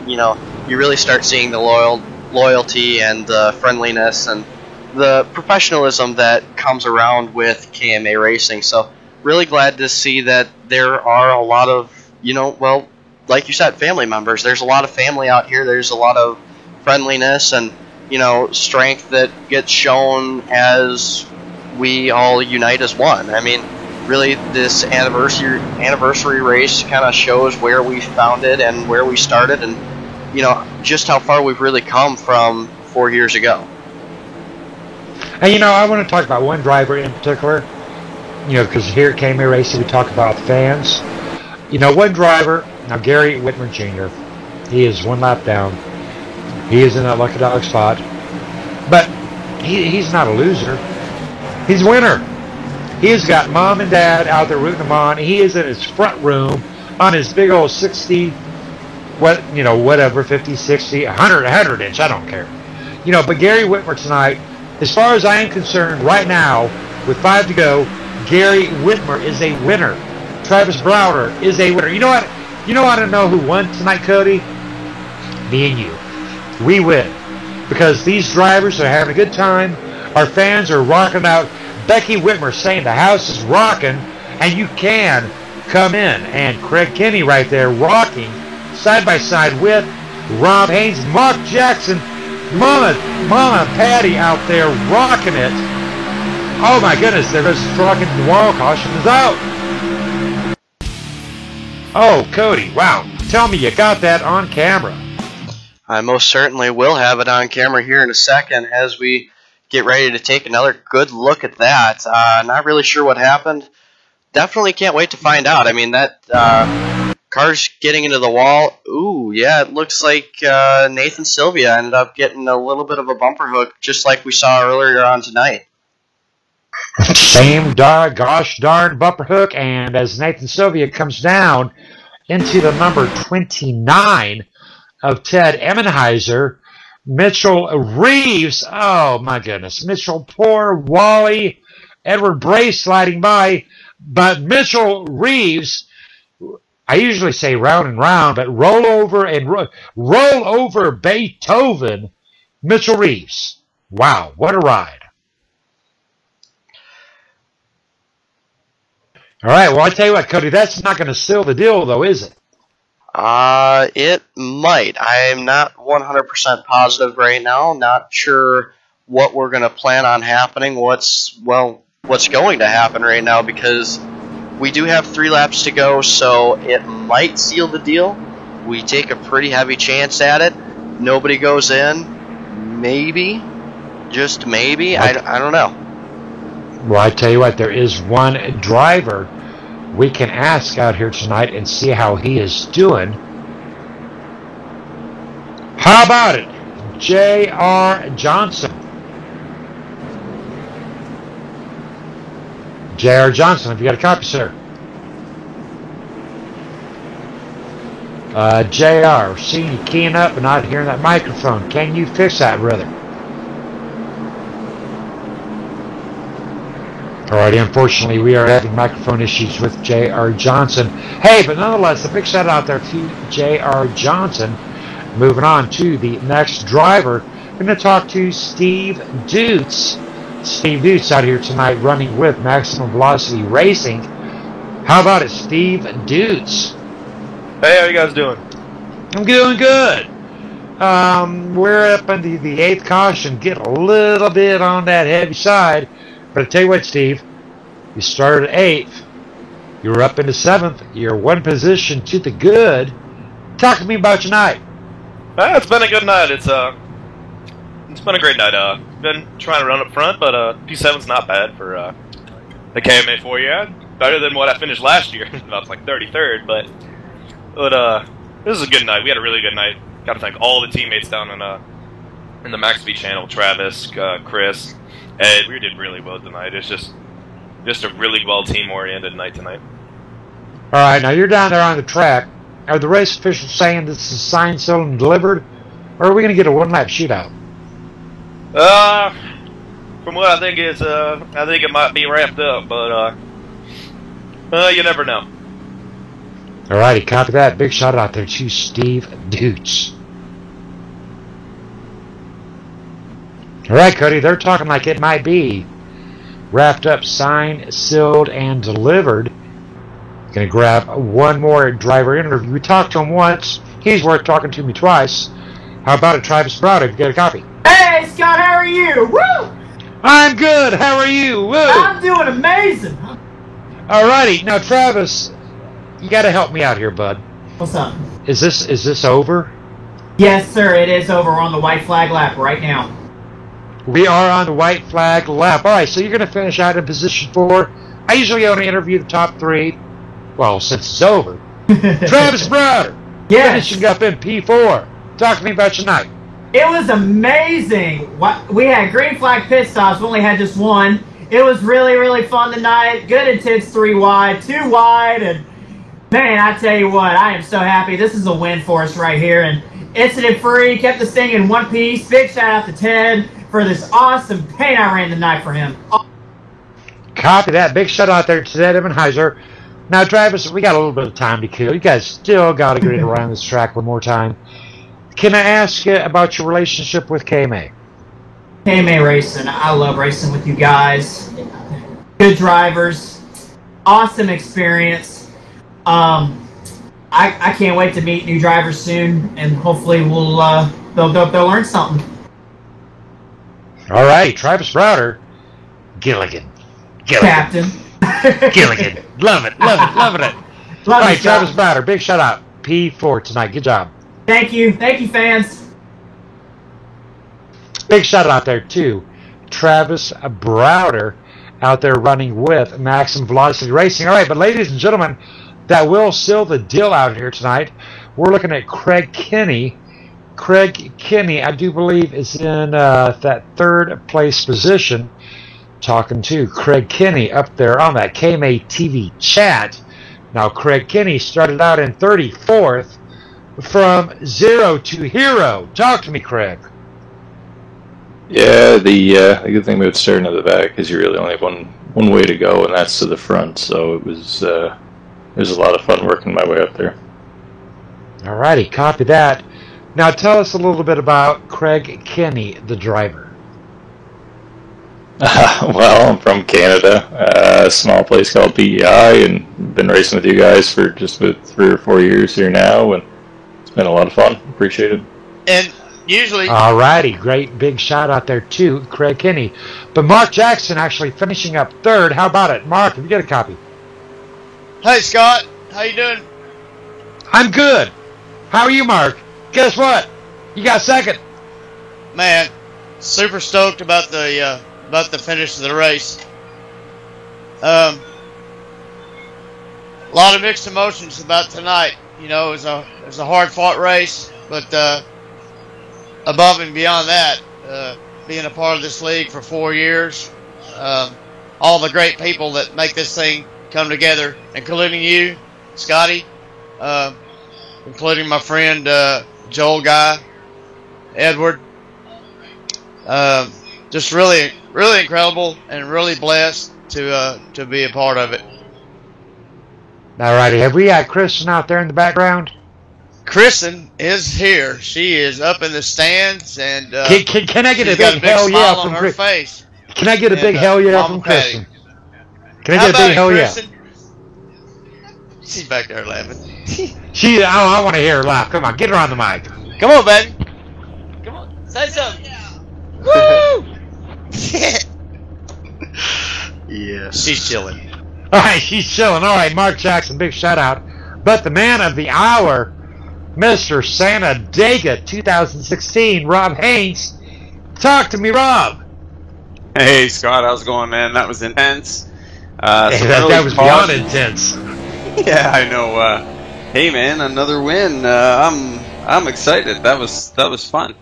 you really start seeing the loyalty and the friendliness and the professionalism that comes around with KMA Racing. So really glad to see that there are a lot of, like you said, family members. There's a lot of family out here. There's a lot of friendliness and, strength that gets shown as we all unite as one. I mean, really this anniversary race kind of shows where we founded and where we started and, just how far we've really come from 4 years ago. And I want to talk about one driver in particular, because here at KMA Racing we talk about fans. One driver, now Gary Whitmer Jr., he is 1 lap down. He is in that lucky dog spot. But he's not a loser. He's a winner. He has got mom and dad out there rooting him on. He is in his front room on his big old 60, whatever, 50, 60, 100 inch, I don't care. But Gary Whitmer tonight, as far as I am concerned, right now, with 5 to go, Gary Whitmer is a winner. Travis Browder is a winner. You know what? I don't know who won tonight, Cody? Me and you. We win. Because these drivers are having a good time. Our fans are rocking out. Becky Whitmer saying the house is rocking, and you can come in. And Craig Kenny right there rocking side by side with Rob Haynes, Mark Jackson, Mama Patty out there rocking it. Oh my goodness, there goes the truck into the wall. Caution is out. Oh, Cody, wow. Tell me you got that on camera. I most certainly will have it on camera here in a second as we get ready to take another good look at that. Not really sure what happened. Definitely can't wait to find out. I mean, that car's getting into the wall. Ooh, yeah, it looks like Nathan Sylvia ended up getting a little bit of a bumper hook, just like we saw earlier on tonight. Same gosh darn bumper hook, and as Nathan Sylvia comes down into the number 29 of Ted Emenheiser, Mitchell Reeves, oh my goodness, Mitchell, poor Wally, Edward Brace sliding by, but Mitchell Reeves, I usually say round and round, but roll over Beethoven, Mitchell Reeves. Wow, what a ride. All right, well, I tell you what, Cody, that's not going to seal the deal, though, is it? It might. I'm not 100% positive right now. Not sure what we're going to plan on happening. What's going to happen right now, because we do have 3 laps to go, so it might seal the deal. We take a pretty heavy chance at it. Nobody goes in. Maybe. Just maybe. I don't know. Well, I tell you what, there is one driver we can ask out here tonight and see how he is doing. How about it? J.R. Johnson. J.R. Johnson, have you got a copy, sir? J.R., seeing you keying up and not hearing that microphone. Can you fix that, brother? Alrighty, unfortunately, we are having microphone issues with J.R. Johnson. Hey, but nonetheless, a big shout out there to J.R. Johnson. Moving on to the next driver, we're going to talk to Steve Dutz. Steve Dutz out here tonight running with Maximum Velocity Racing. How about it, Steve Dutz? Hey, how you guys doing? I'm doing good. We're up into the 8th caution, getting a little bit on that heavy side. But I tell you what, Steve, you started 8th. You were up into 7th. You're one position to the good. Talk to me about your night. It's been a good night. It's been a great night. Been trying to run up front, but P7's not bad for the KMA 4 year. Better than what I finished last year. I was like 33rd, but this is a good night. We had a really good night. Got to thank all the teammates down in the Max V channel, Travis, Chris, Ed. We did really well tonight. It's just a really well team-oriented night tonight. All right, now you're down there on the track. Are the race officials saying this is signed, sealed, and delivered, or are we going to get a one-lap shootout? From what I think is, I think it might be wrapped up, but you never know. All righty, copy that. Big shout out there to Steve Dutz. All right, Cody, they're talking like it might be wrapped up, signed, sealed, and delivered. Going to grab one more driver interview. We talked to him once. He's worth talking to me twice. How about it, Travis Browder? You get a copy. Hey, Scott, how are you? Woo! I'm good. How are you? Woo! I'm doing amazing. All righty. Now, Travis, you got to help me out here, bud. What's up? Is this over? Yes, sir. It is over. We're on the white flag lap right now. We are on the white flag lap. All right, so you're going to finish out in position 4. I usually only interview the top 3. Well, since it's over. Travis Browder. Yes. Finishing up in P4. Talk to me about your night. It was amazing. We had green flag pit stops. We only had just one. It was really, really fun tonight. Good intense 3 wide, 2 wide, and man, I tell you what, I am so happy. This is a win for us right here. And incident free, kept this thing in one piece. Big shout out to Ted for this awesome paint I ran tonight for him. Copy that. Big shout out there to Ted Ebenheiser. Now, Travis, we got a little bit of time to kill. You guys still got to get around this track one more time. Can I ask you about your relationship with KMA? KMA Racing. I love racing with you guys. Good drivers. Awesome experience. I can't wait to meet new drivers soon, and hopefully they'll learn something. All right, Travis Browder. Gilligan. Captain. Gilligan. Loving it. All right, Travis Browder, big shout out. P4 tonight. Good job. Thank you, fans. Big shout out there to Travis Browder out there running with Maximum Velocity Racing. All right, but ladies and gentlemen, that will seal the deal out here tonight. We're looking at Craig Kinney. Craig Kinney, I do believe, is in that 3rd place position. Talking to Craig Kinney up there on that KMA TV chat. Now, Craig Kinney started out in 34th from 0 to hero. Talk to me, Craig. Yeah, the good thing about starting at the back is you really only have one way to go, and that's to the front. So it was a lot of fun working my way up there. All righty, copy that. Now tell us a little bit about Craig Kinney, the driver. Well, I'm from Canada, a small place called PEI, and been racing with you guys for just about 3 or 4 years here now, and it's been a lot of fun. Appreciate it. And usually... All righty, great big shout out there to Craig Kinney. But Mark Jackson actually finishing up 3rd. How about it? Mark, have you got a copy? Hey, Scott. How you doing? I'm good. How are you, Mark? Guess what? You got 2nd. Man, super stoked about the finish of the race. A lot of mixed emotions about tonight. You know, it was a hard fought race, but above and beyond that, being a part of this league for 4 years, all the great people that make this thing come together, including you, Scotty, including my friend Joel Guy, Edward. Just really, really incredible and really blessed to be a part of it. All righty. Have we got Kristen out there in the background? Kristen is here. She is up in the stands, and can I get a got big hell smile yeah on from her Kristen? face. Can I get a big hell yeah from Kristen? Can I get a big hell yeah? She's back there laughing. I want to hear her laugh. Come on, get her on the mic. Come on, baby. Come on, say something. Woo! Yes. She's chilling. All right, she's chilling. All right, Mark Jackson, big shout out. But the man of the hour, Mr. Sanadega 2016, Rob Haynes. Talk to me, Rob. Hey, Scott, how's it going, man? That was intense. That was beyond intense. Yeah, I know. Hey, man, another win. I'm excited. That was fun.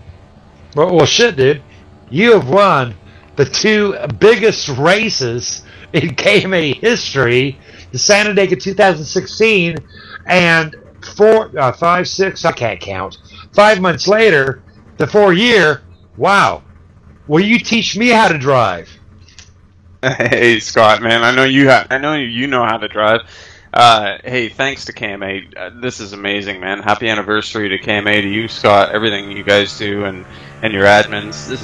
Well, shit, dude. You have won the two biggest races in KMA history, the Sanadega 2016 and 5, 6, I can't count. 5 months later, the 4-year. Wow. Will you teach me how to drive? Hey, Scott, man, I know you know how to drive. Hey, thanks to KMA. This is amazing, man. Happy anniversary to KMA, to you, Scott. Everything you guys do and your admins. This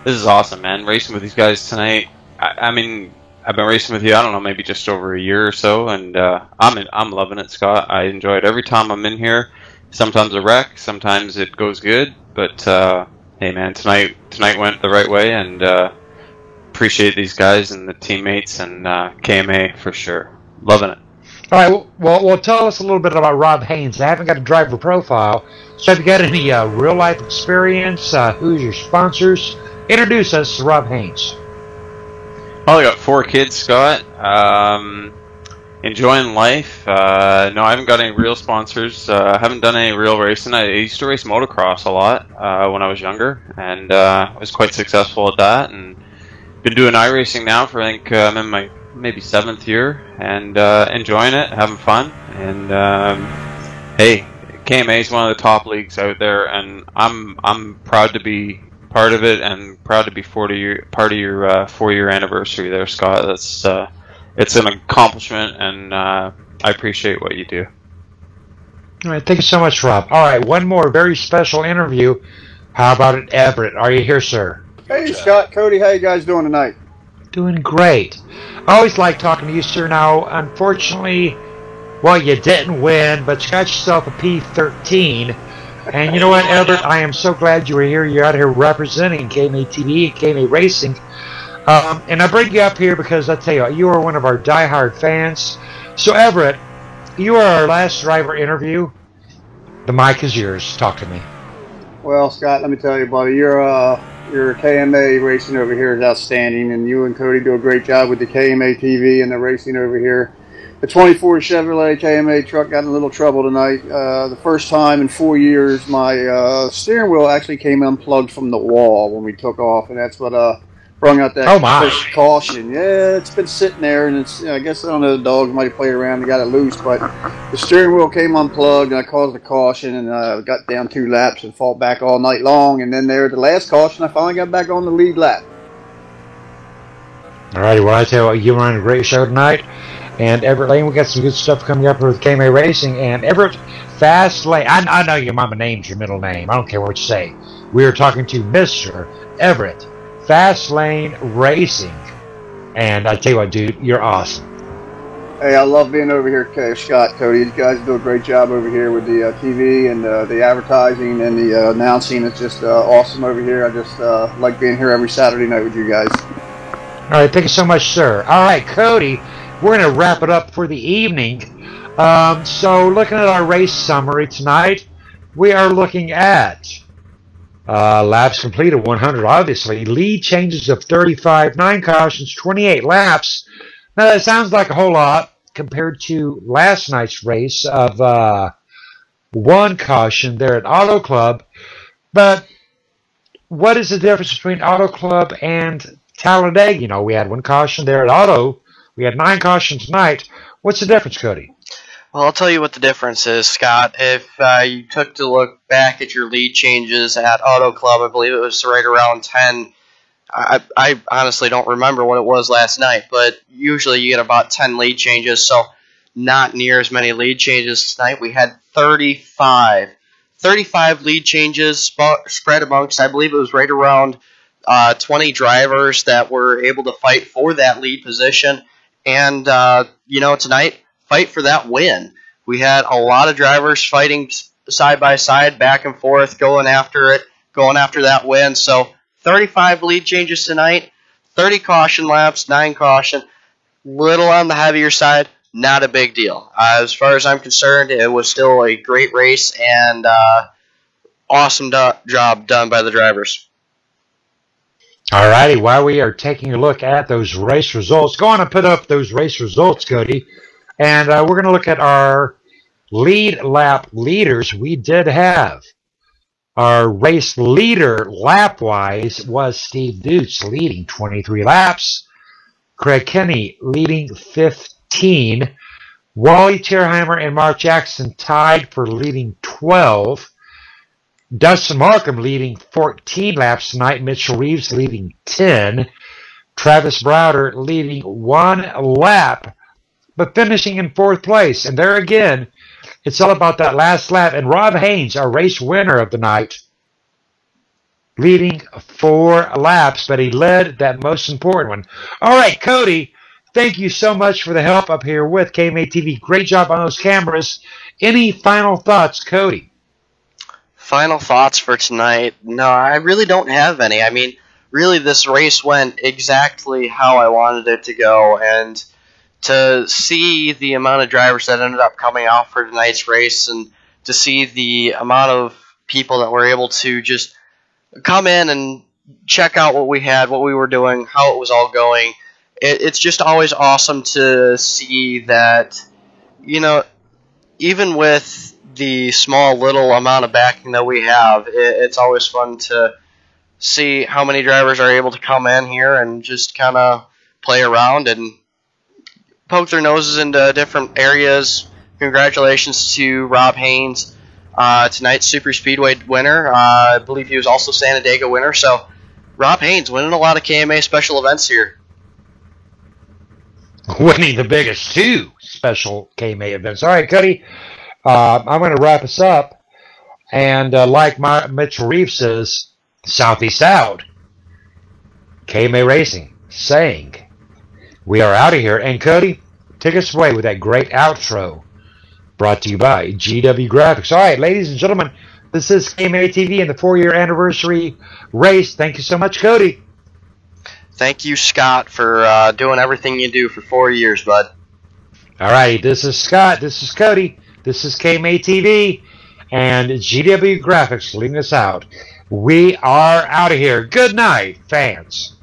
is awesome, man. Racing with these guys tonight. I mean, I've been racing with you, I don't know, maybe just over a year or so, and I'm loving it, Scott. I enjoy it every time I'm in here. Sometimes a wreck, sometimes it goes good, but hey, man, tonight went the right way, and appreciate these guys and the teammates and KMA for sure. Loving it. All right, well, tell us a little bit about Rob Haynes. I haven't got a driver profile, so have you got any real-life experience? Who's your sponsors? Introduce us to Rob Haynes. Well, I got 4 kids, Scott. Enjoying life. No, I haven't got any real sponsors. I haven't done any real racing. I used to race motocross a lot when I was younger, and I was quite successful at that. And been doing iRacing now for, I think, I'm in my maybe 7th year, and enjoying it, having fun. And hey, KMA is one of the top leagues out there, and I'm proud to be part of it, and proud to be part of your 4-year anniversary there, Scott. That's it's an accomplishment, and I appreciate what you do. All right, thank you so much, Rob. All right, one more very special interview. How about it, Everett? Are you here, sir? Hey, Scott, Cody, how you guys doing tonight? Doing great. I always like talking to you, sir. Now, unfortunately, well, you didn't win, but you got yourself a P13. And you know what, Everett? I am so glad you were here. You're out here representing KMA TV and KMA Racing. And I bring you up here because I tell you, you are one of our diehard fans. So, Everett, you are our last driver interview. The mic is yours. Talk to me. Well, Scott, let me tell you, buddy, your KMA Racing over here is outstanding, and you and Cody do a great job with the KMA TV and the racing over here. The 24 Chevrolet KMA truck got in a little trouble tonight. The first time in 4 years, my steering wheel actually came unplugged from the wall when we took off, and that's what brung out that first caution. Yeah, it's been sitting there, and it's, I guess, I don't know, the dogs might have played around and got it loose, but the steering wheel came unplugged, and I caused a caution, and got down 2 laps and fought back all night long, and then there, the last caution, I finally got back on the lead lap. All righty, well, I tell you what, you were on a great show tonight. And Everett Lane, we got some good stuff coming up with KMA Racing. And Everett, Fast Lane, I know your mama name's your middle name. I don't care what you say. We are talking to Mr. Everett, Fast Lane Racing. And I tell you what, dude, you're awesome. Hey, I love being over here, Scott, Cody. You guys do a great job over here with the TV and the advertising and the announcing. It's just awesome over here. I just like being here every Saturday night with you guys. All right, thank you so much, sir. All right, Cody. We're going to wrap it up for the evening. So looking at our race summary tonight, we are looking at laps completed 100, obviously. Lead changes of 35, 9 cautions, 28 laps. Now that sounds like a whole lot compared to last night's race of 1 caution there at Auto Club. But what is the difference between Auto Club and Talladega? You know, we had one caution there at Auto. We had 9 cautions tonight. What's the difference, Cody? Well, I'll tell you what the difference is, Scott. If you took to look back at your lead changes at Auto Club, I believe it was right around 10. I honestly don't remember what it was last night, but usually you get about 10 lead changes, so not near as many lead changes tonight. We had 35 lead changes spread amongst, I believe it was right around 20 drivers that were able to fight for that lead position. And, tonight, fight for that win. We had a lot of drivers fighting side by side, back and forth, going after that win. So 35 lead changes tonight, 30 caution laps, 9 caution. Little on the heavier side, not a big deal. As far as I'm concerned, it was still a great race and awesome job done by the drivers. All righty, while we are taking a look at those race results, go on and put up those race results, Cody. And we're going to look at our lead lap leaders. We did have our race leader lap-wise was Steve Dutz leading 23 laps. Craig Kenny leading 15. Wally Tierheimer and Mark Jackson tied for leading 12. Dustin Markham leading 14 laps tonight. Mitchell Reeves leading 10. Travis Browder leading 1 lap, but finishing in 4th place. And there again, it's all about that last lap. And Rob Haynes, our race winner of the night, leading 4 laps, but he led that most important one. All right, Cody, thank you so much for the help up here with KMA TV. Great job on those cameras. Any final thoughts, Cody? Final thoughts for tonight? No, I really don't have any. I mean, really this race went exactly how I wanted it to go, and to see the amount of drivers that ended up coming out for tonight's race, and to see the amount of people that were able to just come in and check out what we had, what we were doing, how it was all going. It's just always awesome to see that, even with the small little amount of backing that we have, it's always fun to see how many drivers are able to come in here and just kind of play around and poke their noses into different areas. Congratulations to Rob Haynes, tonight's Super Speedway winner. I believe he was also Talladega winner. So Rob Haynes winning a lot of KMA special events here. Winning the biggest 2 special KMA events. All right, Cody, I'm going to wrap us up. And like Mitchell Reeves says, Southeast out. KMA Racing saying, we are out of here. And Cody, take us away with that great outro brought to you by GW Graphics. All right, ladies and gentlemen, this is KMA TV and the 4-year anniversary race. Thank you so much, Cody. Thank you, Scott, for doing everything you do for 4 years, bud. All right, this is Scott. This is Cody. This is KMA TV and GW Graphics leading us out. We are out of here. Good night, fans.